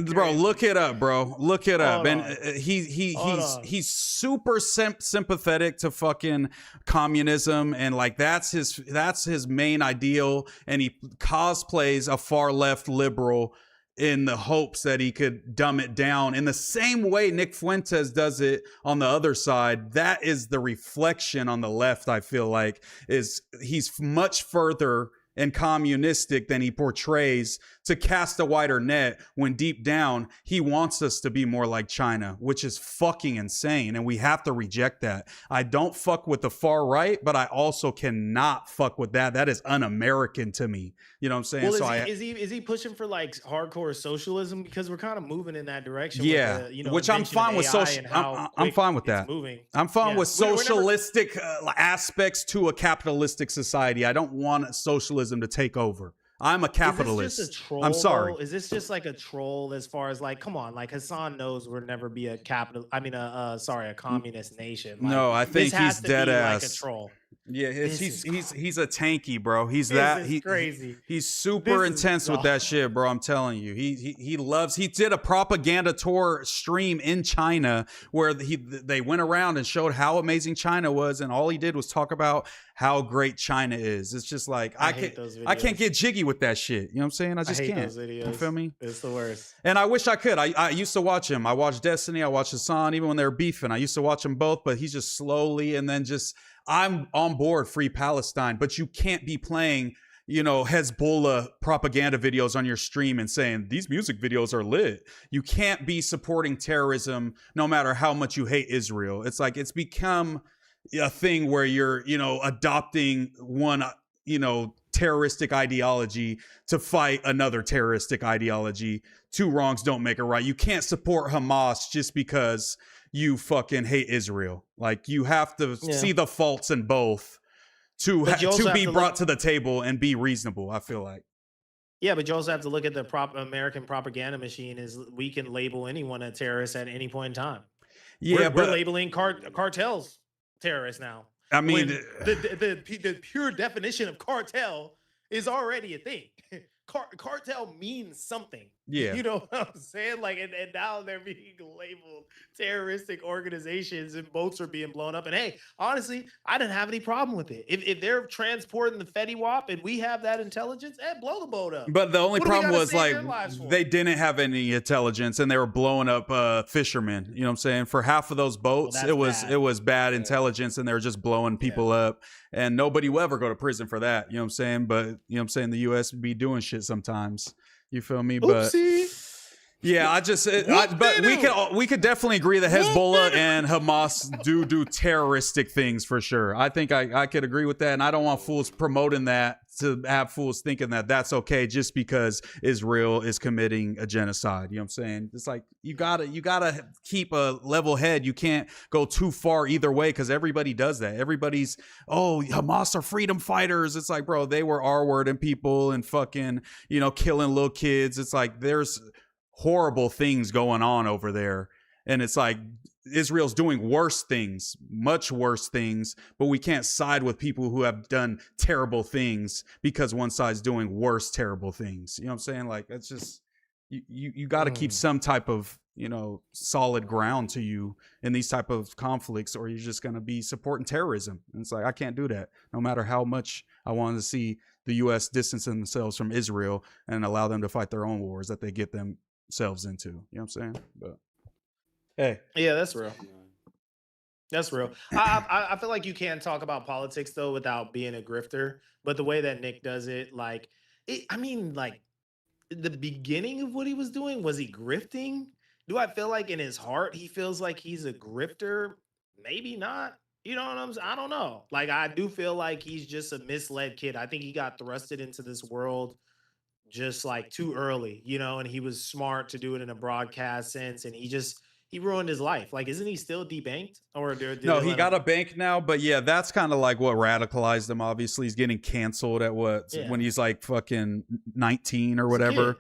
bro. Look it up, bro. Look it up. Hold And on. he's super sympathetic to fucking communism, and like that's his main ideal, and he cosplays a far left liberal in the hopes that he could dumb it down in the same way Nick Fuentes does it on the other side. That is the reflection on the left, I feel like, is he's much further and communistic than he portrays to cast a wider net, when deep down he wants us to be more like China, which is fucking insane, and we have to reject that. I don't fuck with the far right, but I also cannot fuck with that. That is un-American to me. You know what I'm saying? Well, is he pushing for like hardcore socialism? Because we're kind of moving in that direction. Yeah, with the, which I'm fine with. I'm fine with that. I'm fine with socialistic aspects to a capitalistic society. I don't want socialism to take over. I'm a capitalist. Is this just a troll, I'm sorry. Is this just like a troll as far as like, come on, like Hassan knows we'll never be a a communist nation. Like, no, I think he's dead ass. Like a troll. Yeah, he's a tanky, bro. He's crazy. He's super intense with that shit, bro. I'm telling you. He loves. He did a propaganda tour stream in China where they went around and showed how amazing China was, and all he did was talk about how great China is. It's just like I can't get jiggy with that shit. You know what I'm saying? I just hate can't. those videos. You feel me? It's the worst. And I wish I could. I used to watch him. I watched Destiny. I watched Hassan, even when they were beefing. I used to watch them both, but he's just slowly, and then just, I'm on board Free Palestine, but you can't be playing, Hezbollah propaganda videos on your stream and saying these music videos are lit. You can't be supporting terrorism no matter how much you hate Israel. It's like, it's become a thing where you're, adopting one, terroristic ideology to fight another terroristic ideology. Two wrongs don't make a right. You can't support Hamas just because you fucking hate Israel. Like, you have to see the faults in both to be brought to the table and be reasonable, I feel like. Yeah, but you also have to look at the American propaganda machine. Is we can label anyone a terrorist at any point in time. Yeah, we're labeling cartels terrorists now. I mean, the pure definition of cartel is already a thing. Cartel means something. Yeah. You know what I'm saying? Like, and now they're being labeled terroristic organizations and boats are being blown up. And hey, honestly, I didn't have any problem with it. If they're transporting the Fetty Wap and we have that intelligence, blow the boat up. But the only problem was, like, they didn't have any intelligence and they were blowing up fishermen. You know what I'm saying? For half of those boats, it was bad intelligence, and they were just blowing people up. And nobody will ever go to prison for that. You know what I'm saying? But, you know what I'm saying? The U.S. be doing shit sometimes. You feel me? But yeah, but we could definitely agree that Hezbollah and Hamas do terroristic things for sure. I think I could agree with that, and I don't want fools promoting that, to have fools thinking that that's okay just because Israel is committing a genocide. You know what I'm saying? It's like you gotta keep a level head. You can't go too far either way, because everybody does that. Everybody's, Hamas are freedom fighters. It's like, bro, they were R-wording people and fucking, killing little kids. It's like there's horrible things going on over there, and it's like Israel's doing worse things, much worse things, but we can't side with people who have done terrible things because one side's doing worse terrible things. You know what I'm saying? Like, that's just, you got to keep some type of, solid ground to you in these type of conflicts, or you're just going to be supporting terrorism. And it's like, I can't do that. No matter how much I wanted to see the U.S. distance themselves from Israel and allow them to fight their own wars that they get themselves into. You know what I'm saying? But hey, yeah, that's real. That's real. I feel like you can't talk about politics though without being a grifter. But the way that Nick does it, like, the beginning of what he was doing, was he grifting? Do I feel like in his heart he feels like he's a grifter? Maybe not. You know what I'm saying? I don't know. Like, I do feel like he's just a misled kid. I think he got thrusted into this world just like too early, and he was smart to do it in a broadcast sense, and he ruined his life. Like, isn't he still debanked? Or did no, they he let got him- a bank now, but yeah, that's kind of like what radicalized him. Obviously, he's getting canceled at when he's like fucking 19 or He's a kid. whatever.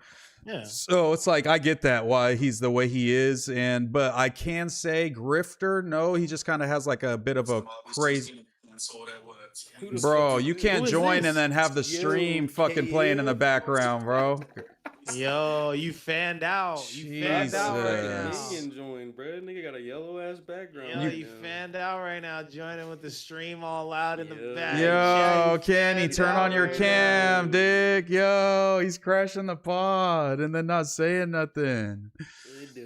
Yeah. So it's like, I get that why he's the way he is, but I can say grifter. No, he just kind of has like a bit of a crazy. Bro, you can't join and then have the stream fucking playing in the background, bro. Yo, you fanned out. You fanned out right now. Canadian join, bro. Nigga got a yellow ass background. Yo, you fanned out right now, joining with the stream all loud in the back. Yo, Kenny, turn on your cam, Dick. Yo, he's crashing the pod and then not saying nothing.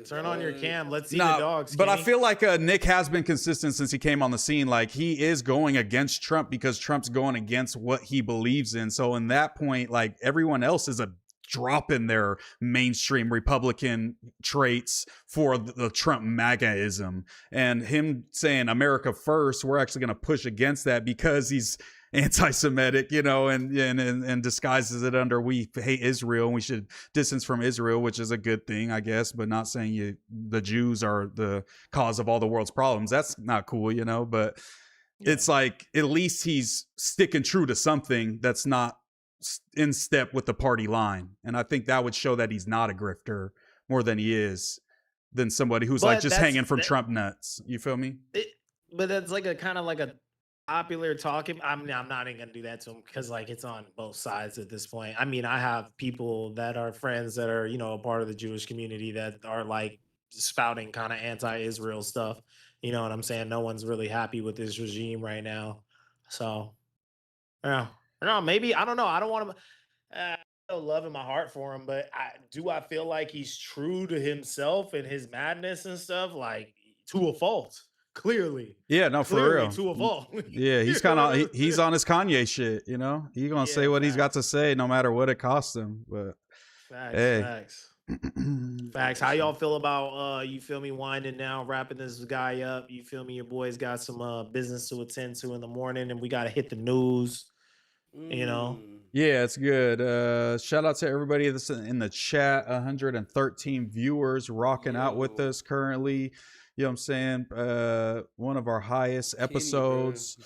Turn on your cam. Let's see the dogs. But I Kenny. feel like Nick has been consistent since he came on the scene. Like, he is going against Trump because Trump's going against what he believes in. So in that point, like, everyone else is a drop in their mainstream Republican traits for the Trump MAGA-ism. And him saying America first, we're actually going to push against that because he's anti-Semitic, and disguises it under we hate Israel and we should distance from Israel, which is a good thing, I guess, but not saying the Jews are the cause of all the world's problems. That's not cool, but it's like, at least he's sticking true to something that's not in step with the party line. And I think that would show that he's not a grifter more than he is than somebody who's like just hanging from Trump nuts. You feel me? But that's like a kind of like a popular talking. I'm not even gonna do that to him because like it's on both sides at this point. I mean, I have people that are friends that are a part of the Jewish community that are like spouting kind of anti-Israel stuff. You know what I'm saying? No one's really happy with this regime right now. So yeah, no, maybe I don't know. I don't want to. No love in my heart for him, but I feel like he's true to himself and his madness and stuff, like to a fault. Clearly. Yeah, no, for real. To a fault. Yeah, he's kind of he's on his Kanye shit, He's gonna say what he's got to say, no matter what it costs him. But Facts. How y'all feel about you feel me winding down, wrapping this guy up? You feel me? Your boys got some business to attend to in the morning, and we gotta hit the news. Yeah, it's good. Shout out to everybody that's in the chat. 113 viewers rocking out with us currently. You know what I'm saying? One of our highest episodes.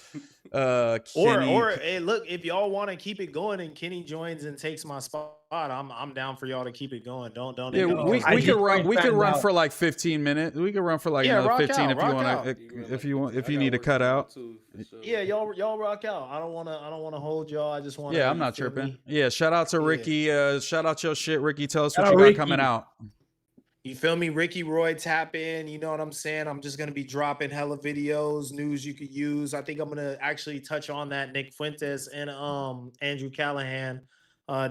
Kenny. Or hey, look, if y'all want to keep it going and Kenny joins and takes my spot, I'm down for y'all to keep it going. Don't. Yeah, we could run for like 15 minutes. We could run for like another 15 if you want if you need to cut out. Yeah, y'all rock out. I don't wanna hold y'all. I just want. Yeah, I'm not tripping. Yeah, shout out to Ricky. Shout out your shit, Ricky. Tell us what you got coming out. You feel me? Ricky Roy, tap in. You know what I'm saying? I'm just going to be dropping hella videos, news you could use. I think I'm going to actually touch on that Nick Fuentes and Andrew Callahan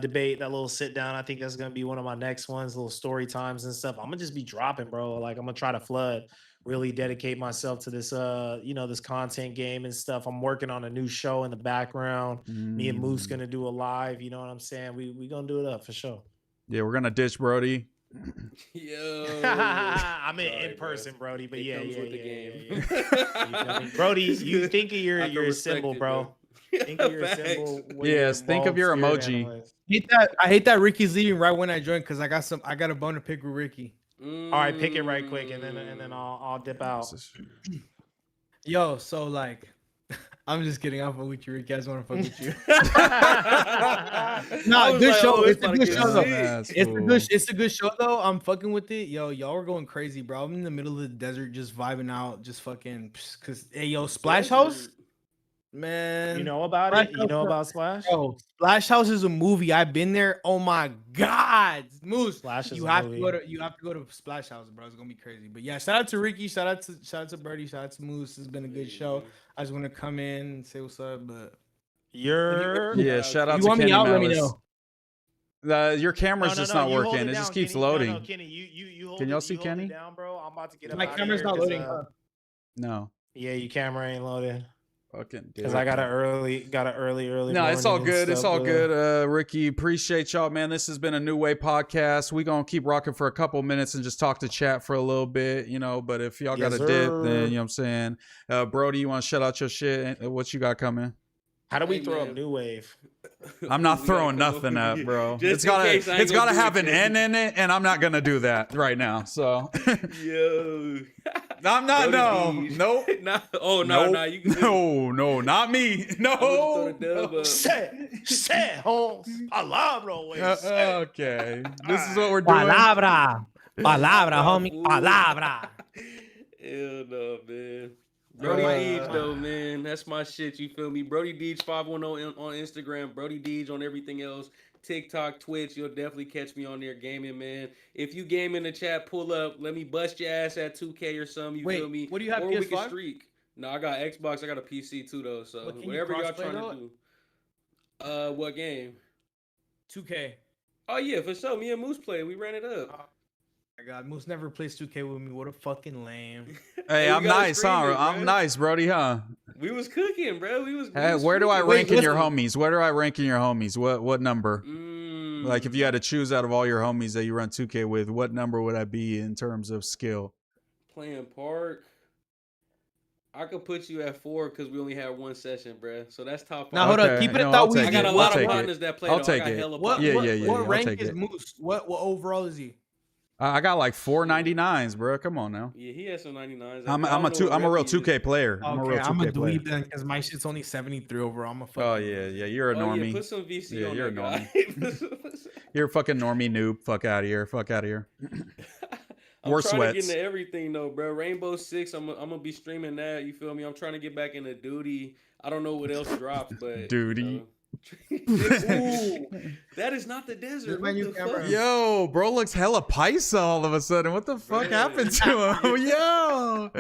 debate, that little sit down. I think that's going to be one of my next ones, little story times and stuff. I'm going to just be dropping, bro. Like, I'm going to try to flood, really dedicate myself to this, this content game and stuff. I'm working on a new show in the background. Me and Moose going to do a live. You know what I'm saying? We going to do it up for sure. Yeah, we're going to ditch Brody. Yo, I'm in person, Brody, but yeah. Brody, you think of your symbol, bro. Think of your symbol. Yes, think of your emoji. I hate that Ricky's leaving right when I join because I got a bone to pick with Ricky. All right, pick it right quick, and then I'll dip out. Yo, so like, I'm just kidding. I'm fucking with you, Ricky. I just want to fuck with you. Nah, good show. It's a good show though. It's a good show though. I'm fucking with it. Yo, y'all are going crazy, bro. I'm in the middle of the desert, just vibing out, just fucking. Cause hey, yo, Splash House. Man, You know about Splash it? You know House- about Splash? Bro, Splash House is a movie. I've been there. Oh my God, Moose! Splash is You a have movie. to go to Splash House, bro. It's gonna be crazy. But yeah, shout out to Ricky. Shout out to Birdie. Shout out to Moose. It's been a good show. I just want to come in and say what's up. But You're Yeah, shout out if you to want Kenny me out, let me Malice. know. Your camera's just not you hold working. It down, just keeps Kenny. loading. No, Kenny, you hold Can it- y'all you see hold it Kenny? down, bro. I'm about to get up My out camera's here not 'cause, loading. Huh? No. Yeah, your camera ain't loaded. Fucking Because I got an early No, it's all morning and good. It's stuff, all bro. good. Ricky, appreciate y'all, man. This has been a New Way podcast. We gonna keep rocking for a couple minutes and just talk to chat for a little bit, but if y'all got Yes, a dip, then sir. you know what I'm saying. Brody, you want to shout out your shit? What you got coming? How do we Hey, throw man. up New Wave? I'm not We gotta throwing come nothing up up, with- bro. Just It's in gotta case I ain't it's gonna gotta do it, have an Kenny. N in it, and I'm not gonna do that right now. So Yo. I'm not. No, Brody D's. nope. Nah, oh no, Nope. no, you can No, not me. throw No. the dub up. Say, Holmes. Palabra, way. Say. Okay, this is what we're doing. Palabra, homie, Fool. palabra. Hell no, man. Uh, Brody Deej though, man. That's my shit. You feel me? Brody Deej 510 on Instagram. Brody Deej on everything else. TikTok, Twitch. You'll definitely catch me on there gaming, man. If you game in the chat, pull up. Let me bust your ass at 2K or something. You Wait, feel me? what do you have, Or we can PS5? streak. No, I got Xbox. I got a PC too though. So But can you whatever y'all cross-play trying to do. What game? 2K. Oh yeah, for sure. Me and Moose played. We ran it up. My God, Moose never plays 2K with me. What a fucking lame. Hey, We I'm gotta nice, stream huh? it, I'm bro. nice, Brody, huh? We was cooking, bro. We was. Hey, where do I streaking. rank in your listen. homies? Where do I rank in your homies? What number? Like if you had to choose out of all your homies that you run 2K with, what number would I be in terms of skill? Playing Park, I could put you at 4 because we only had one session, bruh. So that's top 5. Now hold up, Okay, keep it no, at I'll that. take I got it. a I'll lot of take it. partners that play. I'll though. take I got it. hella What, partners. Yeah, what I'll rank take is it. Moose? What overall is he? I got like 499s, bro. Come on now. Yeah, he has some 99s. I'm a real 2K player. I'm a Okay, real I'm a 2K player. dweeb then because my shit's only 73 overall. I'm a fucking. Oh yeah, you're a Oh yeah, normie. put some VC Yeah, on you're that a guy. You're a fucking normie noob. Fuck out of here. Fuck out of here. I'm We're trying to sweats. get into everything though, bro. Rainbow Six, I'm gonna be streaming that. You feel me? I'm trying to get back into Duty. I don't know what else dropped, but Duty. Ooh, that is not the desert. my What new the camera. fuck? Yo, bro looks hella paisa all of a sudden. What the fuck Bruh. happened to him? Yo,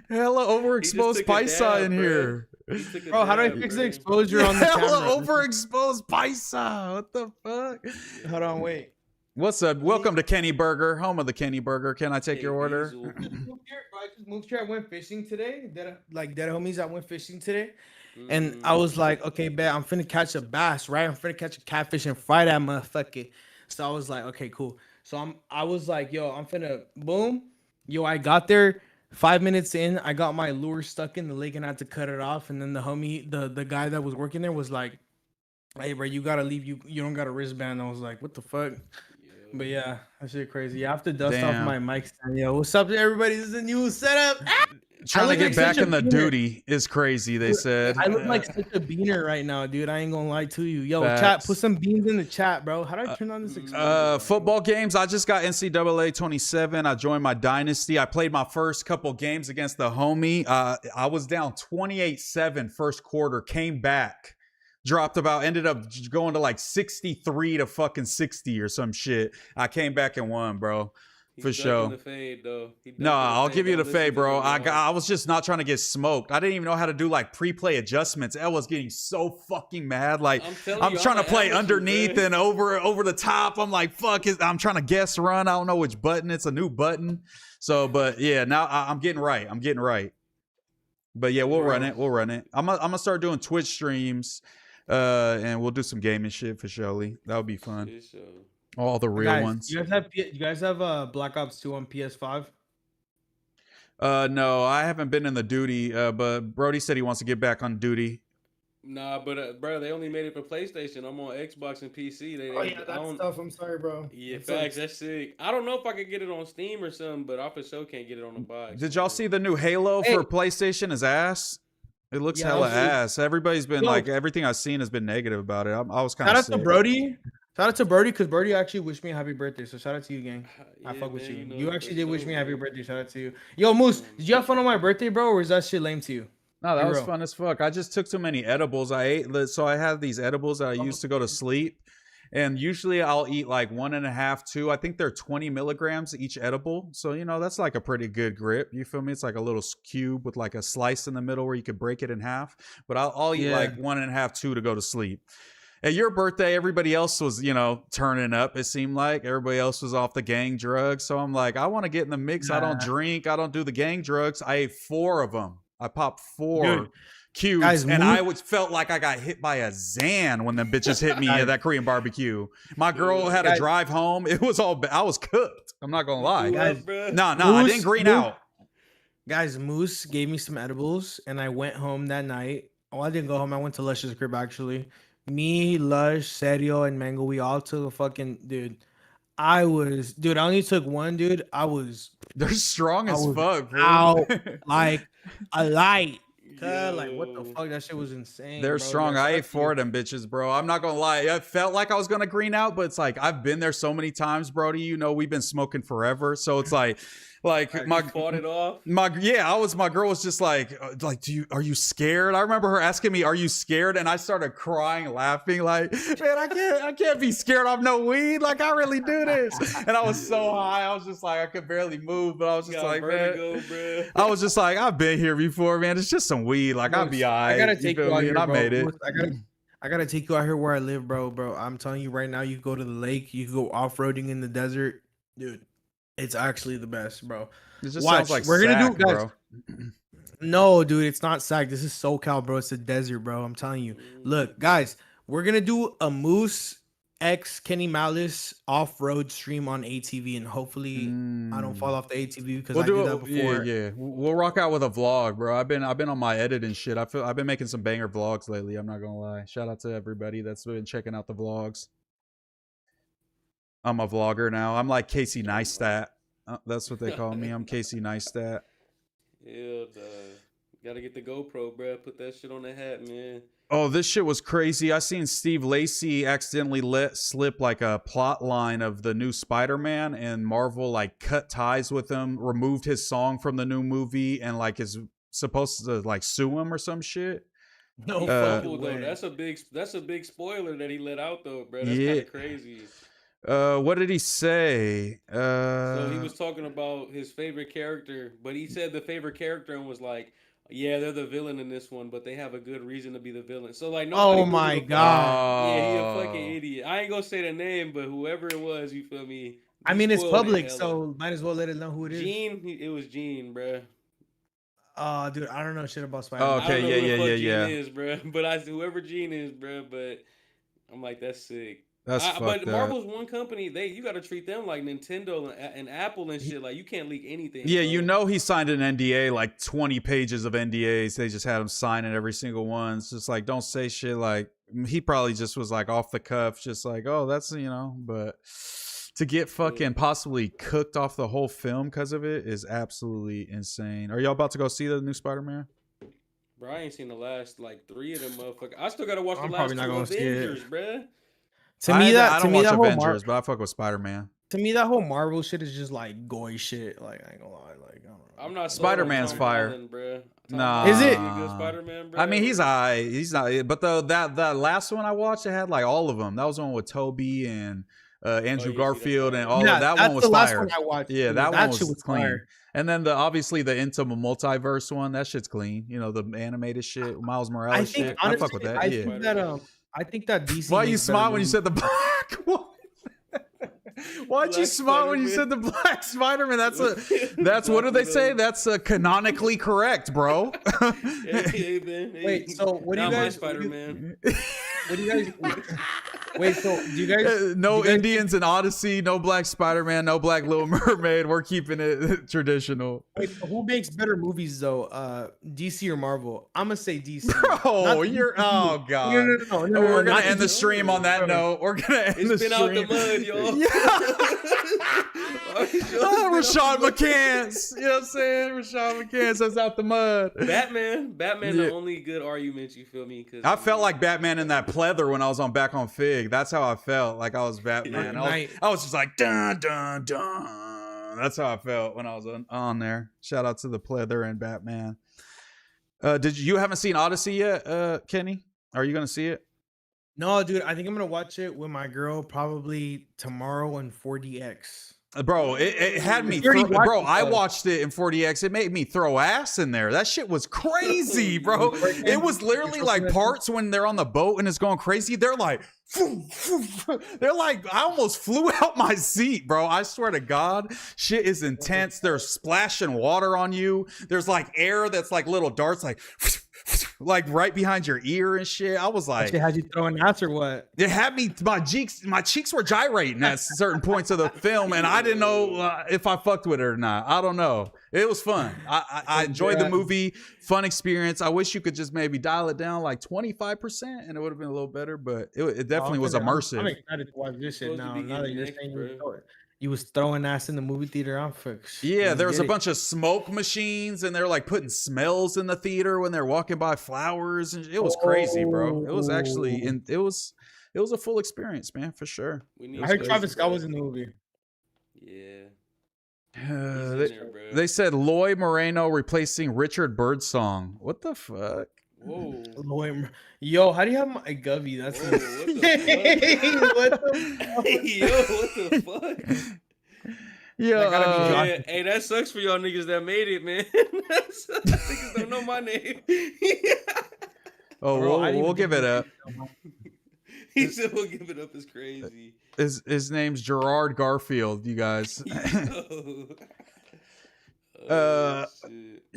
hella overexposed took a paisa dab, in bruh. here. He took a Bro, how do I dab, fix bruh. the exposure on the Hella camera? overexposed paisa. What the fuck? Hold on, wait. What's up? Welcome to Kenny Burger, home of the Kenny Burger. Can I take Hey, your order? Diesel. I just moved here. I went fishing today. Dead homies. I went fishing today, and I was like, okay, bet I'm finna catch a bass, right? I'm finna catch a catfish and fry that motherfucker. So I was like, okay, cool. So I was like, yo, I'm finna boom. Yo, I got there. 5 minutes in, I got my lure stuck in the lake and I had to cut it off. And then the homie, the guy that was working there was like, hey, bro, you gotta leave. You don't got a wristband. I was like, what the fuck? But yeah, that shit crazy. Yeah, I have to dust Damn. off my mic stand. Yo, what's up, everybody? This is a new setup. Trying to look get like back such a in the beaner. duty is crazy, they said. I look like such a beaner right now, dude. I ain't gonna lie to you. Yo, Facts. chat, put some beans in the chat, bro. How do I turn on this? Football games. I just got NCAA 27. I joined my dynasty. I played my first couple games against the homie. I was down 28-7 first quarter, came back, ended up going to like 63 to fucking 60 or some shit. I came back and won, bro. He's For ducking sure. the fade, though. He ducking No, the I'll fade. give you the Don't listen fade, to bro. him, I was just not trying to get smoked. I didn't even know how to do like pre-play adjustments. I was getting so fucking mad. Like telling I'm you, trying to an play amateur, underneath bruh. and over the top. I'm like, fuck it. I'm trying to guess run. I don't know which button. It's a new button. So, but yeah, now I'm getting right. But yeah, we'll run it. I'm gonna start doing Twitch streams, and we'll do some gaming shit for surely. That would be fun. Shit show. All the real Guys, ones. You guys have Black Ops 2 on PS5? No, I haven't been in the duty. But Brody said he wants to get back on duty. Nah, but bro, they only made it for PlayStation. I'm on Xbox and PC. I don't- tough. I'm sorry, bro. Yeah, facts. That's sick. I don't know if I could get it on Steam or something, but I for sure can't get it on the box. Did y'all see the new Halo Hey. for PlayStation is ass? It looks Yeah, hella I see. ass. Everybody's been Yo. like, everything I've seen has been negative about it. I was kind Shout of out to Brody. Shout out to Brody because Brody actually wished me a happy birthday. So shout out to you, gang. I Yeah, fuck with man, you. know, You for actually did wish sure, me a happy man. birthday. Shout out to you. Yo, Moose, did you have fun on my birthday, bro, or is that shit lame to you? No, that Be was real. fun as fuck. I just took too many edibles. I ate, so I had these edibles that I used to go to sleep. And usually I'll eat like 1.5, 2. I think they're 20 milligrams each edible. So, that's like a pretty good grip. You feel me? It's like a little cube with like a slice in the middle where you could break it in half. But I'll eat like 1.5, 2 to go to sleep. At your birthday, everybody else was, turning up, it seemed like. Everybody else was off the gang drugs. So I'm like, I want to get in the mix. I don't drink. I don't do the gang drugs. I ate 4 of them. I popped 4 cubes, guys, and I felt like I got hit by a Zan when the bitches hit me at that Korean barbecue. My girl had to drive home. It was all I was cooked. I'm not gonna lie. Guys, no, I didn't green out. Guys, Moose gave me some edibles, and I went home that night. Oh, I didn't go home. I went to Lush's crib actually. Me, Lush, Serio, and Mango. We all took a fucking dude. I only took one, dude. They're strong as fuck, bro. Out like a light. Like, what the fuck? That shit was insane. They're bro. strong. I ate 4 of them bitches, bro. I'm not gonna lie. I felt like I was gonna green out, but it's like I've been there so many times, Brody. We've been smoking forever, so it's like my fought it off. My girl was just like, are you scared? I remember her asking me, are you scared? And I started crying, laughing, like, man, I can't be scared of no weed. Like, I really do this. And I was so high, I was just like, I could barely move, but I was just like, vertigo, man, bro. I was just like, I've been here before, man. It's just some weed. Like, I'll be all right. I gotta take you out here, I bro. made it. I gotta take you out here where I live, bro. I'm telling you right now, you can go to the lake, you can go off-roading in the desert, dude. It's actually the best, bro. It just sounds like we're gonna sack, do, guys. bro. No, dude, it's not SAC. This is SoCal, bro. It's a desert, bro. I'm telling you. Look, guys, we're gonna do a Moose X Kenny Malice off-road stream on ATV, and hopefully I don't fall off the ATV because I did that before. Yeah. We'll rock out with a vlog, bro. I've been on my editing shit. I've been making some banger vlogs lately. I'm not gonna lie. Shout out to everybody that's been checking out the vlogs. I'm a vlogger now. I'm like Casey Neistat. That's what they call me. I'm Casey Neistat. Yeah, gotta get the GoPro, bro. Put that shit on the hat, man. Oh, this shit was crazy. I seen Steve Lacy accidentally let slip like a plot line of the new Spider-Man, and Marvel like cut ties with him, removed his song from the new movie, and like is supposed to like sue him or some shit. No, Though. That's a big spoiler that he let out though, bro. That's kind of crazy. What did he say? So he was talking about his favorite character, but he said the favorite character and was like, yeah, they're the villain in this one, but they have a good reason to be the villain. So like, oh my god, yeah, he a fucking idiot. I ain't gonna say the name, but whoever it was, you feel me? I mean, it's public, so might as well let it know who it is. It was Gene, bro. Dude, I don't know shit about Spider-Man. Oh, okay, yeah. Gene is, bro. But whoever Gene is, bro. But I'm like, that's sick. That's but Marvel's one company. You got to treat them like Nintendo and Apple and shit. Like you can't leak anything. Yeah, bro. He signed an NDA, like 20 pages of NDAs. They just had him sign it every single one. It's just like, don't say shit. Like he probably just was like off the cuff, just like, oh, that's But to get fucking possibly cooked off the whole film because of it is absolutely insane. Are y'all about to go see the new Spider-Man? Bro, I ain't seen the last like 3 of them motherfuckers. I still gotta watch the I'm last probably not 2 gonna see it. Avengers, bro. To me, I don't watch whole Avengers, but I fuck with Spider-Man. To me, that whole Marvel shit is just like goy shit. Like I ain't gonna lie, like I don't know. I'm not. Spider-Man's fire. Holland, Nah, is it? Good Spider-Man, bro? I mean, he's not. But that last one I watched, it had like all of them. That was the one with Toby and Andrew Garfield and all of that. One was the last fire. one I watched. Yeah, that one was clean. Fire. And then obviously the Into Multiverse one, that shit's clean. The animated shit, Miles Morales shit. Honestly, I fuck with that. I think that DC. Why you smile when you said the black one? Why'd you smile when you said the black Spider-Man? That's what do they say? That's canonically correct, bro. Wait, so what do you guys? Spider-Man. What do you guys? Wait, so do you guys? No Indians in Odyssey, no black Spider-Man, no black Little Mermaid. We're keeping it traditional. Wait, who makes better movies though? DC or Marvel? I'm gonna say DC. Bro, you're oh god. No, we're gonna end the stream on that note. We're gonna end the stream. It's been out the mud, y'all. Rashad McCants. You know what I'm saying? Rashad McCants says out the mud. Batman, the only good argument, you feel me? I felt like Batman in that pleather when I was back on Fig. That's how I felt. Like I was Batman. I was just like dun dun dun. That's how I felt when I was on there. Shout out to the pleather and Batman. Did you haven't seen Odyssey yet, Kenny? Are you gonna see it? No, dude, I think I'm gonna watch it with my girl probably tomorrow on 4DX. Bro, it had me. You already watched Bro, it, I though. watched it in 40X. It made me throw ass in there. That shit was crazy, bro. It was literally like parts when they're on the boat and it's going crazy. They're like, they're like, I almost flew out my seat, bro. I swear to God, shit is intense. They're splashing water on you. There's like air that's like little darts, like right behind your ear and shit. I was like, Had you throwing ass or what? it had me. My cheeks were gyrating at certain points of the film, and I didn't know if I fucked with it or not. I don't know. It was fun. I enjoyed the movie. Fun experience. I wish you could just maybe dial it down like 25%, and it would have been a little better. But it definitely was immersive. I'm excited to watch this shit now. Now that you're next, saying bro. you was throwing ass in the movie theater, I'm fixed. Yeah, there was a bunch of smoke machines, and they're like putting smells in the theater when they're walking by flowers, and it was crazy, bro. It was actually, and it was a full experience, man, for sure. I heard Travis Scott was in the movie. Yeah. They said Loy Moreno replacing Richard Birdsong. What the fuck? Whoa. Yo, how do you have my Govey? That's Whoa, what the fuck? What the fuck? Yeah, hey, that sucks for y'all niggas that made it, man. Niggas don't know my name. Oh, Bro, we'll give it up. He said we'll give it up. It's crazy. His name's Gerard Garfield, you guys.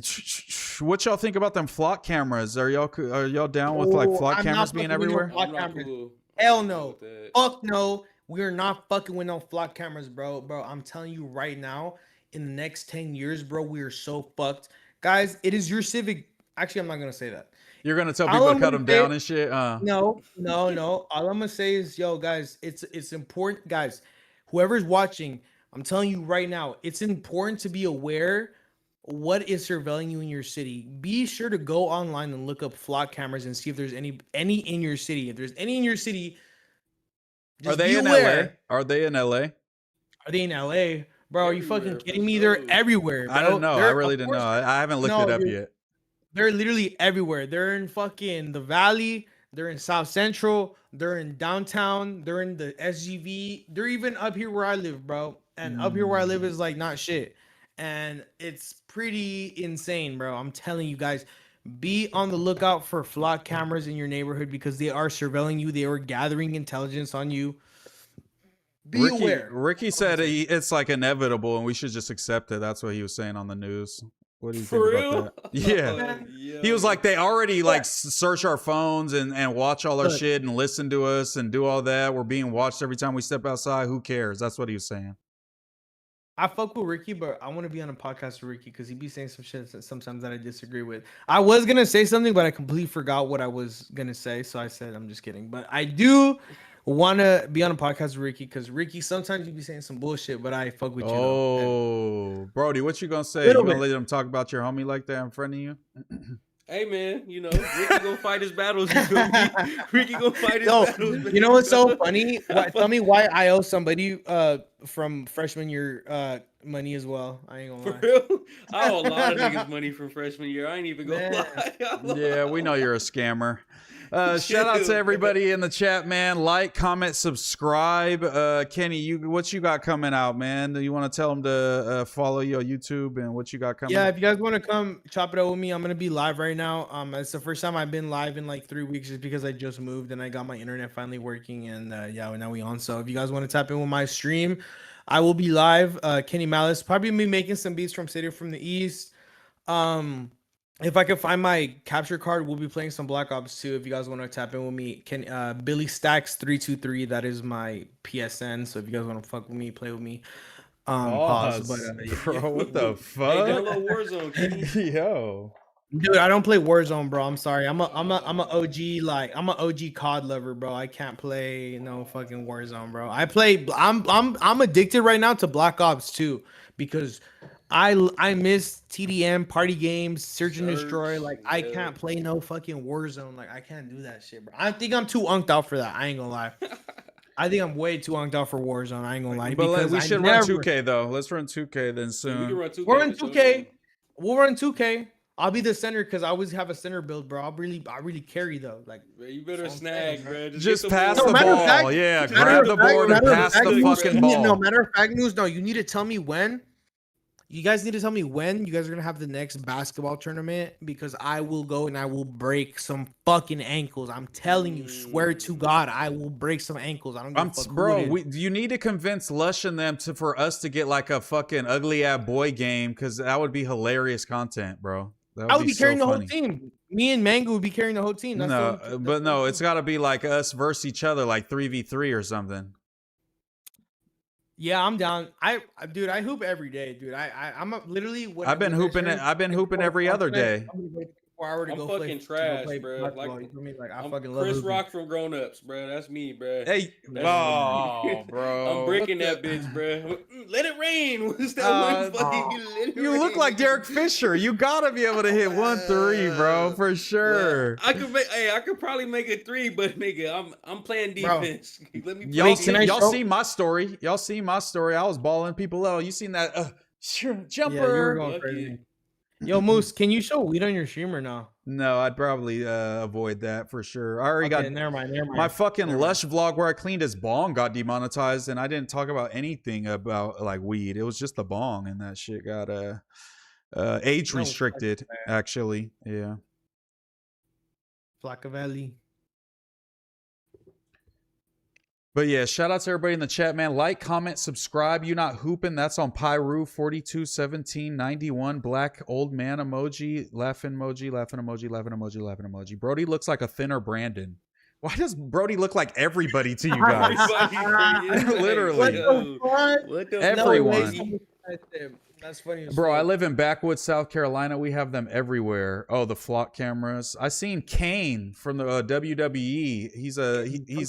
Shit. What y'all think about them flock cameras? Are y'all down with like flock cameras being everywhere? Cool. Hell no. Fuck no. We're not fucking with no flock cameras, bro. Bro, I'm telling you right now, in the next 10 years, bro, we are so fucked. Guys, it is your civic. Actually, I'm not going to say that. You're going to tell people to cut them down and shit? No. All I'm going to say is, yo, guys, it's important. Guys, whoever's watching, I'm telling you right now, it's important to be aware what is surveilling you in your city. Be sure to go online and look up flock cameras and see if there's any in your city. If there's any in your city, are they in LA? Are they in LA? Are they in LA? Bro, are you fucking Everywhere, kidding me? They're everywhere, bro. I don't know. I really didn't know. I haven't looked it up yet. They're literally everywhere. They're in fucking the Valley. They're in South Central. They're in downtown. They're in the SGV. They're even up here where I live, bro. And up here where I live is like not shit. And it's pretty insane, bro. I'm telling you guys, be on the lookout for flock cameras in your neighborhood because they are surveilling you. They are gathering intelligence on you. Be aware. Ricky said it's like inevitable and we should just accept it. That's what he was saying on the news. What do you think about that? Yeah. He was like, they already like search our phones and watch all our shit and listen to us and do all that. We're being watched every time we step outside. Who cares? That's what he was saying. I fuck with Ricky, but I want to be on a podcast with Ricky because he be saying some shit sometimes that I disagree with. I was going to say something, but I completely forgot what I was going to say. So I said, I'm just kidding. But I do want to be on a podcast with Ricky because Ricky, sometimes you be saying some bullshit, but I fuck with you. Oh, Brody, what you going to say? You going to let them talk about your homie like that in front of you? Hey man, you know, Ricky gonna fight his battles. You feel me? Ricky gonna fight his battles. Man. You know what's so funny? Tell me why I owe somebody from freshman year money as well. I ain't gonna lie. For real? I owe a lot of niggas money from freshman year. I ain't even gonna lie. Yeah, we know you're a scammer. Shout out to everybody in the chat, man. Like, comment, subscribe. Kenny, what you got coming out, man? Do you want to tell them to follow you on YouTube and what you got coming? Yeah, if you guys want to come chop it up with me, I'm gonna be live right now. It's the first time I've been live in like 3 weeks, just because I just moved and I got my internet finally working. And yeah, now we on. So if you guys want to tap in with my stream, I will be live. Kenny Malice, probably me making some beats from City from the East. If I can find my capture card, we'll be playing some Black Ops 2. If you guys want to tap in with me, Billy Stacks 323. That is my PSN. So if you guys want to fuck with me, play with me. Pause. But bro, what the fuck? Hey, download Warzone, Kenny. Yo, dude, I don't play Warzone, bro. I'm sorry. I'm a OG I'm an OG COD lover, bro. I can't play no fucking Warzone, bro. I'm addicted right now to Black Ops 2 because I miss TDM party games, search and destroy. Like I can't play no fucking Warzone. Like I can't do that shit, bro. I think I'm too unked out for that. I ain't gonna lie. I think I'm way too unked out for Warzone. I ain't gonna lie. But we should run 2K though. Let's run 2K then soon. We can run 2K. We're in 2K. We'll run 2K. I'll be the center because I always have a center build, bro. I really carry though. Like, Bro, you better That's what I'm saying, snag, bro. Just get the pass ball. the matter of ball. fact- Yeah, matter grab of the fact- board and matter of pass fact, the Moose, fucking you need- No, ball. matter of fact, news. No, you need to tell me when. You guys need to tell me when you guys are gonna have the next basketball tournament because I will go and I will break some fucking ankles. I'm telling you, swear to God, I will break some ankles. I don't give a fuck who it is. You need to convince Lush and them for us to get like a fucking ugly ass boy game because that would be hilarious content, bro. That I would be so carrying the whole funny. team. Me and Mango would be carrying the whole team. That's No, the only- but that's the no, only it's thing. got to be like us versus each other, like 3v3 or something. Yeah, I'm down. Dude, I hoop every day, dude. I'm literally. I've been hooping it. I've been hooping every other day. I'm gonna go 4 hours to I'm go fucking play, trash, to go play bro. basketball, Like, you feel me? Like I I'm fucking love Chris hooping. Rock from Grown Ups, bro. That's me, bro. Hey, That's oh, me. bro. I'm breaking What that the- bitch, bro. Let it rain. What's that Uh, one fucking? Let it You look rain. like Derek Fisher. You gotta be able to hit 1-3, bro, for Well, sure. I could make. Hey, I could probably make a 3, but nigga, I'm playing Bro. defense. Let me. Y'all Wait, see, can I y'all show- see my story. Y'all see my story. I was balling people out. You seen that jumper? Yeah, you were going Fuck crazy. it. Yo, Moose, can you show weed on your streamer now? No, I'd probably avoid that for sure. I already Okay, got never mind. my fucking Lush vlog where I cleaned his bong got demonetized, and I didn't talk about anything about like weed. It was just the bong, and that shit got age No, restricted. man. Actually, yeah. Flocka Valley. But yeah, shout out to everybody in the chat, man. Like, comment, subscribe. You not hooping? That's on Pyru 421791. Black old man emoji, laughing emoji, laughing emoji, laughing emoji, laughing emoji. Brody looks like a thinner Brandon. Why does Brody look like everybody to you guys? Everybody, Literally. What yo, the fuck? What the Everyone. fuck? That's funny. as Bro, I fuck. live in Backwoods, South Carolina. We have them everywhere. Oh, the flock cameras. I seen Kane from the WWE. He's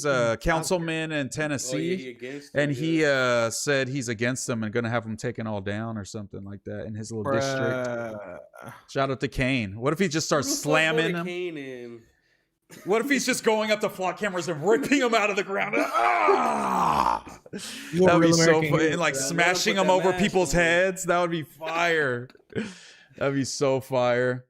a councilman in Oh, yeah, Tennessee. he against And him, he yeah. said he's against them and gonna have them taken all down or something like that in his little district. Bruh. Shout out to Kane. What if he just Who starts the fuck slamming voted him? Kane in? What if he's just going up to flock cameras and ripping them out of the ground? Ah! You a That'd be real so American fun. hero And like for that. smashing Put them that over mask people's on. heads. That would be fire. That'd be so fire.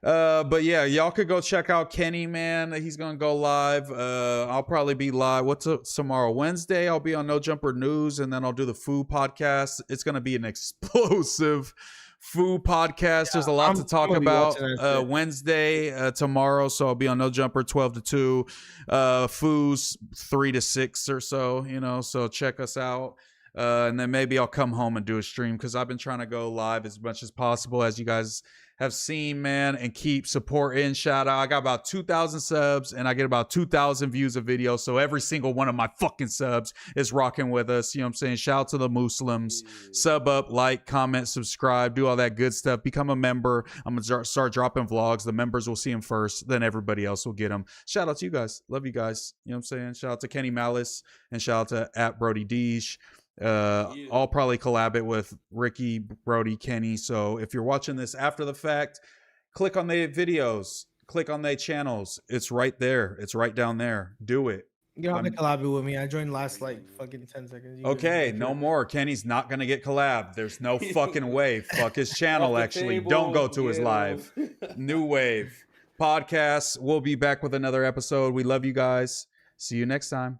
But yeah, y'all could go check out Kenny, man. He's gonna go live. I'll probably be live. What's tomorrow? Wednesday, I'll be on No Jumper News, and then I'll do the food podcast. It's gonna be an explosive food podcast. There's a lot I'm to talk gonna be about. watching that shit. Wednesday, tomorrow, so I'll be on No Jumper 12 to 2. Foods 3 to 6 or so, you know. So check us out. And then maybe I'll come home and do a stream because I've been trying to go live as much as possible, as you guys have seen, man, and keep supporting. Shout out. I got about 2,000 subs and I get about 2,000 views of videos. So every single one of my fucking subs is rocking with us. You know what I'm saying? Shout out to the Muslims. Sub up, like, comment, subscribe, do all that good stuff. Become a member. I'm going to start dropping vlogs. The members will see them first. Then everybody else will get them. Shout out to you guys. Love you guys. You know what I'm saying? Shout out to Kenny Malice and shout out to @BrodyDeej. I'll probably collab it with Ricky, Brody, Kenny. So if you're watching this after the fact, click on their videos, click on their channels. It's right there. It's right down there. Do it. You don't have to collab with me. I joined last like fucking 10 seconds. You Okay, good. no more. Kenny's not gonna get collab. There's no fucking way. Fuck his channel. Off the Actually, table, don't go to his yeah. live. New Wave podcast. We'll be back with another episode. We love you guys. See you next time.